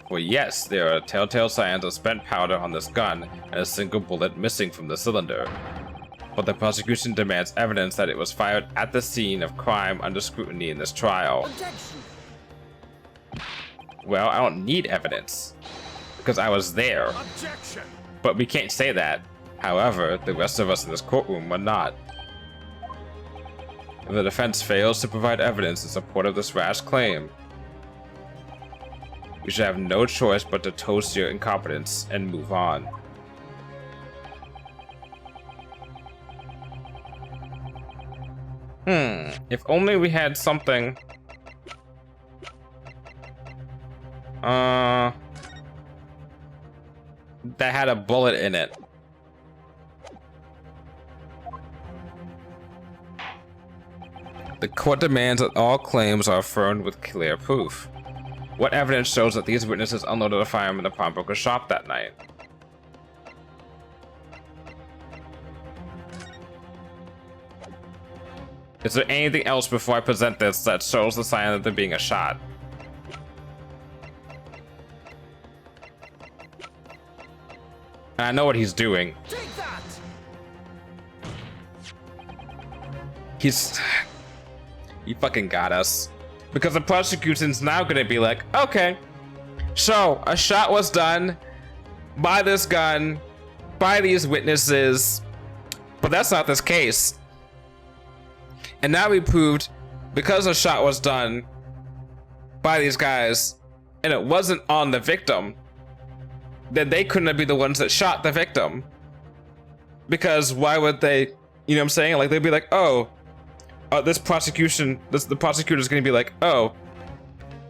For yes, there are telltale signs of spent powder on this gun and a single bullet missing from the cylinder. But the prosecution demands evidence that it was fired at the scene of crime under scrutiny in this trial. Objection. Well, I don't need evidence, because I was there. Objection. But we can't say that. However, the rest of us in this courtroom were not. If the defense fails to provide evidence in support of this rash claim, we should have no choice but to toast your incompetence and move on. If only we had something. That had a bullet in it. The court demands that all claims are affirmed with clear proof. What evidence shows that these witnesses unloaded a firearm in the pawnbroker's shop that night? Is there anything else before I present this that shows the sign that there being a shot? And I know what he's doing. Take that! He fucking got us. Because the prosecution's now gonna be like, okay, so a shot was done by this gun, by these witnesses, but that's not this case. And now we proved, because a shot was done by these guys, and it wasn't on the victim, then they couldn't have been the ones that shot the victim. Because why would they, you know what I'm saying? Like, they'd be like, oh, the prosecutor's gonna be like, oh,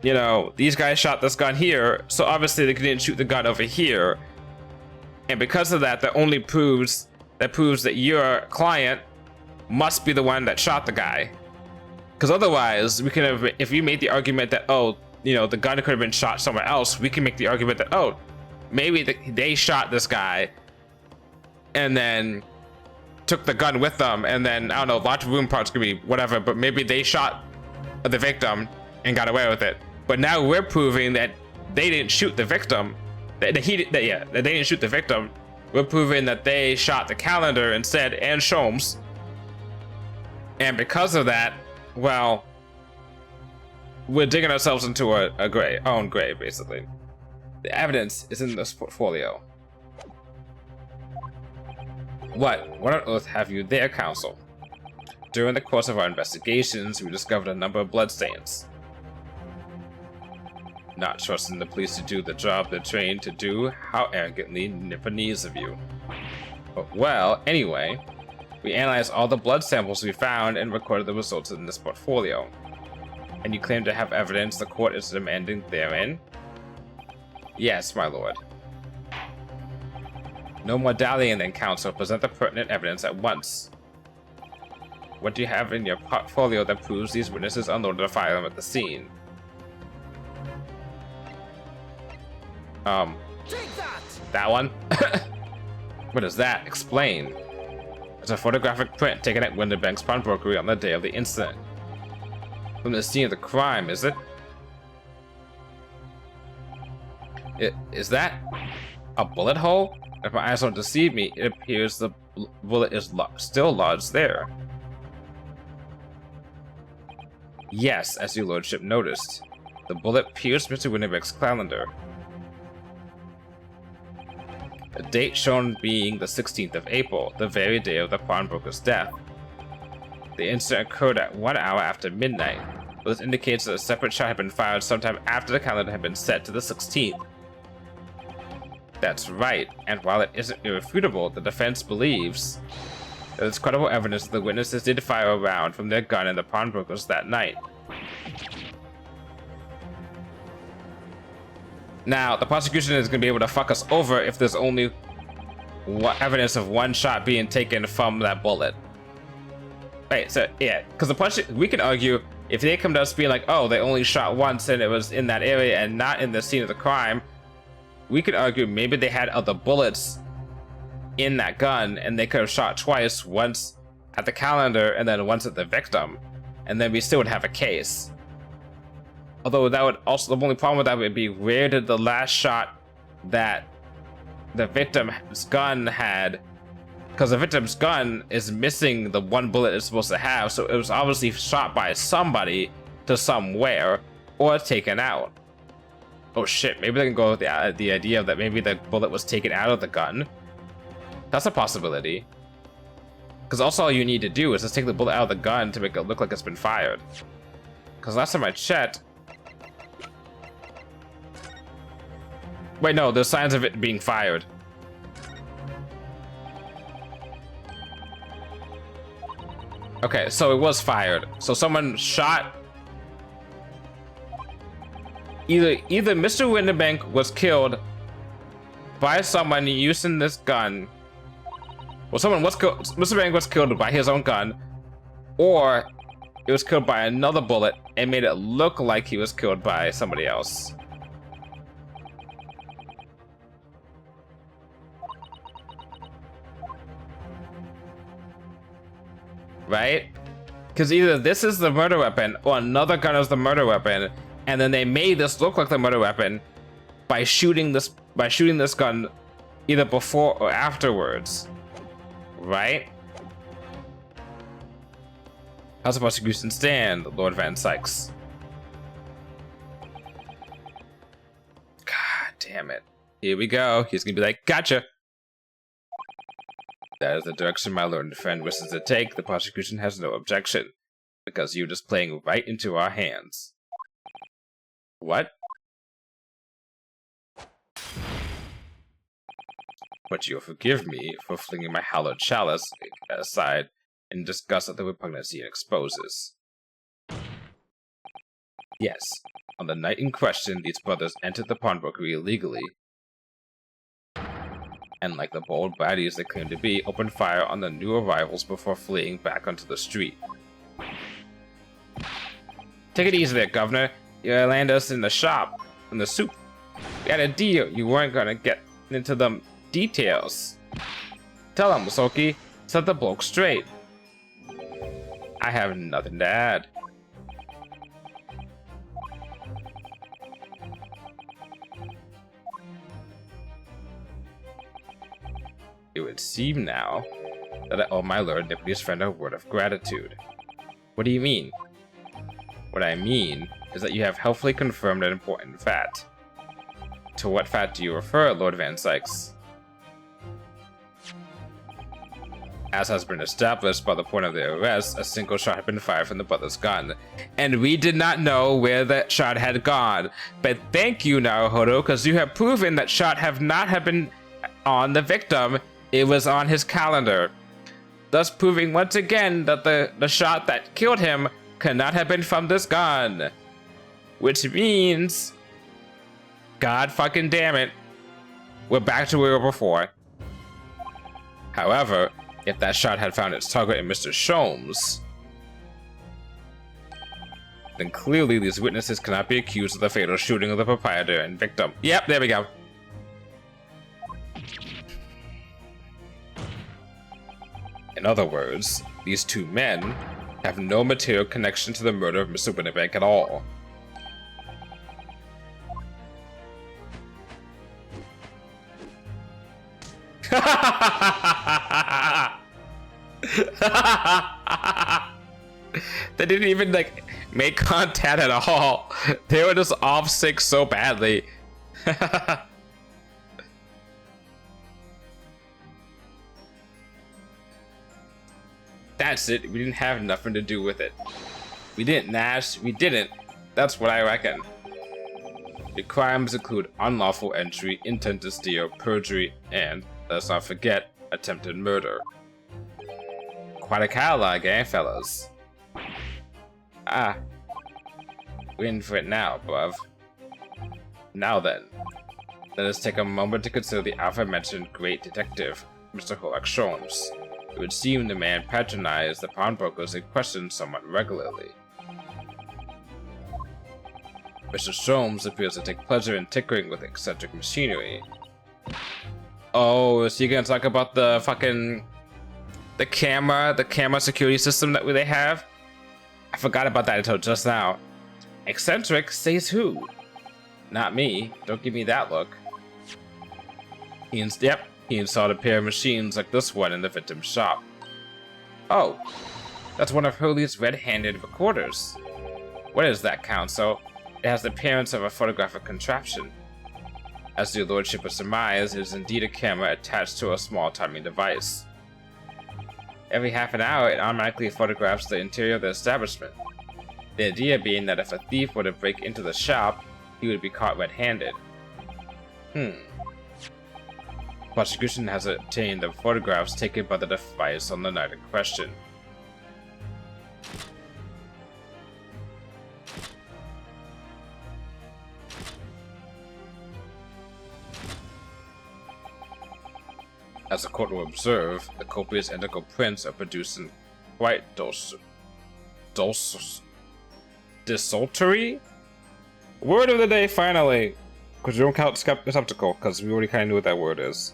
you know, these guys shot this gun here, so obviously they didn't shoot the gun over here. And because of that, that proves that your client must be the one that shot the guy. Because otherwise, we can have, if you made the argument that, oh, you know, the gun could have been shot somewhere else, we can make the argument that, oh, maybe they shot this guy and then took the gun with them, and then, I don't know, lots of room parts could be whatever, but maybe they shot the victim and got away with it. But now we're proving that they didn't shoot the victim, that they didn't shoot the victim. We're proving that they shot the calendar instead, and Sholmes. And because of that, well, we're digging ourselves into our own grave, basically. The evidence is in this portfolio. What on earth have you there, counsel? During the course of our investigations, we discovered a number of bloodstains. Not trusting the police to do the job they're trained to do, how arrogantly Nipponese of you. Well, anyway, we analyzed all the blood samples we found and recorded the results in this portfolio. And you claim to have evidence the court is demanding therein? Yes, my lord. No more dallying then, counsel. Present the pertinent evidence at once. What do you have in your portfolio that proves these witnesses unloaded a firearm at the scene? Take that! That one? What is that? Explain. It's a photographic print taken at Winterbank's pawnbrokery on the day of the incident. From the scene of the crime, is it? Is that a bullet hole? If my eyes don't deceive me, it appears the bullet is still lodged there. Yes, as your lordship noticed. The bullet pierced Mr. Winterberg's calendar. The date shown being the 16th of April, the very day of the pawnbroker's death. The incident occurred at 1 hour after midnight, but this indicates that a separate shot had been fired sometime after the calendar had been set to the 16th. That's right, and while it isn't irrefutable, the defense believes that there's credible evidence that the witnesses did fire a round from their gun in the pawnbrokers that night. Now, the prosecution is going to be able to fuck us over if there's only evidence of one shot being taken from that bullet. Right, so yeah, because we can argue if they come to us being like, oh, they only shot once and it was in that area and not in the scene of the crime, we could argue maybe they had other bullets in that gun and they could have shot twice, once at the calendar and then once at the victim, and then we still would have a case. Although that would also, the only problem with that would be, where did the last shot that the victim's gun had, because the victim's gun is missing the one bullet it's supposed to have, so it was obviously shot by somebody to somewhere or taken out. Oh shit, maybe they can go with the idea that maybe the bullet was taken out of the gun. That's a possibility. Because also all you need to do is just take the bullet out of the gun to make it look like it's been fired. Because last time I checked... Wait, no, there's signs of it being fired. Okay, so it was fired. So someone shot... Either Mr. Winterbank was killed by someone using this gun. Well, someone was killed. Mr. Winterbank was killed by his own gun, or it was killed by another bullet and made it look like he was killed by somebody else. Right? Because either this is the murder weapon or another gun is the murder weapon, and then they made this look like the murder weapon by shooting this gun either before or afterwards. Right? How's the prosecution stand, Lord Van Sykes? God damn it. Here we go. He's gonna be like, gotcha. That is the direction my learned friend wishes to take. The prosecution has no objection, because you're just playing right into our hands. What? But you'll forgive me for flinging my hallowed chalice aside in disgust at the repugnancy it exposes. Yes, on the night in question, these brothers entered the pawnbroker illegally, and like the bold baddies they claim to be, opened fire on the new arrivals before fleeing back onto the street. Take it easy there, Governor. You land us in the shop, in the soup. We had a deal. You weren't gonna get into the details. Tell him, Soki. Set the bloke straight. I have nothing to add. It would seem now that I owe my Lord Deputy's friend a word of gratitude. What do you mean? What I mean is that you have helpfully confirmed an important fact. To what fact do you refer, Lord Van Sykes? As has been established by the point of the arrest, a single shot had been fired from the brother's gun, and we did not know where that shot had gone. But thank you, Naruhodo, because you have proven that shot have been on the victim. It was on his calendar, thus proving once again that the shot that killed him cannot have been from this gun. Which means, God fucking damn it, we're back to where we were before. However, if that shot had found its target in Mr. Sholmes, then clearly these witnesses cannot be accused of the fatal shooting of the proprietor and victim. Yep, there we go. In other words, these two men have no material connection to the murder of Mr. Winterbank at all. They didn't even like make contact at all. They were just off sync so badly. That's it. We didn't have nothing to do with it. We didn't, Nash. We didn't. That's what I reckon. The crimes include unlawful entry, intent to steal, perjury, and, let's not forget, attempted murder. Quite a catalog, eh, fellas? Ah. We're in for it now, bruv. Now then, let us take a moment to consider the aforementioned great detective, Mr. Sherlock Sholmes. It would seem the man patronized the pawnbrokers in question somewhat regularly. Mr. Sholmes appears to take pleasure in tinkering with eccentric machinery. Oh, is he gonna talk about the fucking... the camera security system that they have? I forgot about that until just now. Eccentric says who? Not me. Don't give me that look. He installed a pair of machines like this one in the victim's shop. Oh, that's one of Hurley's red-handed recorders. What is that, Counsel? It has the appearance of a photographic contraption. As your lordship would surmise, it is indeed a camera attached to a small timing device. Every half an hour, it automatically photographs the interior of the establishment. The idea being that if a thief were to break into the shop, he would be caught red-handed. Prosecution has obtained the photographs taken by the device on the night in question. As the court will observe, the copious identical prints are produced in quite desultory? Word of the day, finally! Because you don't count skeptical, because we already kind of knew what that word is.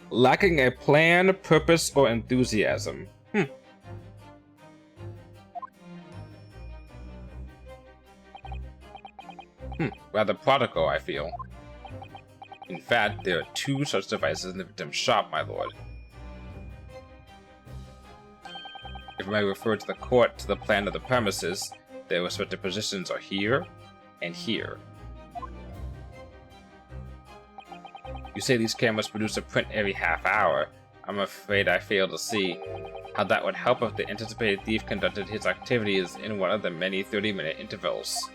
Lacking a plan, purpose, or enthusiasm. Rather prodigal, I feel. In fact, there are 2 such devices in the victim's shop, my lord. If I may refer to the court to the plan of the premises, their respective positions are here and here. You say these cameras produce a print every half hour. I'm afraid I fail to see how that would help if the anticipated thief conducted his activities in one of the many 30-minute intervals.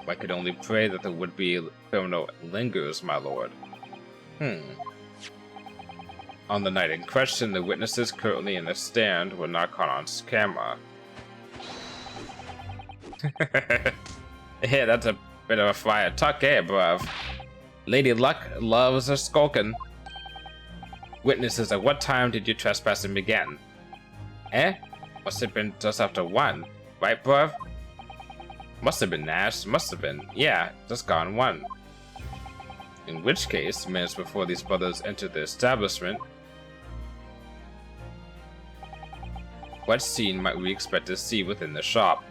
I could only pray that the would-be criminal lingers, my lord. On the night in question, the witnesses currently in the stand were not caught on camera. Yeah, that's a bit of a fire tuck, eh, bruv? Lady Luck loves her skulking. Witnesses, at what time did your trespassing begin? Must have been just after 1, right, bruv? Must have been, Nash. Must have been. Yeah, just gone 1. In which case, minutes before these brothers entered the establishment, what scene might we expect to see within the shop?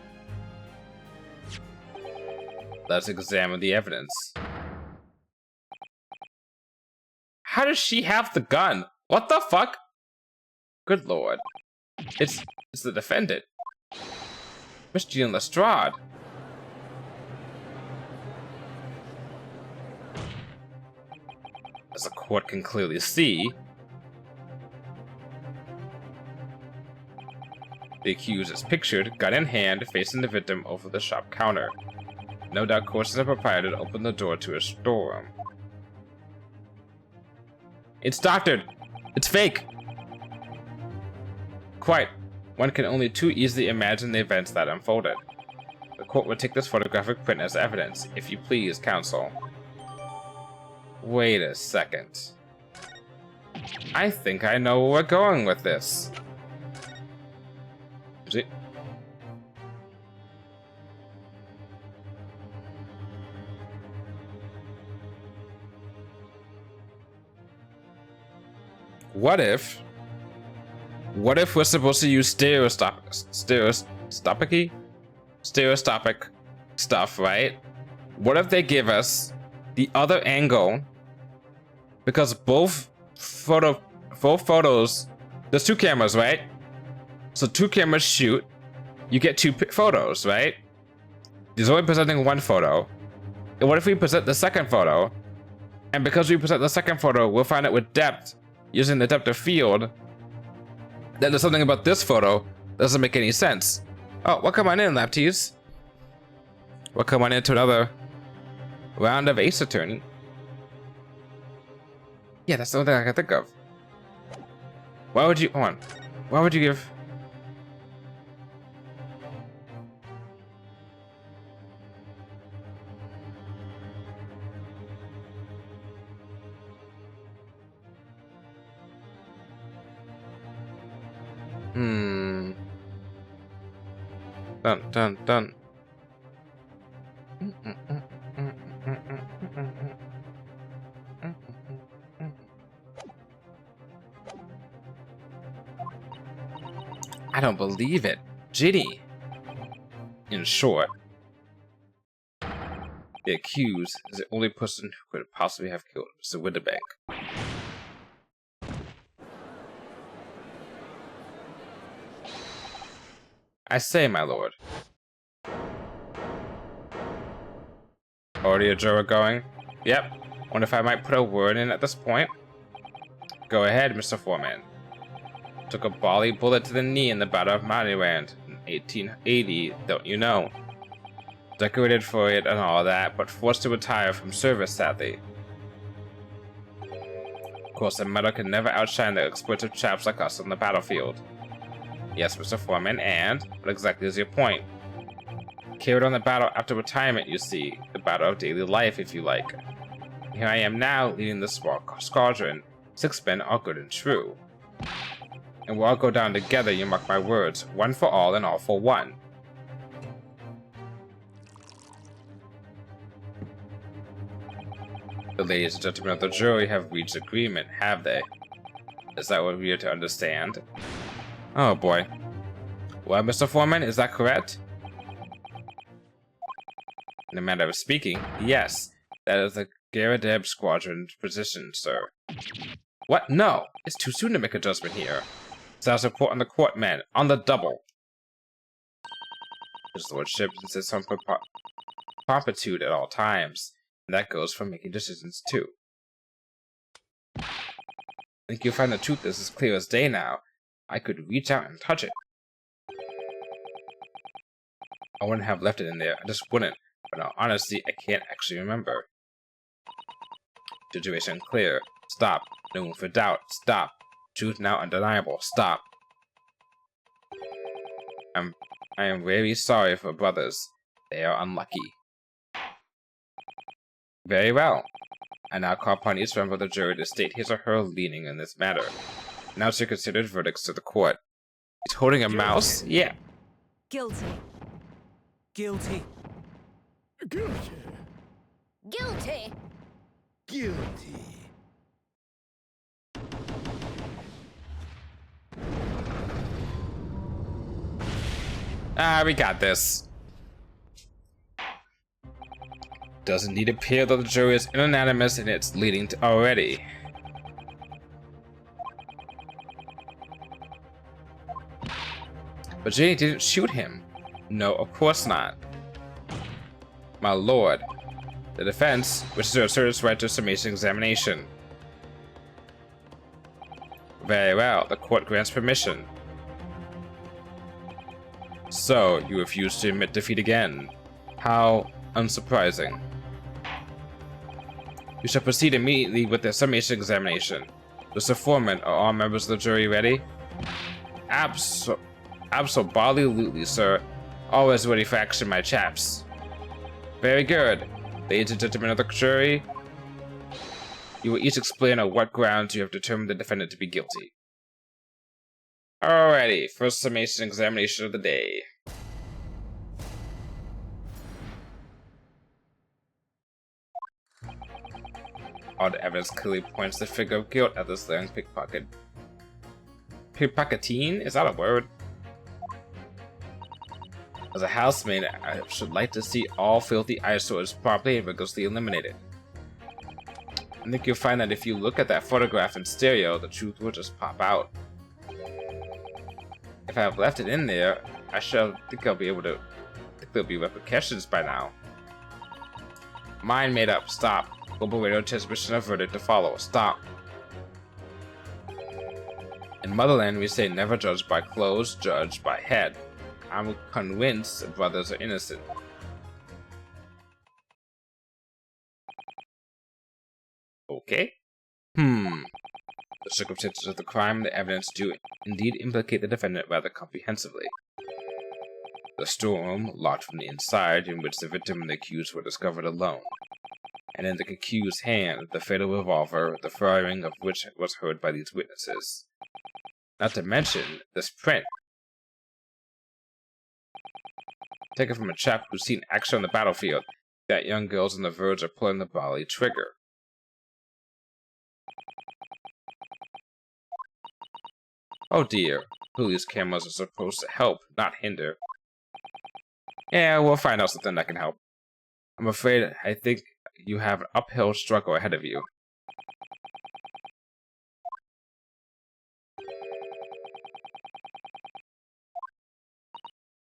Let's examine the evidence. How does she have the gun? What the fuck? Good lord. It's the defendant. Miss Jean Lestrade. As the court can clearly see, the accused is pictured, gun in hand, facing the victim over the shop counter. No doubt courses the proprietor to open the door to his storeroom. It's doctored! It's fake! Quite. One can only too easily imagine the events that unfolded. The court will take this photographic print as evidence, if you please, counsel. Wait a second. I think I know where we're going with this. Is it? What if we're supposed to use stereoscopic stuff, right? What if they give us the other angle, because both photos There's 2 cameras, right? So 2 cameras shoot. You get 2 photos, right? There's only presenting 1 photo. And what if we present the second photo? And because we present the second photo, we'll find out with depth, using the depth of field, that there's something about this photo that doesn't make any sense. Oh, welcome on in, Laptees. Welcome on into another round of Ace Attorney. Yeah, that's the only thing I can think of. Why would you, hold on. Why would you give... Dun dun dun. I don't believe it. Ginny. In short, the accused is the only person who could possibly have killed Mr. Winterbank. I say, my lord. Already a juror going? Yep. Wonder if I might put a word in at this point? Go ahead, Mr. Foreman. Took a volley bullet to the knee in the Battle of Maryland in 1880, don't you know? Decorated for it and all that, but forced to retire from service, sadly. Of course, the medal can never outshine the exploitive chaps like us on the battlefield. Yes, Mr. Foreman, and what exactly is your point? Carried on the battle after retirement, you see. The battle of daily life, if you like. Here I am now, leading the small squadron. 6 men are good and true. And we'll all go down together, you mark my words. 1 for all and all for 1. The ladies and gentlemen of the jury have reached agreement, have they? Is that what we are to understand? Oh boy. Well, Mr. Foreman, is that correct? In a manner of speaking, yes. That is the Garadeb Squadron's position, sir. What? No! It's too soon to make a judgment here. Status report on the court, men. On the double. His lordship insists on promptitude at all times. And that goes for making decisions, too. I think you'll find the truth is as clear as day now. I could reach out and touch it. I wouldn't have left it in there. I just wouldn't. But in all honesty, I can't actually remember. Situation clear. Stop. No room for doubt. Stop. Truth now undeniable. Stop. I am very sorry for brothers. They are unlucky. Very well. I now call upon each member of the jury to state his or her leaning in this matter. Now to consider verdicts to the court. He's holding a mouse? Yeah. Guilty. Guilty. Guilty. Guilty. Guilty. Ah, we got this. Does indeed appear that the jury is unanimous in its leading to already. But Ginny didn't shoot him. No, of course not. My lord, the defense wishes to assert its right to a summation examination. Very well, the court grants permission. So, you refuse to admit defeat again. How unsurprising. We shall proceed immediately with the summation examination. Mr. Foreman, are all members of the jury ready? Absolutely, sir. Always ready for action, my chaps. Very good. Ladies and gentlemen of the jury, you will each explain on what grounds you have determined the defendant to be guilty. Alrighty, first summation examination of the day. All the evidence clearly points to the figure of guilt at this young pickpocket. Pickpocketing? Is that a word? As a housemaid, I should like to see all filthy eyesores promptly and rigorously eliminated. I think you'll find that if you look at that photograph in stereo, the truth will just pop out. if I've left it in there, I think I'll be able to. I think there'll be repercussions by now. Mind made up. Stop. Global radio transmission averted to follow. Stop. In Motherland, we say never judge by clothes, judge by head. I'm convinced that brothers are innocent. Okay. The circumstances of the crime and the evidence do indeed implicate the defendant rather comprehensively. The storeroom, locked from the inside, in which the victim and the accused were discovered alone. And in the accused's hand, the fatal revolver, the firing of which was heard by these witnesses. Not to mention this print. Taken from a chap who's seen action on the battlefield. That young girl's on the verge of pulling the volley trigger. Oh dear, police cameras are supposed to help, not hinder. Yeah, we'll find out something that can help. I'm afraid I think you have an uphill struggle ahead of you.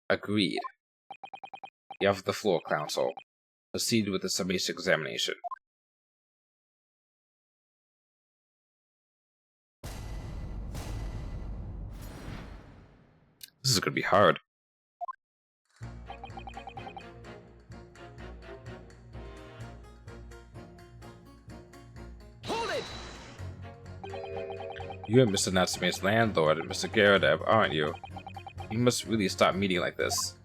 Agreed. You have the floor, counsel. Proceed with the summation examination. This is gonna be hard. Hold it! You're Mr. Natsume's landlord and Mr. Garadev, aren't you? You must really stop meeting like this.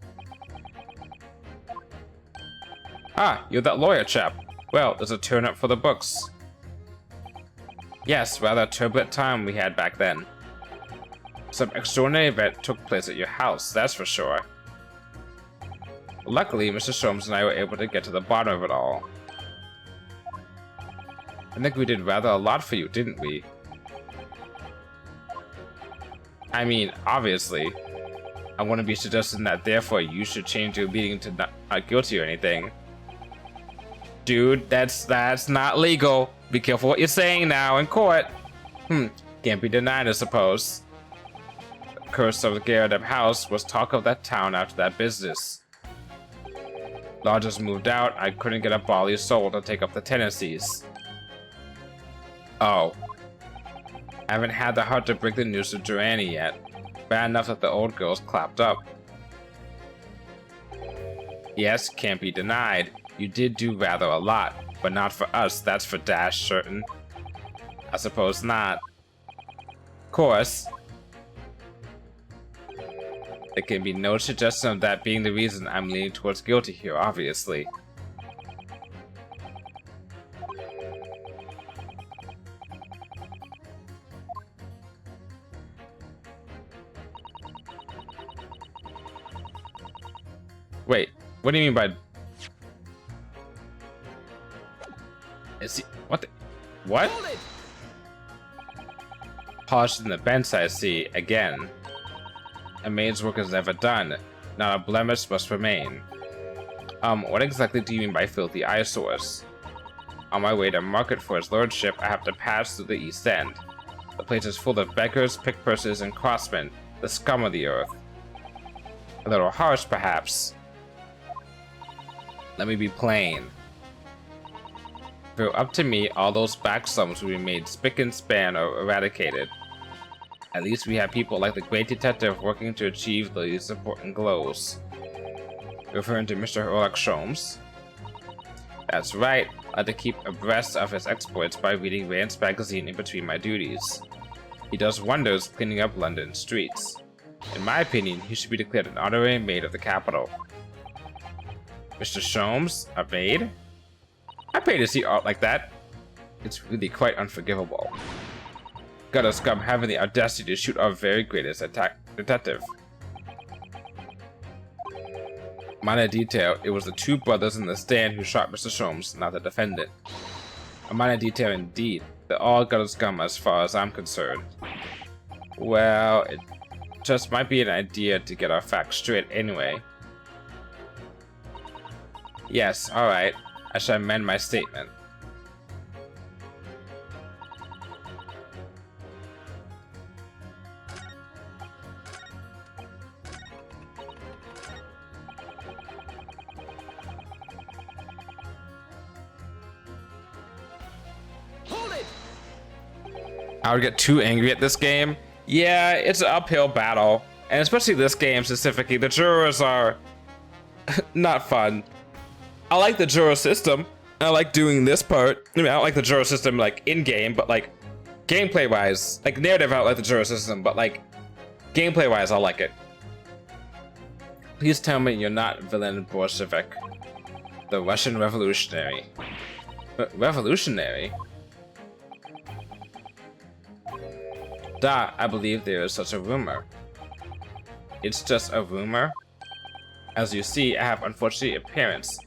Ah, you're that lawyer chap. Well, there's a turn-up for the books. Yes, rather a turbulent time we had back then. Some extraordinary event took place at your house, that's for sure. Luckily, Mr. Sholmes and I were able to get to the bottom of it all. I think we did rather a lot for you, didn't we? I mean, obviously. I wouldn't be suggesting that therefore you should change your leading to not guilty or anything. Dude, that's not legal. Be careful what you're saying now in court. Can't be denied, I suppose. The curse of the Garadev house was talk of that town after that business. Lodgers moved out, I couldn't get a Bali soul to take up the tenancies. Oh. I haven't had the heart to break the news to Durrani yet. Bad enough that the old girl's clapped up. Yes, can't be denied. You did do rather a lot, but not for us, that's for dash certain. I suppose not. Of course. There can be no suggestion of that being the reason I'm leaning towards guilty here, obviously. Wait, what do you mean by... Is he... What the... What? Polished in the bench, I see. Again. A maid's work is never done. Not a blemish must remain. What exactly do you mean by filthy eyesores? On my way to market for his lordship, I have to pass through the East End. The place is full of beggars, pickpursers, and crossmen, the scum of the earth. A little harsh, perhaps. Let me be plain. If it were up to me, all those back slums would be made spick and span or eradicated. At least we have people like the great detective working to achieve these important goals. Referring to Mr. Herlock Sholmes? That's right, I like to keep abreast of his exploits by reading Rand's magazine in between my duties. He does wonders cleaning up London streets. In my opinion, he should be declared an honorary maid of the capital. Mr. Sholmes, a maid? I pay to see art like that. It's really quite unforgivable. Gutter scum having the audacity to shoot our very greatest detective. Minor detail, it was the two brothers in the stand who shot Mr. Sholmes, not the defendant. A minor detail indeed. They're all gutter scum as far as I'm concerned. Well, it just might be an idea to get our facts straight anyway. Yes, alright. I shall amend my statement. I would get too angry at this game. Yeah, it's an uphill battle. And especially this game specifically, the jurors are not fun. I like the juror system. I like doing this part. I mean, I don't like the juror system like in-game, but like gameplay-wise, like narrative, I don't like the juror system, but like gameplay-wise, I like it. Please tell me you're not villain Bolshevik, the Russian revolutionary. Revolutionary? Da, I believe there is such a rumor. It's just a rumor? As you see, I have unfortunate appearance.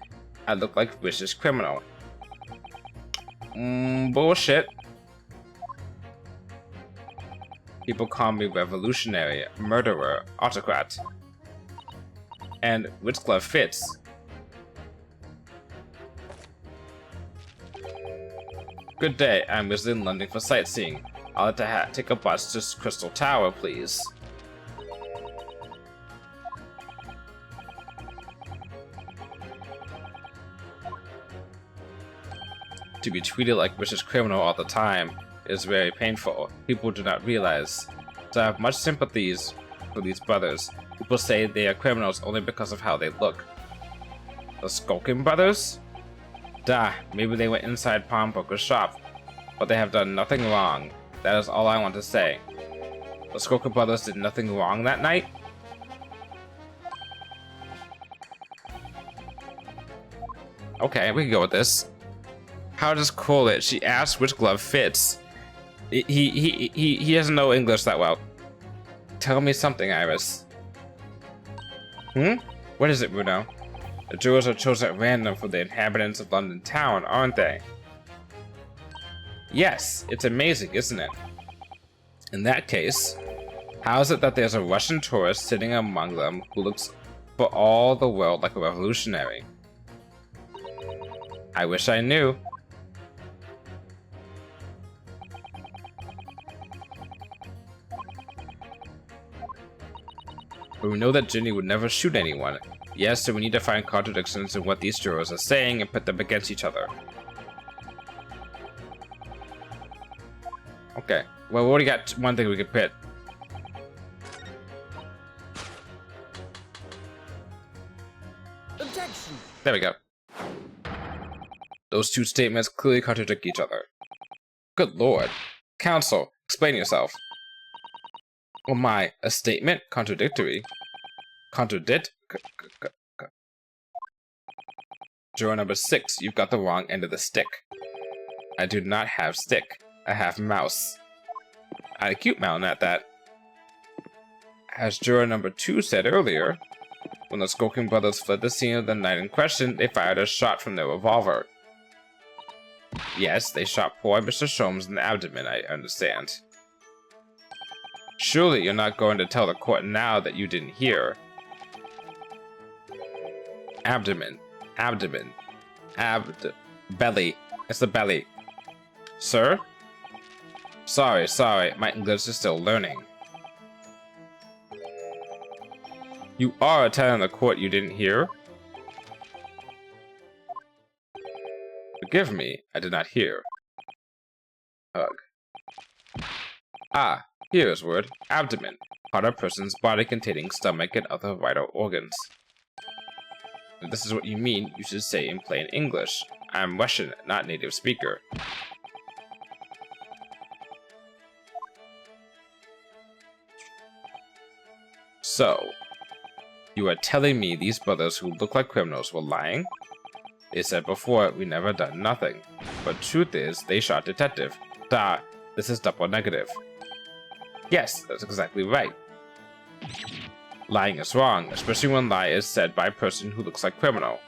I look like a vicious criminal. Bullshit. People call me revolutionary, murderer, autocrat. And which glove fits? Good day, I'm visiting London for sightseeing. I'll have to take a bus to Crystal Tower, please. To be treated like a vicious criminal all the time is very painful. People do not realize. So I have much sympathies for these brothers. People say they are criminals only because of how they look. The Skulkin brothers? Da, maybe they went inside pawnbroker's shop, but they have done nothing wrong. That is all I want to say. The Skulkin brothers did nothing wrong that night? Okay, we can go with this. How does Coolidge? She asked which glove fits. He doesn't know English that well. Tell me something, Iris. What is it, Bruno? The jurors are chosen at random for the inhabitants of London town, aren't they? Yes, it's amazing, isn't it? In that case, how is it that there's a Russian tourist sitting among them who looks for all the world like a revolutionary? I wish I knew. But we know that Ginny would never shoot anyone. Yes, so we need to find contradictions in what these jurors are saying and put them against each other. Okay, well, we already got one thing we could pit. Objection. There we go. Those two statements clearly contradict each other. Good lord. Counsel, explain yourself. Oh my, a statement? Contradictory? Contradict? Juror number 6, you've got the wrong end of the stick. I do not have stick. I have mouse. I cute mountain at that. As juror number 2 said earlier, when the Skulkin brothers fled the scene of the night in question, they fired a shot from their revolver. Yes, they shot poor Mr. Sholmes in the abdomen, I understand. Surely you're not going to tell the court now that you didn't hear. Abdomen. Abdomen. Belly. It's the belly. Sir? Sorry, my English is still learning. You are telling the court you didn't hear? Forgive me, I did not hear. Hug. Ah, here is word. Abdomen. Part of a person's body containing stomach and other vital organs. If this is what you mean, you should say in plain English. I am Russian, not native speaker. So, you are telling me these brothers who look like criminals were lying? They said before, we never done nothing. But truth is, they shot detective. Da, this is double negative. Yes, that's exactly right. Lying is wrong, especially when lie is said by a person who looks like criminal.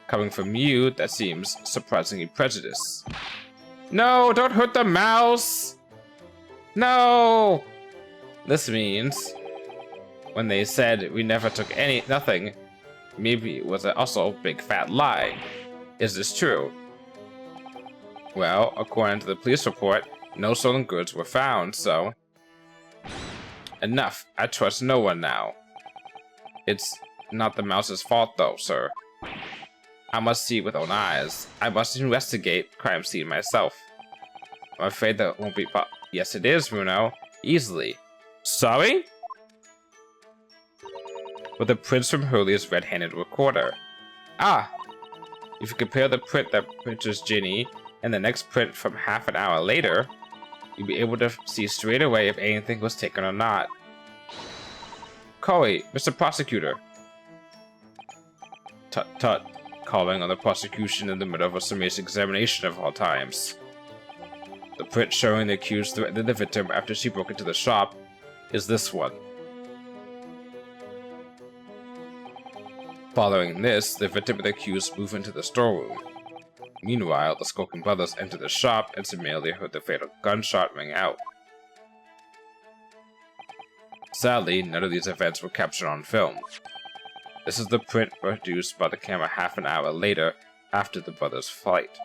Coming from you, that seems surprisingly prejudiced. No, don't hurt the mouse! No! This means, when they said we never took nothing, maybe it was also a big fat lie. Is this true? Well, according to the police report, no stolen goods were found, so... Enough. I trust no one now. It's not the mouse's fault, though, sir. I must see with own eyes. I must investigate the crime scene myself. I'm afraid that won't be yes, it is, Runo. Easily. Sorry? With the prints from Hurley's red-handed recorder. Ah! If you compare the print that pictures Ginny and the next print from half an hour later, you'll be able to see straight away if anything was taken or not. Cory, Mr. Prosecutor. Tut-tut. Calling on the prosecution in the middle of a summation examination of all times. The print showing the accused threatening the victim after she broke into the shop is this one. Following this, the victim and the accused move into the storeroom. Meanwhile, the skulking brothers enter the shop and summarily heard the fatal gunshot ring out. Sadly, none of these events were captured on film. This is the print produced by the camera half an hour later after the brothers' flight.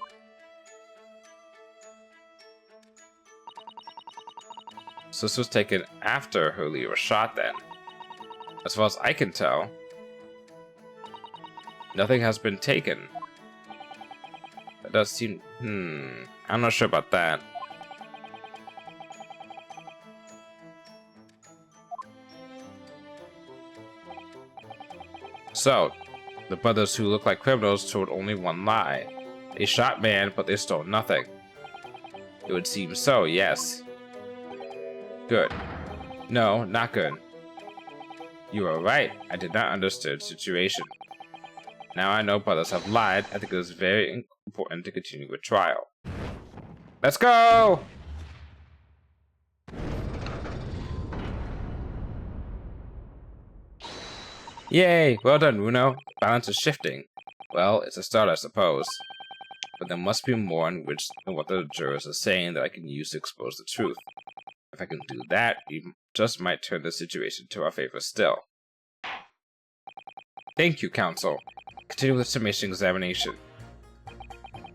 So this was taken after Hurley was shot then. As far as I can tell, nothing has been taken. That does seem... I'm not sure about that. So, the brothers who look like criminals told only one lie. They shot man, but they stole nothing. It would seem so, yes. Good. No, not good. You are right. I did not understand the situation. Now I know brothers have lied. I think it is very important to continue with trial. Let's go! Yay! Well done, Runo. Balance is shifting. Well, it's a start, I suppose. But there must be more in which than what the jurors are saying that I can use to expose the truth. If I can do that, we just might turn the situation to our favor still. Thank you, counsel. Continue with the summation examination.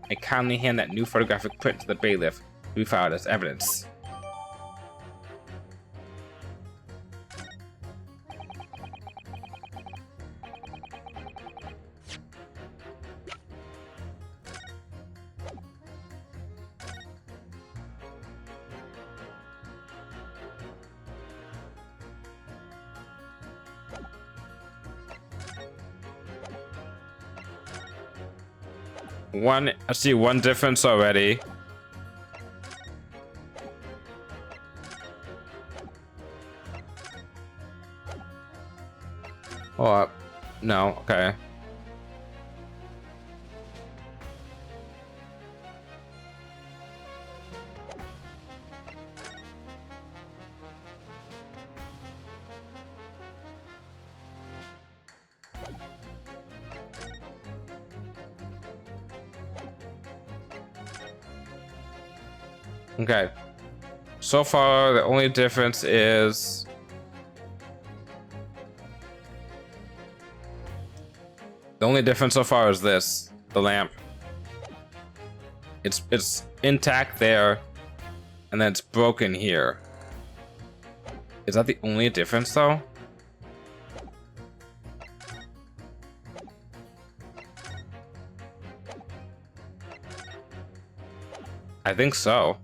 I kindly hand that new photographic print to the bailiff we filed as evidence. I see one difference already. Oh, no, okay. Okay. So far, the only difference is... The only difference so far is this. The lamp. It's intact there, and then it's broken here. Is that the only difference, though? I think so.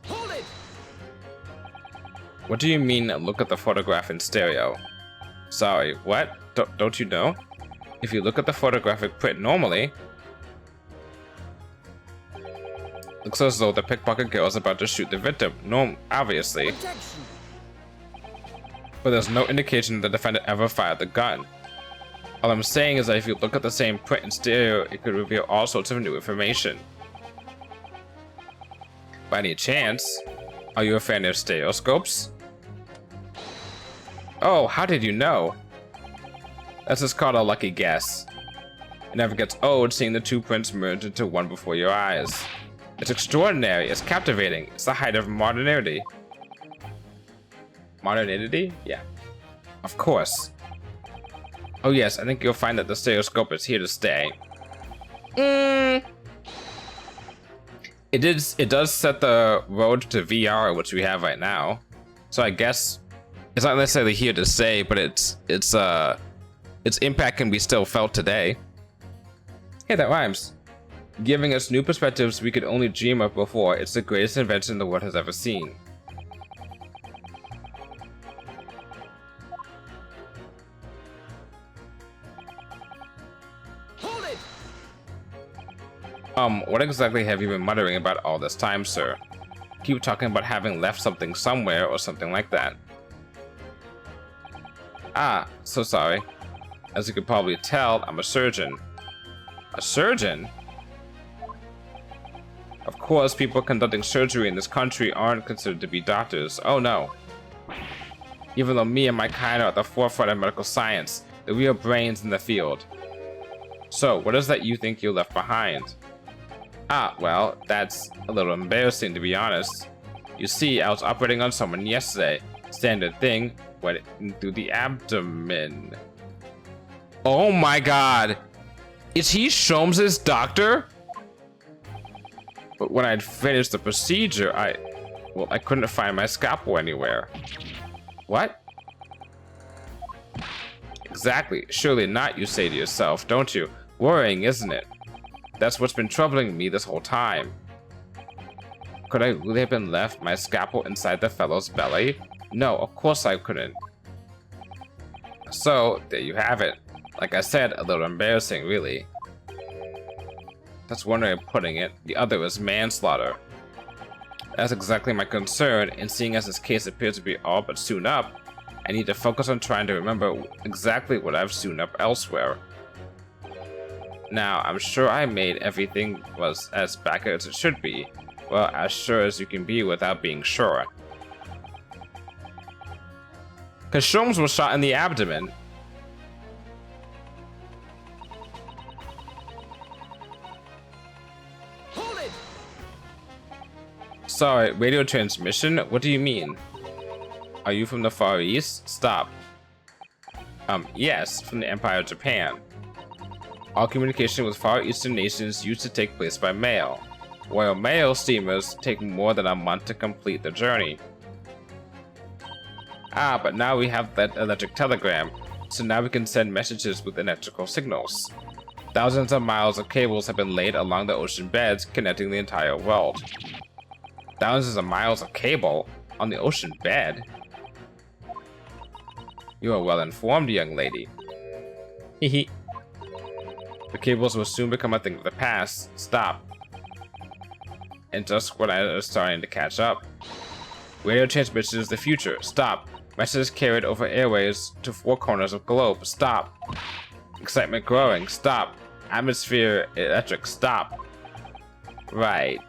Hold it! What do you mean, look at the photograph in stereo? Sorry, what? Don't you know? If you look at the photographic print normally, looks as though the pickpocket girl is about to shoot the victim. No, obviously. Protection. But there's no indication the defendant ever fired the gun. All I'm saying is that if you look at the same print in stereo, it could reveal all sorts of new information. By any chance, are you a fan of stereoscopes? Oh, how did you know? That's just called a lucky guess. It never gets old seeing the two prints merge into one before your eyes. It's extraordinary, it's captivating, it's the height of modernity. Modernity? Yeah. Of course. Oh yes, I think you'll find that the stereoscope is here to stay. It does set the road to VR, which we have right now. So I guess it's not necessarily here to stay, but its impact can be still felt today. Hey, that rhymes. Giving us new perspectives we could only dream of before. It's the greatest invention the world has ever seen. Hold it! What exactly have you been muttering about all this time, sir? Keep talking about having left something somewhere or something like that. Ah, so sorry. As you could probably tell, I'm a surgeon. A surgeon? Of course, people conducting surgery in this country aren't considered to be doctors. Oh no. Even though me and my kind are at the forefront of medical science, the real brains in the field. So, what is that you think you left behind? Ah, well, that's a little embarrassing to be honest. You see, I was operating on someone yesterday. Standard thing, went through the abdomen. Oh my god! Is he Sholmes' doctor? But when I'd finished the procedure, I couldn't find my scalpel anywhere. What? Exactly. Surely not, you say to yourself, don't you? Worrying, isn't it? That's what's been troubling me this whole time. Could I really have been left my scalpel inside the fellow's belly? No, of course I couldn't. So, there you have it. Like I said, a little embarrassing, really. That's one way of putting it. The other is manslaughter. That's exactly my concern, and seeing as this case appears to be all but sewn up, I need to focus on trying to remember exactly what I've sewn up elsewhere. Now, I'm sure I made everything was as back as it should be. Well, as sure as you can be without being sure. Because Sholmes was shot in the abdomen. Hold it! Sorry, radio transmission? What do you mean? Are you from the Far East? Stop. Yes, from the Empire of Japan. All communication with Far Eastern nations used to take place by mail. Royal Mail steamers take more than a month to complete the journey. Ah, but now we have that electric telegram, so now we can send messages with electrical signals. Thousands of miles of cables have been laid along the ocean beds, connecting the entire world. Thousands of miles of cable on the ocean bed? You are well informed, young lady. Hehe. The cables will soon become a thing of the past. Stop. And just when I was starting to catch up. Radio transmission is the future. Stop. Messages carried over airways to four corners of globe. Stop. Excitement growing. Stop. Atmosphere electric. Stop. Right.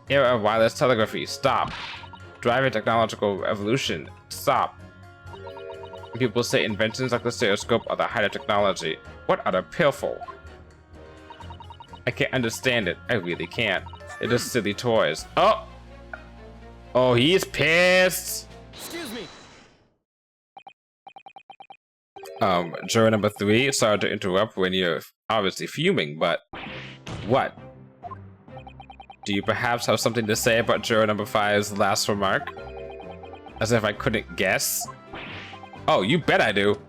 Era of wireless telegraphy. Stop. Driving technological evolution. Stop. People say inventions like the stereoscope are the height of technology. What utter piffle. I can't understand it. I really can't. They're just silly toys. Oh! Oh, he's pissed! Excuse me! Juror number 3, sorry to interrupt when you're obviously fuming, but... What? Do you perhaps have something to say about juror number 5's last remark? As if I couldn't guess? Oh, you bet I do.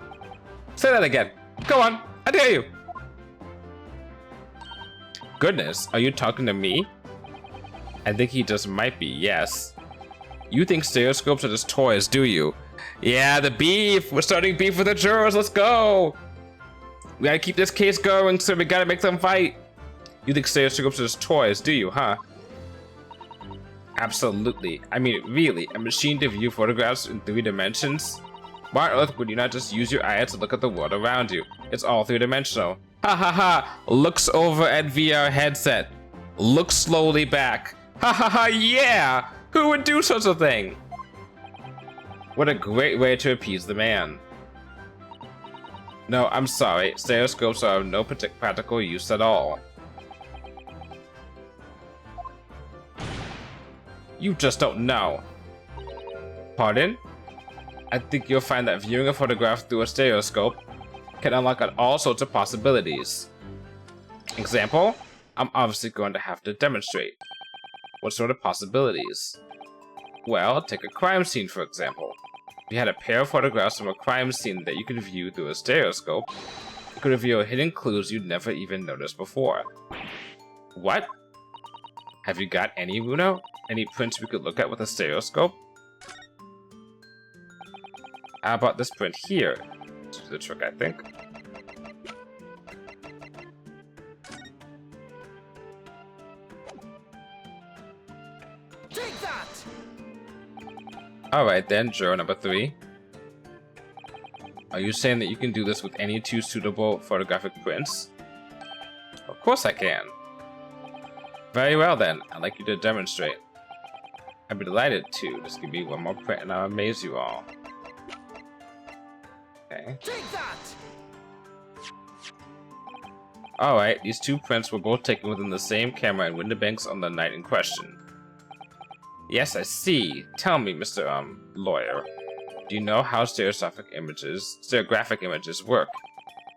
Say that again. Go on, I dare you. Goodness, are you talking to me? I think he just might be, yes. You think stereoscopes are just toys, do you? Yeah, the beef! We're starting beef with the jurors, let's go! We gotta keep this case going, so we gotta make them fight. You think stereoscopes are just toys, do you, huh? Absolutely. I mean, really, a machine to view photographs in 3 dimensions? Why on earth would you not just use your eyes to look at the world around you? It's all 3-dimensional. Ha ha ha! Looks over at VR headset. Looks slowly back. Ha ha ha, yeah! Who would do such a thing? What a great way to appease the man. No, I'm sorry. Stereoscopes are of no practical use at all. You just don't know. Pardon? I think you'll find that viewing a photograph through a stereoscope can unlock all sorts of possibilities. Example? I'm obviously going to have to demonstrate. What sort of possibilities? Well, take a crime scene for example. If you had a pair of photographs from a crime scene that you could view through a stereoscope, it could reveal hidden clues you'd never even noticed before. What? Have you got any, Runo? Any prints we could look at with a stereoscope? How about this print here? This is the trick, I think. Take that! Alright then, juror number 3. Are you saying that you can do this with any 2 suitable photographic prints? Of course I can. Very well then, I'd like you to demonstrate. I'd be delighted to. Just give me one more print and I'll amaze you all. Okay. Take that! Alright, these 2 prints were both taken within the same camera in Windibanks on the night in question. Yes, I see. Tell me, Mr. Lawyer. Do you know how stereographic images work?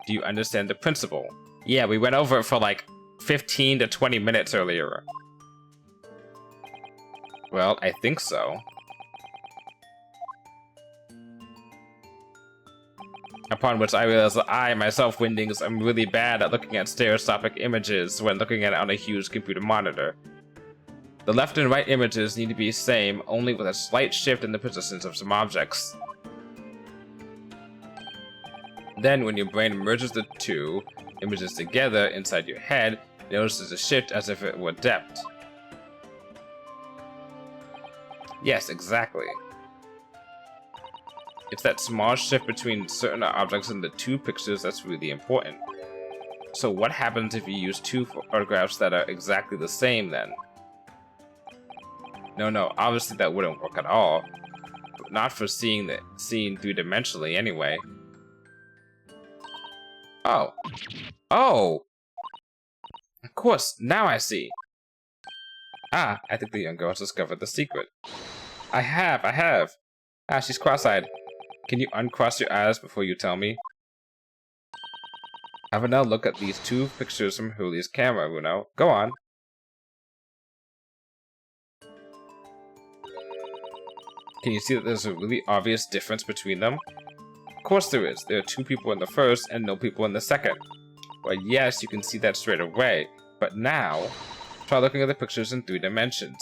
Do you understand the principle? Yeah, we went over it for like 15 to 20 minutes earlier. Well, I think so. Upon which I realized that I, myself, Windings, am really bad at looking at stereoscopic images when looking at it on a huge computer monitor. The left and right images need to be the same, only with a slight shift in the positions of some objects. Then, when your brain merges the 2 images together inside your head, it notices a shift as if it were depth. Yes, exactly. It's that small shift between certain objects in the 2 pictures that's really important. So what happens if you use 2 photographs that are exactly the same then? No, obviously that wouldn't work at all. Not for seeing the scene 3-dimensionally anyway. Oh. Oh! Of course, now I see. Ah, I think the young girl has discovered the secret. I have. Ah, she's cross-eyed. Can you uncross your eyes before you tell me? Have another look at these 2 pictures from Huli's camera, Runo. Go on. Can you see that there's a really obvious difference between them? Of course there is. There are 2 people in the first and no people in the second. Well, yes, you can see that straight away. But now, try looking at the pictures in 3 dimensions.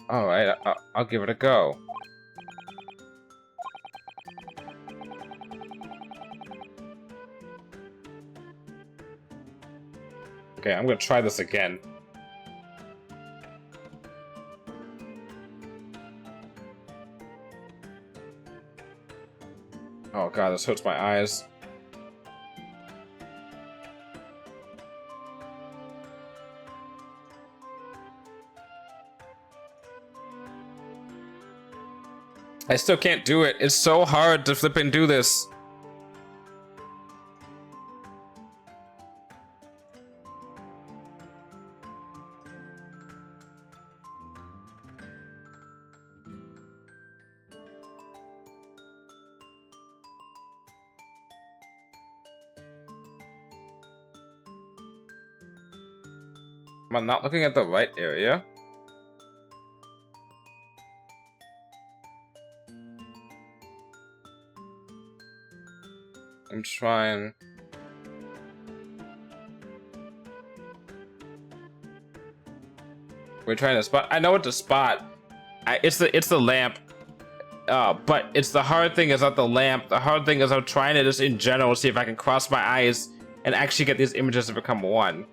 Alright, I'll give it a go. Okay, I'm gonna try this again. Oh god, this hurts my eyes. I still can't do it. It's so hard to flip and do this. Am I not looking at the right area? I'm trying. We're trying to spot. I know what to spot. It's the lamp. But it's the hard thing is not the lamp. The hard thing is I'm trying to just in general see if I can cross my eyes and actually get these images to become one.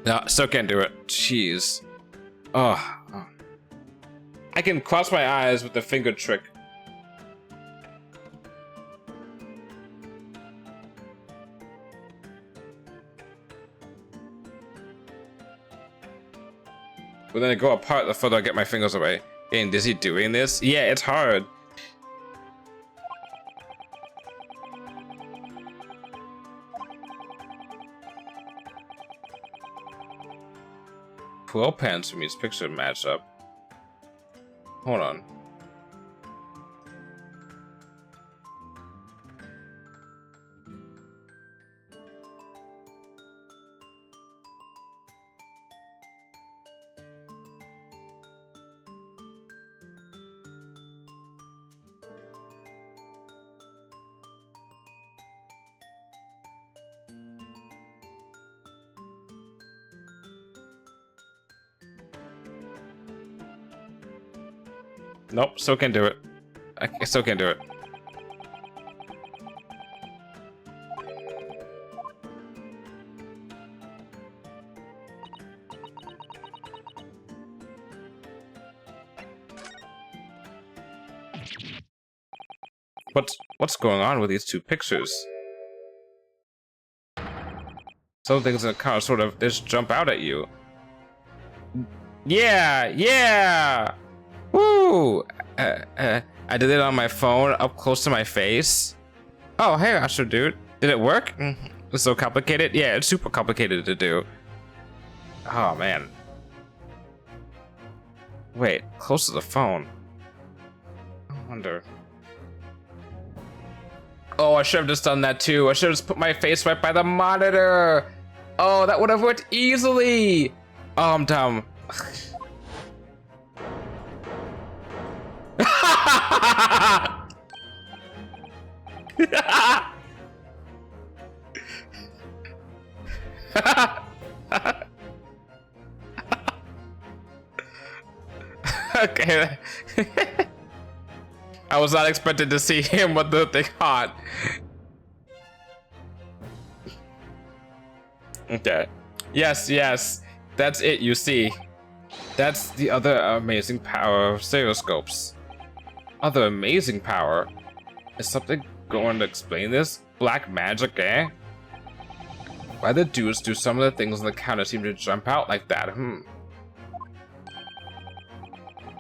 No, still can't do it. Jeez. Oh. I can cross my eyes with the finger trick. But then I go apart the further I get my fingers away. And is he doing this? Yeah, it's hard. Quill pens for me, this picture match up. Hold on. Nope, still can't do it. I still can't do it. What's going on with these two pictures? Some things that kind of sort of just jump out at you. Yeah, yeah! Woo! I did it on my phone up close to my face. Oh, hey, Astro Dude. Did it work? It's so complicated? Yeah, it's super complicated to do. Oh, man. Wait, close to the phone. I wonder. Oh, I should have just done that too. I should have just put my face right by the monitor. Oh, that would have worked easily. Oh, I'm dumb. Okay. I was not expected to see him with the thing hot. Okay. Yes, yes. That's it, you see. That's the other amazing power of stereoscopes. Other amazing power? Is something going to explain this? Black magic, eh? Why the dudes do some of the things on the counter seem to jump out like that?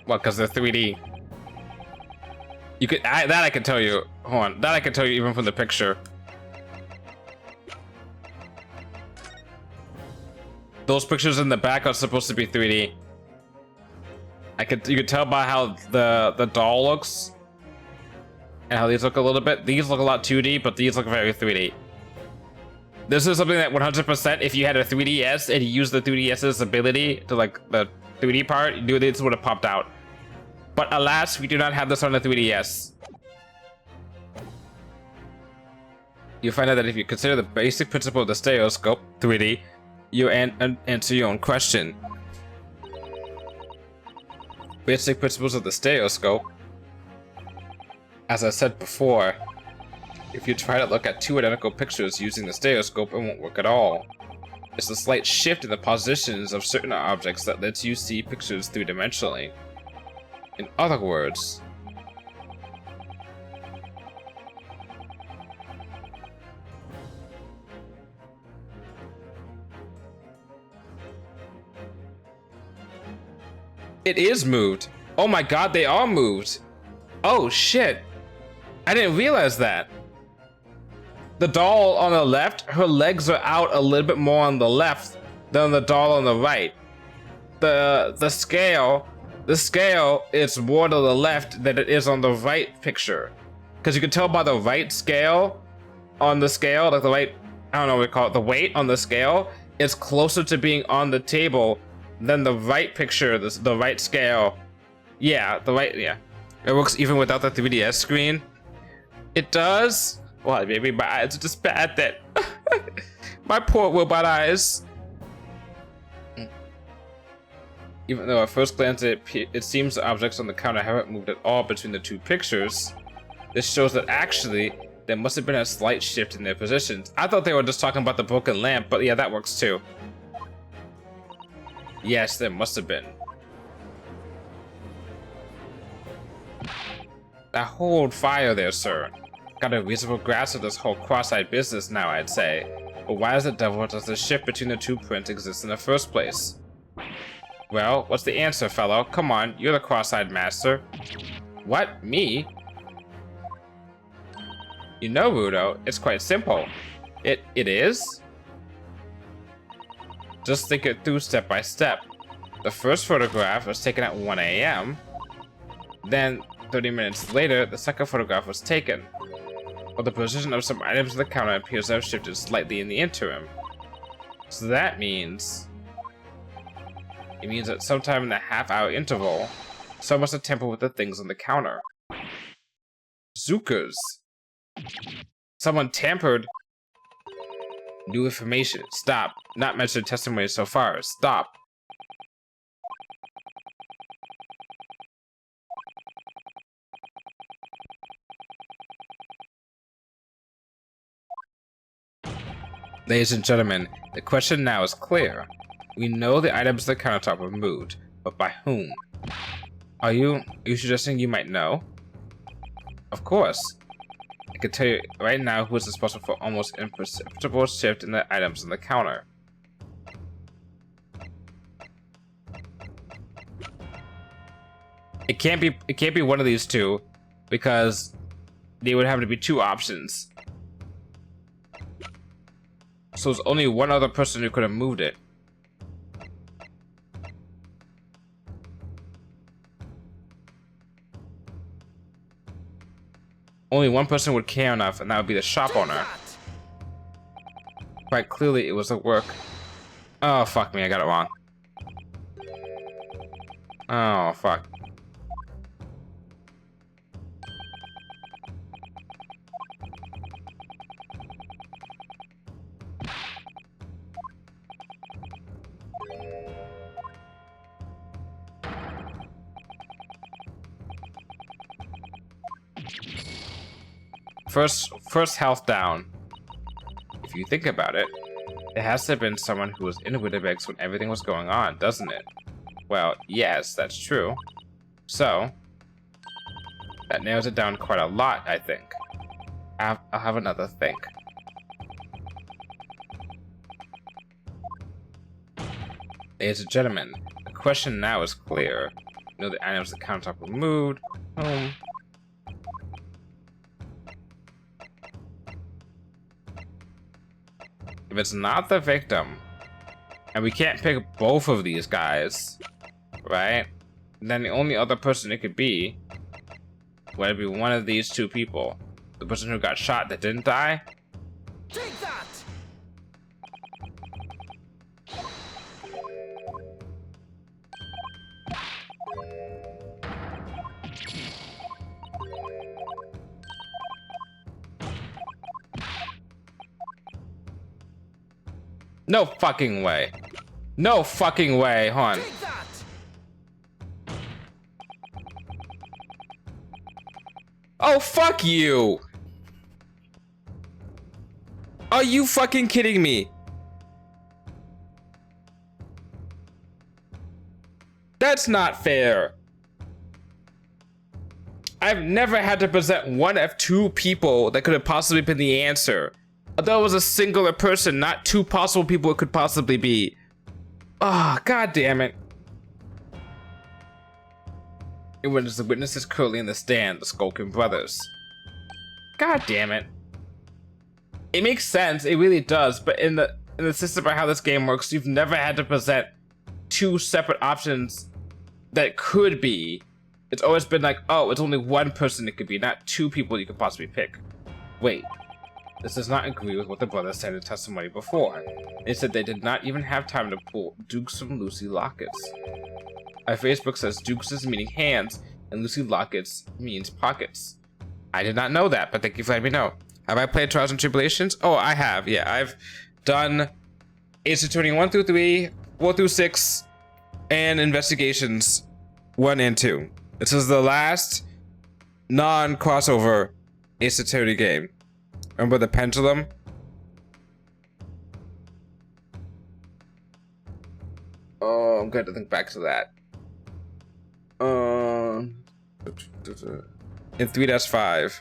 Well, because they're 3D. You could that I can tell you. Hold on, that I can tell you even from the picture. Those pictures in the back are supposed to be 3D. You could tell by how the doll looks and how these look a little bit. These look a lot 2D, but these look very 3D. This is something that 100%, if you had a 3DS and you used the 3DS's ability to like the 3D part, you knew this would have popped out. But alas, we do not have this on the 3DS. You find out that if you consider the basic principle of the stereoscope, 3D, you answer your own question. Basic principles of the stereoscope. As I said before, if you try to look at two identical pictures using the stereoscope, it won't work at all. It's a slight shift in the positions of certain objects that lets you see pictures three-dimensionally. In other words, it is moved. Oh my god, they are moved. Oh shit. I didn't realize that. The doll on the left, her legs are out a little bit more on the left than the doll on the right. The scale is more to the left than it is on the right picture. Because you can tell by the right scale on the scale, like the right, I don't know what we call it, the weight on the scale is closer to being on the table than the right picture, the right scale. Yeah, yeah. It works even without the 3DS screen. It does? Well, maybe my eyes are just bad then. My poor robot eyes. Even though at first glance it seems the objects on the counter haven't moved at all between the two pictures, this shows that actually there must have been a slight shift in their positions. I thought they were just talking about the broken lamp, but yeah, that works too. Yes, there must have been. That hold fire there, sir. Got a reasonable grasp of this whole cross-eyed business now, I'd say. But why the devil does the shift between the two prints exist in the first place? Well, what's the answer, fellow? Come on, you're the cross-eyed master. What? Me? You know, Rudo, it's quite simple. It is? Just think it through step by step. The first photograph was taken at 1 a.m. Then, 30 minutes later, the second photograph was taken. But the position of some items on the counter appears to have shifted slightly in the interim. So that means... It means that sometime in the half-hour interval, someone must have tampered with the things on the counter. Zookers. Someone tampered. New information. Stop. Not mentioned testimony so far. Stop. Ladies and gentlemen, the question now is clear. We know the items on the countertop were moved, but by whom? Are you suggesting you might know? Of course. I can tell you right now who is responsible for almost imperceptible shift in the items on the counter. It can't be one of these two, because there would have to be two options. So there's only one other person who could have moved it. Only one person would care enough, and that would be the shop owner. Quite clearly, it was the work. Oh, fuck me, I got it wrong. Oh, fuck. First health down. If you think about it, it has to have been someone who was in Winterbergs when everything was going on, doesn't it? Well, yes, that's true. So, that narrows it down quite a lot, I think. I'll have another think. Ladies and gentlemen, the question now is clear. You know the items on the countertop were moved. If it's not the victim, and we can't pick both of these guys, right? Then the only other person it could be would be one of these two people. The person who got shot that didn't die. Take that! No fucking way. No fucking way, hon. Take that! Oh, fuck you! Are you fucking kidding me? That's not fair. I've never had to present one of two people that could have possibly been the answer. Although it was a singular person, not two possible people it could possibly be. Ah, god damn it. It was the witnesses currently in the stand, the Skulkin brothers. God damn it. It makes sense, it really does, but in the system of how this game works, you've never had to present two separate options that could be. It's always been like, oh, it's only one person it could be, not two people you could possibly pick. Wait. This does not agree with what the brothers said in testimony before. They said they did not even have time to pull Dukes from Lucy Lockets. My Facebook says Dukes is meaning hands, and Lucy Lockets means pockets. I did not know that, but thank you for letting me know. Have I played Trials and Tribulations? Oh, I have, yeah. I've done Ace Attorney 1 through 3, 4 through 6, and Investigations 1 and 2. This is the last non-crossover Ace Attorney game. Remember the pendulum? Oh, I'm going to think back to that. In 3-5.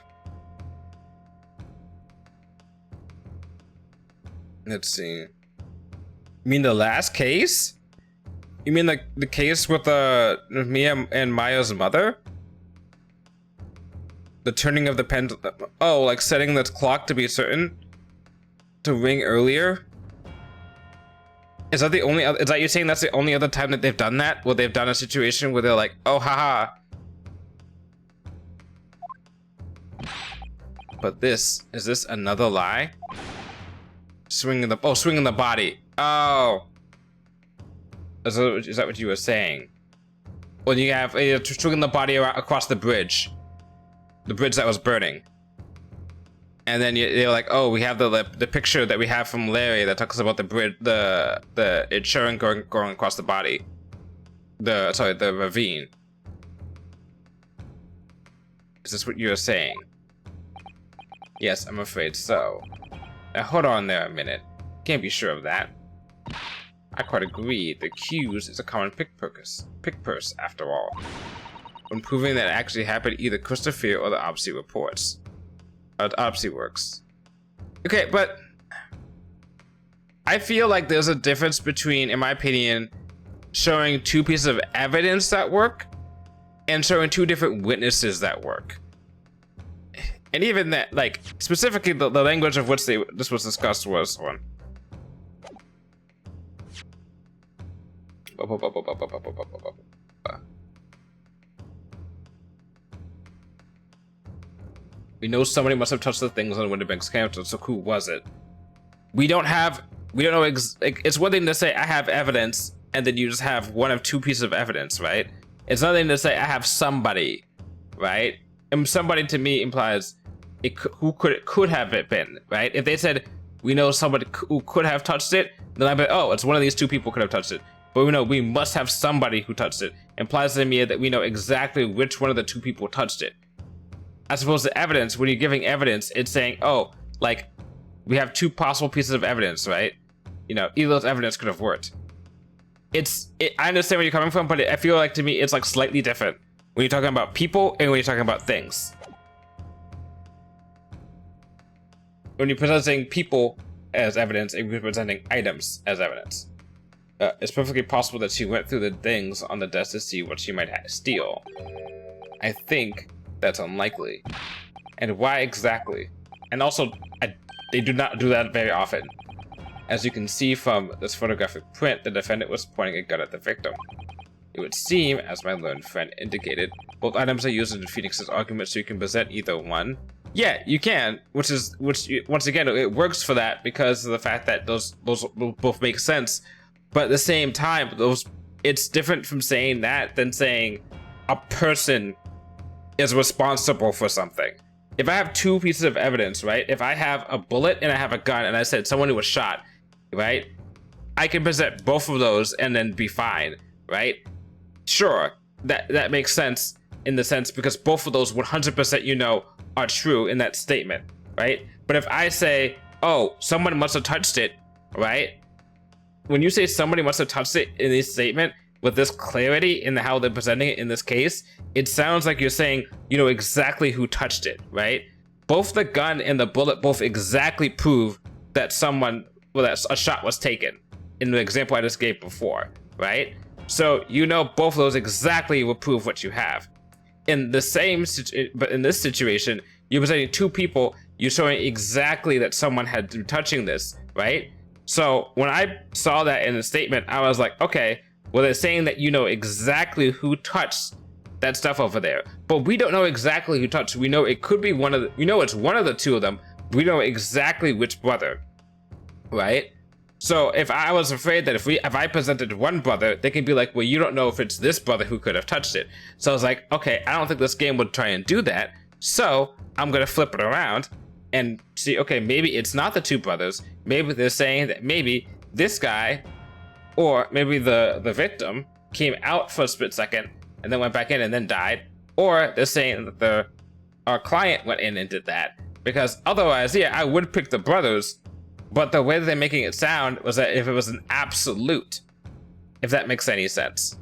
Let's see. You mean the last case? You mean like the case with Mia and Maya's mother? The turning of the pendulum. Oh, like setting the clock to be certain to ring earlier. Is that the only? Is that you saying that's the only other time that they've done that? Where they've done a situation where they're like, oh, haha. But is this another lie? Swinging the body. Oh. Is that what you were saying? When you have swinging the body across the bridge that was burning, and then you're like, oh, we have the picture that we have from Larry that talks about the bridge, the insurance going across the body, the ravine. Is this what you're saying? Yes, I'm afraid so. Now hold on there a minute. Can't be sure of that. I quite agree. The accused is a common pick purse after all. When proving that it actually happened, either Christopher or the autopsy reports. The autopsy works. Okay, but I feel like there's a difference between, in my opinion, showing two pieces of evidence that work and showing two different witnesses that work. And even that, like, specifically the language of which this was discussed was one. We know somebody must have touched the things on Winterbank's counter, so who was it? We don't know it's one thing to say I have evidence, and then you just have one of two pieces of evidence, right? It's another thing to say I have somebody, right? And somebody to me implies who could have it been, right? If they said we know somebody who could have touched it, then I'd be, oh, it's one of these two people could have touched it. But we know we must have somebody who touched it. Implies to me that we know exactly which one of the two people touched it. As opposed to evidence, when you're giving evidence, it's saying, oh, like, we have two possible pieces of evidence, right? You know, either of those evidence could have worked. I understand where you're coming from, but I feel like to me, it's like slightly different when you're talking about people and when you're talking about things. When you're presenting people as evidence and you're presenting items as evidence. It's perfectly possible that she went through the things on the desk to see what she might steal. I think that's unlikely. And why exactly? And also, they do not do that very often. As you can see from this photographic print, the defendant was pointing a gun at the victim. It would seem, as my learned friend indicated, both items are used in Phoenix's argument, so you can present either one. Yeah, you can, which once again, it works for that because of the fact that those both make sense. But at the same time, it's different from saying that than saying a person is responsible for something. If I have two pieces of evidence, right? If I have a bullet and I have a gun and I said someone who was shot, right? I can present both of those and then be fine, right? Sure, that makes sense in the sense because both of those 100% you know are true in that statement, right? But if I say, oh, someone must have touched it, right? When you say somebody must have touched it in this statement with this clarity in how they're presenting it in this case, it sounds like you're saying you know exactly who touched it, right? Both the gun and the bullet both exactly prove that that a shot was taken in the example I just gave before, right? So you know both of those exactly will prove what you have. But in this situation, you're presenting two people, you're showing exactly that someone had been touching this, right? So when I saw that in the statement, I was like, okay, well, they're saying that you know exactly who touched that stuff over there, but we don't know exactly who touched. We know it could be we know it's one of the two of them. We know exactly which brother, right? So if I was afraid that if I presented one brother, they can be like, well, you don't know if it's this brother who could have touched it. So I was like, okay, I don't think this game would try and do that. So I'm gonna flip it around and see, okay, maybe it's not the two brothers. Maybe they're saying that maybe this guy or maybe the victim came out for a split second and then went back in and then died. Or they're saying that our client went in and did that. Because otherwise, yeah, I would pick the brothers, but the way that they're making it sound was that if it was an absolute, if that makes any sense.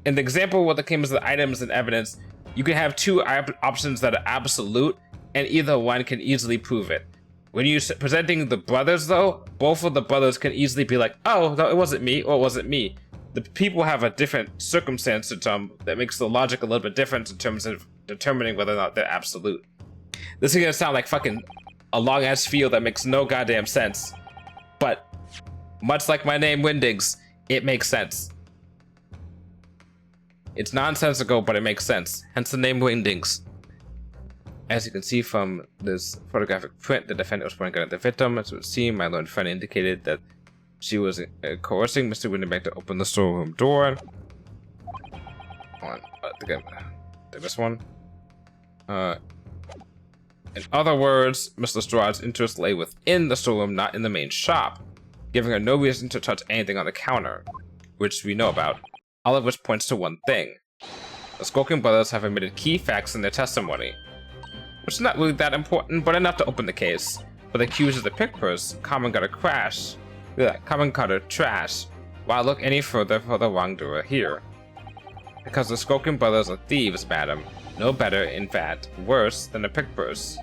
In the example where the claim is the items and evidence, you can have two options that are absolute, and either one can easily prove it. When you're presenting the brothers, though, both of the brothers can easily be like, oh, no, it wasn't me, or it wasn't me. The people have a different circumstance to them that makes the logic a little bit different in terms of determining whether or not they're absolute. This is gonna sound like fucking a long-ass field that makes no goddamn sense. But, much like my name, Windings, it makes sense. It's nonsensical, but it makes sense. Hence the name Windings. As you can see from this photographic print, the defendant was pointing out at the victim. As it would seem, my learned friend indicated that she was coercing Mr. Windenbeck to open the storeroom door. Hold on, did this one? In other words, Mr. Lestrade's interest lay within the storeroom, not in the main shop, giving her no reason to touch anything on the counter, which we know about, all of which points to one thing. The Skulking brothers have admitted key facts in their testimony, which is not really that important, but enough to open the case. But the accused of the pick purse, common gutter trash. Why look any further for the wrongdoer here? Because the Skulking brothers are thieves, madam. No better, in fact, worse than a pick purse.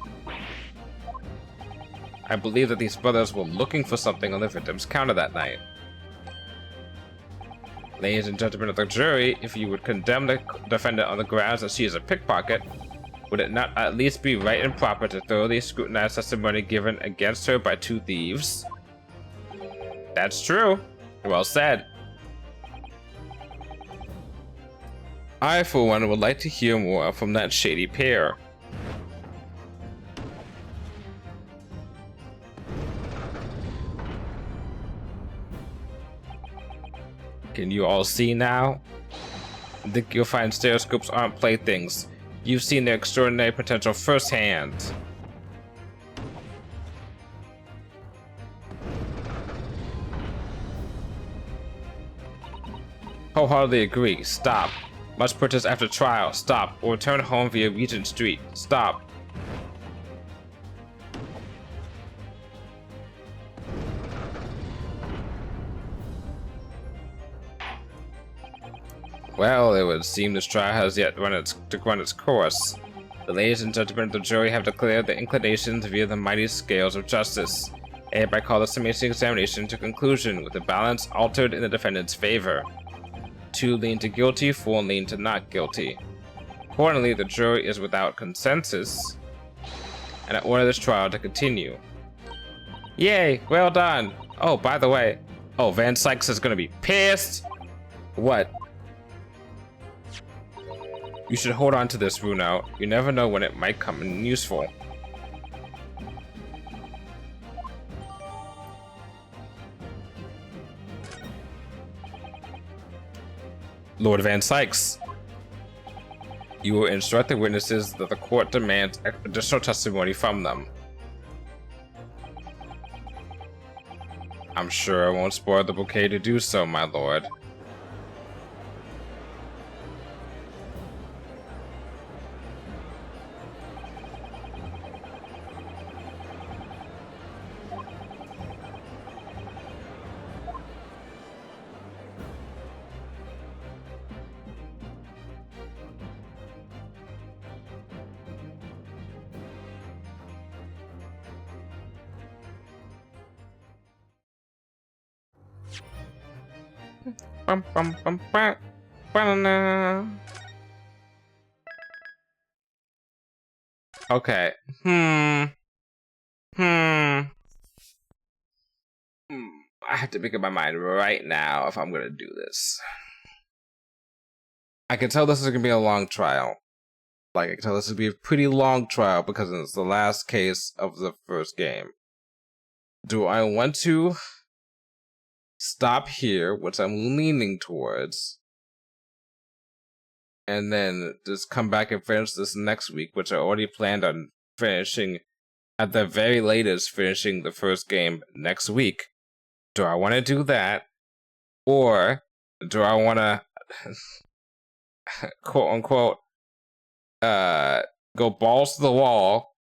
I believe that these brothers were looking for something on the victim's counter that night. Ladies and gentlemen of the jury, if you would condemn the defendant on the grounds that she is a pickpocket, would it not at least be right and proper to thoroughly scrutinize testimony given against her by two thieves? That's true. Well said. I, for one, would like to hear more from that shady pair. Can you all see now? I think you'll find stereoscopes aren't playthings. You've seen their extraordinary potential firsthand. Wholeheartedly agree. Stop. Must protest after trial. Stop. Or return home via Regent Street. Stop. Well, it would seem this trial has yet run its course. The ladies and gentlemen of the jury have declared their inclinations via the mighty scales of justice, and hereby call the summation examination to conclusion with the balance altered in the defendant's favor. 2 lean to guilty, 4 lean to not guilty. Accordingly, the jury is without consensus, and I order this trial to continue. Yay! Well done! Oh, by the way, Van Sykes is gonna be pissed! What? You should hold on to this, Bruno. You never know when it might come in useful. Lord Van Sykes, you will instruct the witnesses that the court demands additional testimony from them. I'm sure I won't spoil the bouquet to do so, my lord. Bum, bum, bum, bum, ba-na-na. Okay. I have to make up my mind right now if I'm gonna do this. I can tell this is gonna be a long trial. I can tell this is gonna be a pretty long trial because it's the last case of the first game. Do I want to stop here, which I'm leaning towards, and then just come back and finish this next week, which I already planned on finishing, at the very latest, finishing the first game next week? Do I want to do that? Or do I want to, quote unquote, go balls to the wall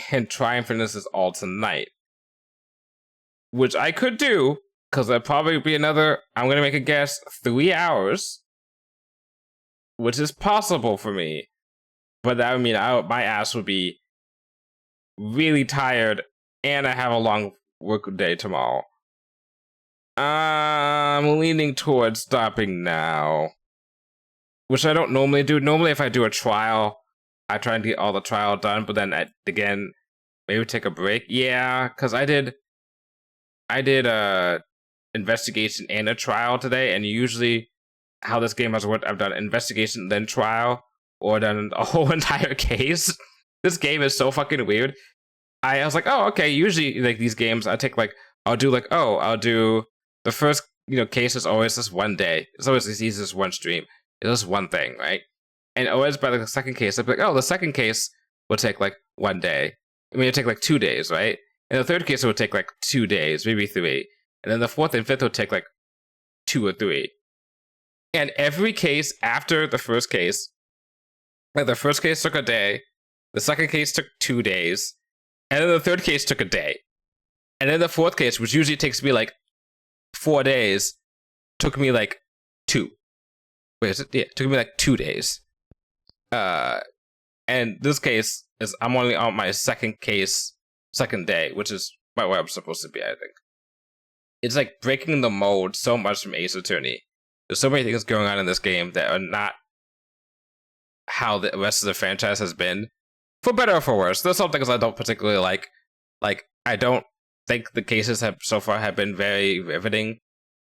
and try and finish this all tonight? Which I could do, Because it'll probably be another, I'm going to make a guess, 3 hours. Which is possible for me. But that would mean my ass would be really tired. And I have a long work day tomorrow. I'm leaning towards stopping now. Which I don't normally do. Normally if I do a trial, I try and get all the trial done. But then again, maybe take a break. Yeah, because I did a investigation and a trial today. And usually how this game has worked, I've done investigation, then trial. Or done a whole entire case. This game is so fucking weird. I was like, oh, okay. Usually like these games, I'll do the first, case is always this one day. It's always this one stream. It's just one thing, right? And always by the second case, I'd be like, oh, the second case will take like 1 day. I mean, it'll take like 2 days, right? And the third case will take like 2 days, maybe 3. And then the fourth and fifth will take like 2 or 3. And every case after the first case, like the first case took a day, the second case took 2 days, and then the third case took a day. And then the fourth case, which usually takes me like 4 days, took me like 2. Wait, is it? Yeah, it took me like 2 days. And this case is, I'm only on my second day, which is about where I'm supposed to be, I think. It's like breaking the mold so much from Ace Attorney. There's so many things going on in this game that are not how the rest of the franchise has been. For better or for worse. There's some things I don't particularly like. Like, I don't think the cases have so far been very riveting.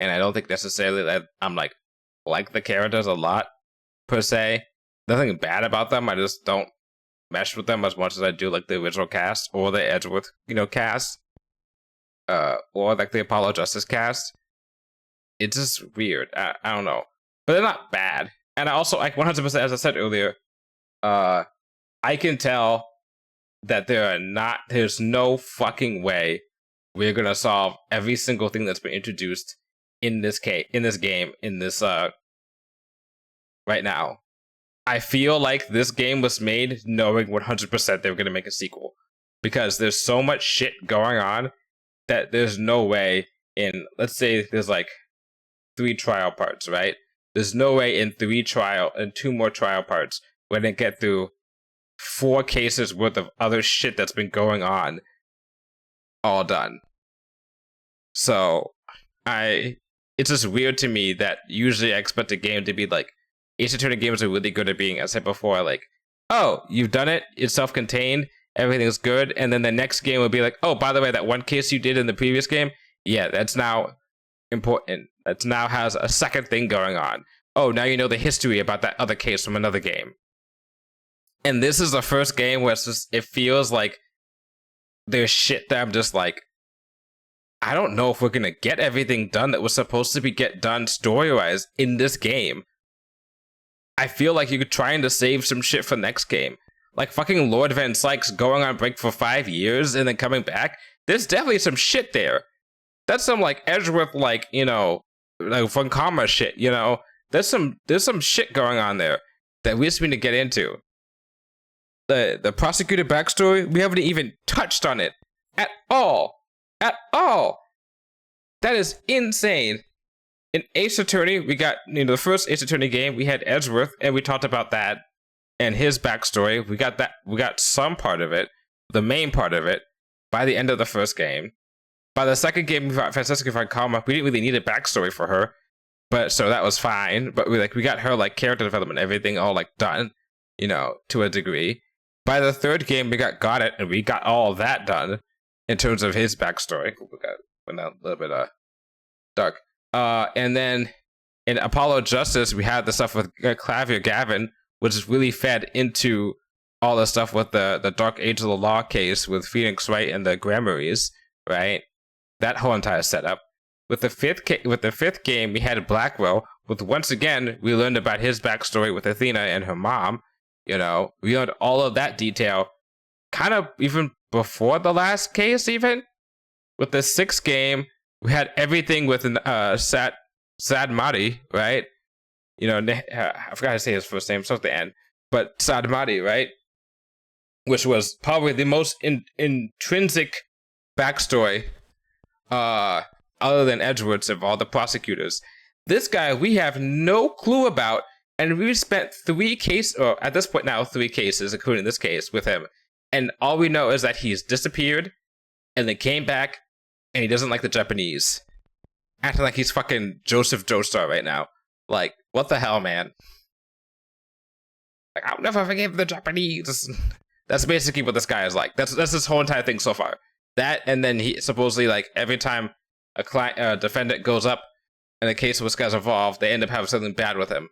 And I don't think necessarily that I'm like the characters a lot, per se. Nothing bad about them. I just don't mesh with them as much as I do like the original cast or the Edgeworth, cast. Or like the Apollo Justice cast. It's just weird. I don't know. But they're not bad. And I also, like 100%, as I said earlier, I can tell that there's no fucking way we're gonna solve every single thing that's been introduced in this game, right now. I feel like this game was made knowing 100% they were gonna make a sequel. Because there's so much shit going on that there's no way let's say there's like 3 trial parts, right? There's no way in 2 more trial parts we're gonna get through 4 cases worth of other shit that's been going on all done. So it's just weird to me that usually I expect a game to be like, Ace Attorney games are really good at being, as I said before, like, oh, you've done it, it's self-contained, everything's good, and then the next game will be like, oh, by the way, that one case you did in the previous game, yeah, that's now important. That now has a second thing going on. Oh, now you know the history about that other case from another game. And this is the first game where it feels like there's shit that I'm just like, I don't know if we're gonna get everything done that was supposed to get done story-wise in this game. I feel like you're trying to save some shit for next game. Like fucking Lord Van Sykes going on break for 5 years and then coming back. There's definitely some shit there. That's some like Edgeworth, like, like Von Karma shit, There's some shit going on there that we just need to get into. The prosecutor backstory, we haven't even touched on it at all. At all. That is insane. In Ace Attorney, we got, the first Ace Attorney game, we had Edgeworth, and we talked about that and his backstory. We got some part of it, the main part of it, by the end of the first game. By the second game, we got Franziska Von Karma. We didn't really need a backstory for her, but so that was fine. But we got her like character development, everything all like done, to a degree. By the third game, we got it, and we got all of that done in terms of his backstory. Went a little bit dark. And then in Apollo Justice, we had the stuff with Clavier Gavin, which is really fed into all the stuff with the Dark Age of the Law case with Phoenix Wright and the Gramarys, right? That whole entire setup. With the fifth game, we had Blackwell. With once again, we learned about his backstory with Athena and her mom. We learned all of that detail, kind of even before the last case. Even with the sixth game, we had everything with Sad Madi, right? I forgot to say his first name, so at the end, but Sad Madi, right? Which was probably the most intrinsic backstory other than Edgeworths of all the prosecutors. This guy we have no clue about, and we've spent 3 cases, or at this point now 3 cases, including this case with him, and all we know is that he's disappeared and then came back, and he doesn't like the Japanese. Acting like he's fucking Joseph Joestar right now. Like, what the hell, man? Like, I'll never forgive the Japanese. That's basically what this guy is like. That's his whole entire thing so far. That, and then he supposedly, like, every time a defendant goes up in a case where this guy's involved, they end up having something bad with him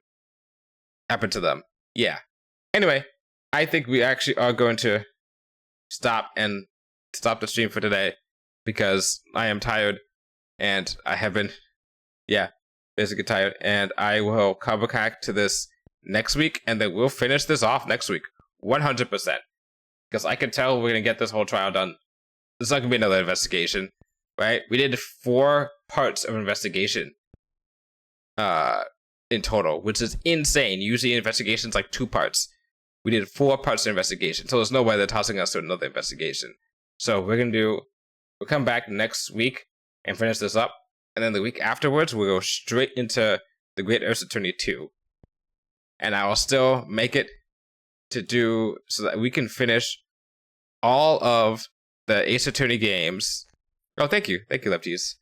happen to them. Yeah. Anyway, I think we actually are going to stop the stream for today because I am tired and I have been, basically tired, and I will come back to this next week, and then we'll finish this off next week 100%, because I can tell we're gonna get this whole trial done. There's not gonna be another investigation, right? We did 4 parts of investigation in total, which is insane. Usually investigations like 2 parts. We did 4 parts of investigation, so there's no way they're tossing us to another investigation. So we'll come back next week and finish this up, and then the week afterwards we'll go straight into the Great Ace Attorney 2. And I will still make it to do so that we can finish all of the Ace Attorney games. Oh, thank you, Lefties.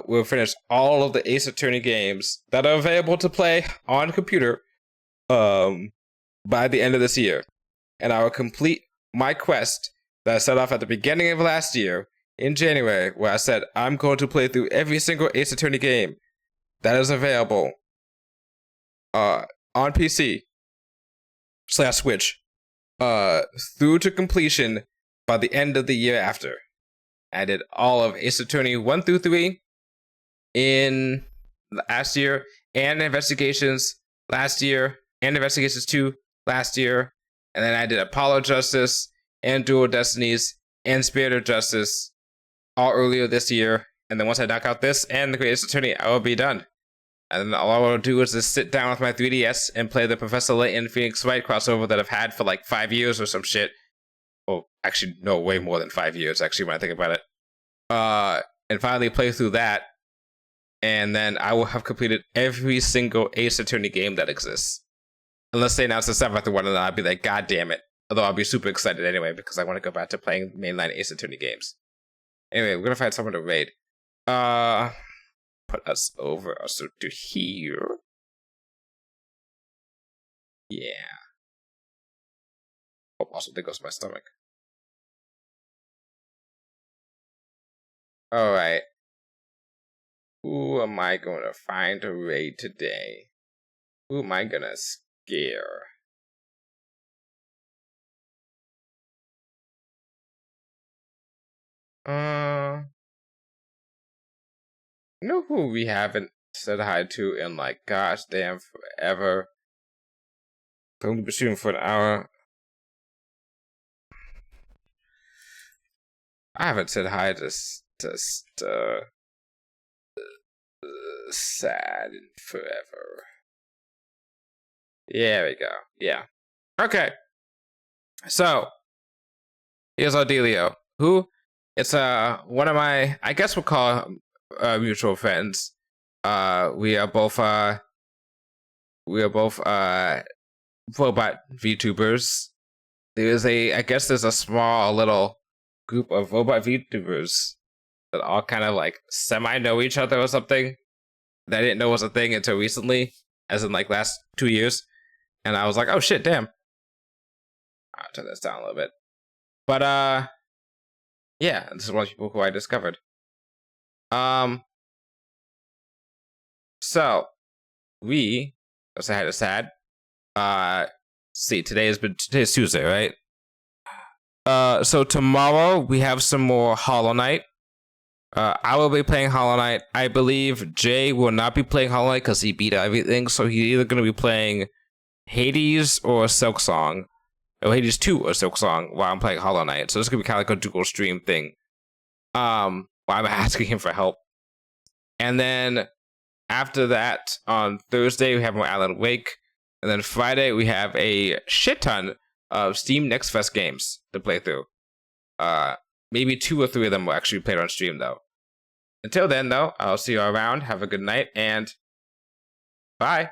We'll finish all of the Ace Attorney games that are available to play on computer by the end of this year. And I will complete my quest that I set off at the beginning of last year in January, where I said I'm going to play through every single Ace Attorney game that is available on PC / Switch through to completion by the end of the year after. I did all of Ace Attorney 1 through 3 in last year, and Investigations last year, and Investigations 2 last year, and then I did Apollo Justice, and Dual Destinies, and Spirit of Justice all earlier this year. And then once I knock out this and the Great Ace Attorney, I will be done. And then all I will do is just sit down with my 3DS and play the Professor Layton Phoenix Wright crossover that I've had for like 5 years or some shit. Well, actually, no, way more than 5 years, actually, when I think about it. And finally play through that. And then I will have completed every single Ace Attorney game that exists. Unless they announce the 7th one, and then I'll be like, God damn it. Although I'll be super excited anyway, because I want to go back to playing mainline Ace Attorney games. Anyway, we're gonna find someone to raid. Put us over also to here. Yeah. Oh, also there goes my stomach. Alright. Who am I gonna find to raid today? Who am I gonna scare? You know who we haven't said hi to in like gosh damn forever? I'm gonna be shooting for an hour. I haven't said hi to sad in forever. Yeah, there we go. Yeah. Okay. So here's Ardelio, who it's one of my, I guess we'll call mutual friends. We are both robot VTubers. I guess there's a small little group of robot VTubers that all kind of like semi know each other or something that I didn't know was a thing until recently, as in like last 2 years. And I was like, oh shit, damn. I'll turn this down a little bit. But yeah, this is one of the people who I discovered. So we also had a sad. See, today's Tuesday, right? So tomorrow we have some more Hollow Knight. I will be playing Hollow Knight. I believe Jay will not be playing Hollow Knight because he beat everything. So he's either going to be playing Hades or Silksong. Or Hades 2 or Silksong while I'm playing Hollow Knight. So this is going to be kind of like a dual stream thing. While I'm asking him for help. And then after that, on Thursday, we have more Alan Wake. And then Friday, we have a shit ton of Steam Next Fest games to play through. Maybe 2 or 3 of them will actually be played on stream, though. Until then, though, I'll see you around. Have a good night and bye.